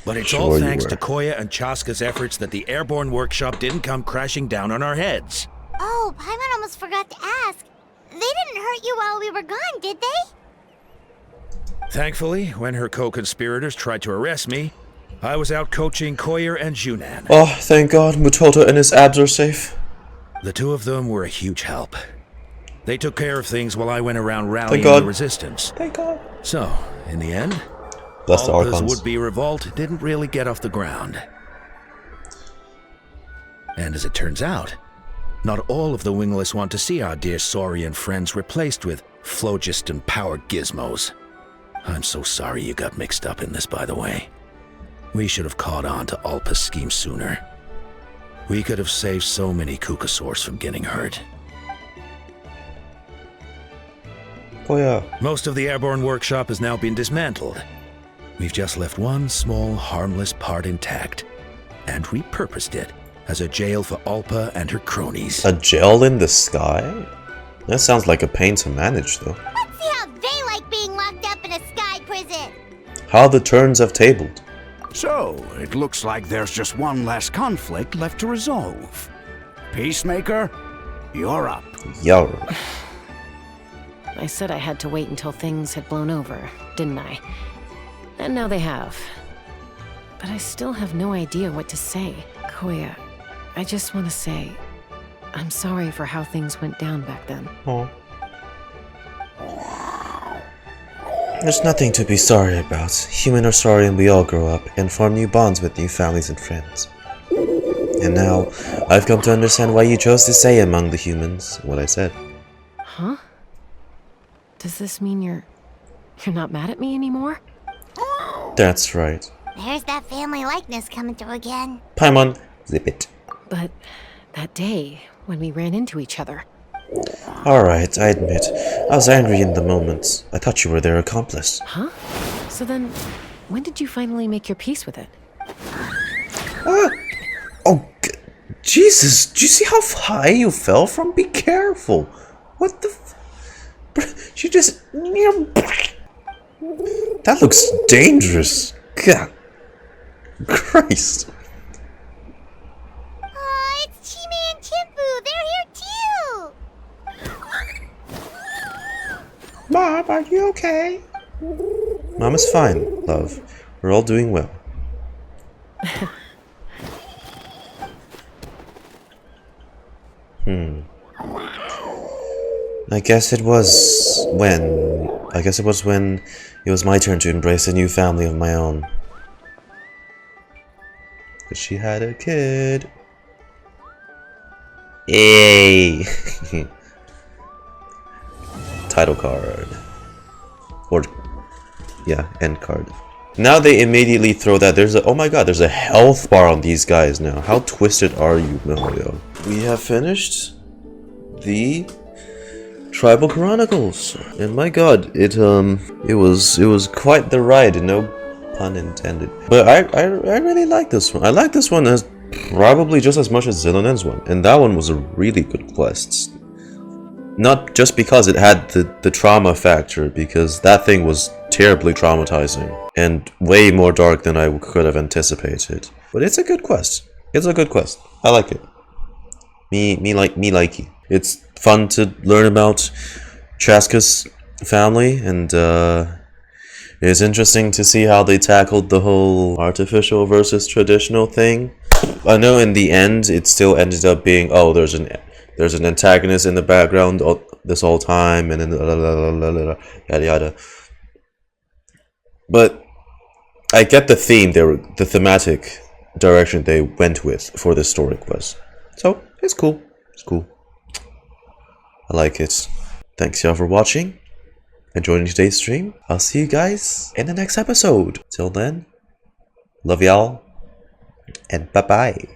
But it's Sure all you thanks were. to Coya and Chasca's efforts that the airborne workshop didn't come crashing down on our heads. Oh, Paimon almost forgot to ask. They didn't hurt you while we were gone, did they? Thankfully, when her co-conspirators tried to arrest me, I was out coaching Coya and Xilonen. Oh, thank God, Mutoto and his abs are safe. The two of them were a huge help. They took care of things while I went around rallying Thank God. the resistance. Thank God. So, in the end, Bless the Alpa's Archons. would-be revolt didn't really get off the ground. And as it turns out, not all of the Wingless want to see our dear Saurian friends replaced with Phlogiston-powered gizmos. I'm so sorry you got mixed up in this, by the way. We should have caught on to Alpa's scheme sooner. We could have saved so many Kukasaurs from getting hurt. Oh yeah. Most of the airborne workshop has now been dismantled. We've just left one small, harmless part intact, and repurposed it as a jail for Alpa and her cronies. A jail in the sky? That sounds like a pain to manage, though. Let's see how they like being locked up in a sky prison. How the turns have tabled. So, it looks like there's just one last conflict left to resolve. Peacemaker, you're up. Yo. I said I had to wait until things had blown over, didn't I? And now they have. But I still have no idea what to say. Coya, I just want to say, I'm sorry for how things went down back then. Oh. There's nothing to be sorry about. Human or Saurian, we all grow up and form new bonds with new families and friends. And now, I've come to understand why you chose to say among the humans what I said. Huh? Does this mean you're not mad at me anymore? That's right. There's that family likeness coming through again. Paimon, zip it. But that day, when we ran into each other. Alright, I admit. I was angry in the moment. I thought you were their accomplice. Huh? So then, when did you finally make your peace with it? Oh, Jesus! Do you see how high you fell from? Be careful! What the She just... That looks dangerous. God. Christ. Oh, it's Chime and Chimpu. They're here too. Mom, are you okay? Mom is fine, love. We're all doing well. I guess it was when it was my turn to embrace a new family of my own. But she had a kid. Yay! Title card. Or, yeah, end card. Now they immediately throw that. Oh my god, there's a health bar on these guys now. How twisted are you, Mihoyo? We have finished the Tribal Chronicles, and my god, it was quite the ride, no pun intended. But I really like this one. I like this one as probably just as much as Xilonen's one, and that one was a really good quest. Not just because it had the trauma factor, because that thing was terribly traumatizing and way more dark than I could have anticipated. But it's a good quest. It's a good quest. I like it. Me like it. It's fun to learn about Chasca's family, and it's interesting to see how they tackled the whole artificial versus traditional thing. I know in the end it still ended up being, oh, there's an antagonist in the background this whole time, and then yada yada. But I get the theme, the thematic direction they went with for this story quest. So it's cool. It's cool. I like it. Thanks y'all for watching and joining today's stream. I'll see you guys in the next episode. Till then, love y'all and bye bye.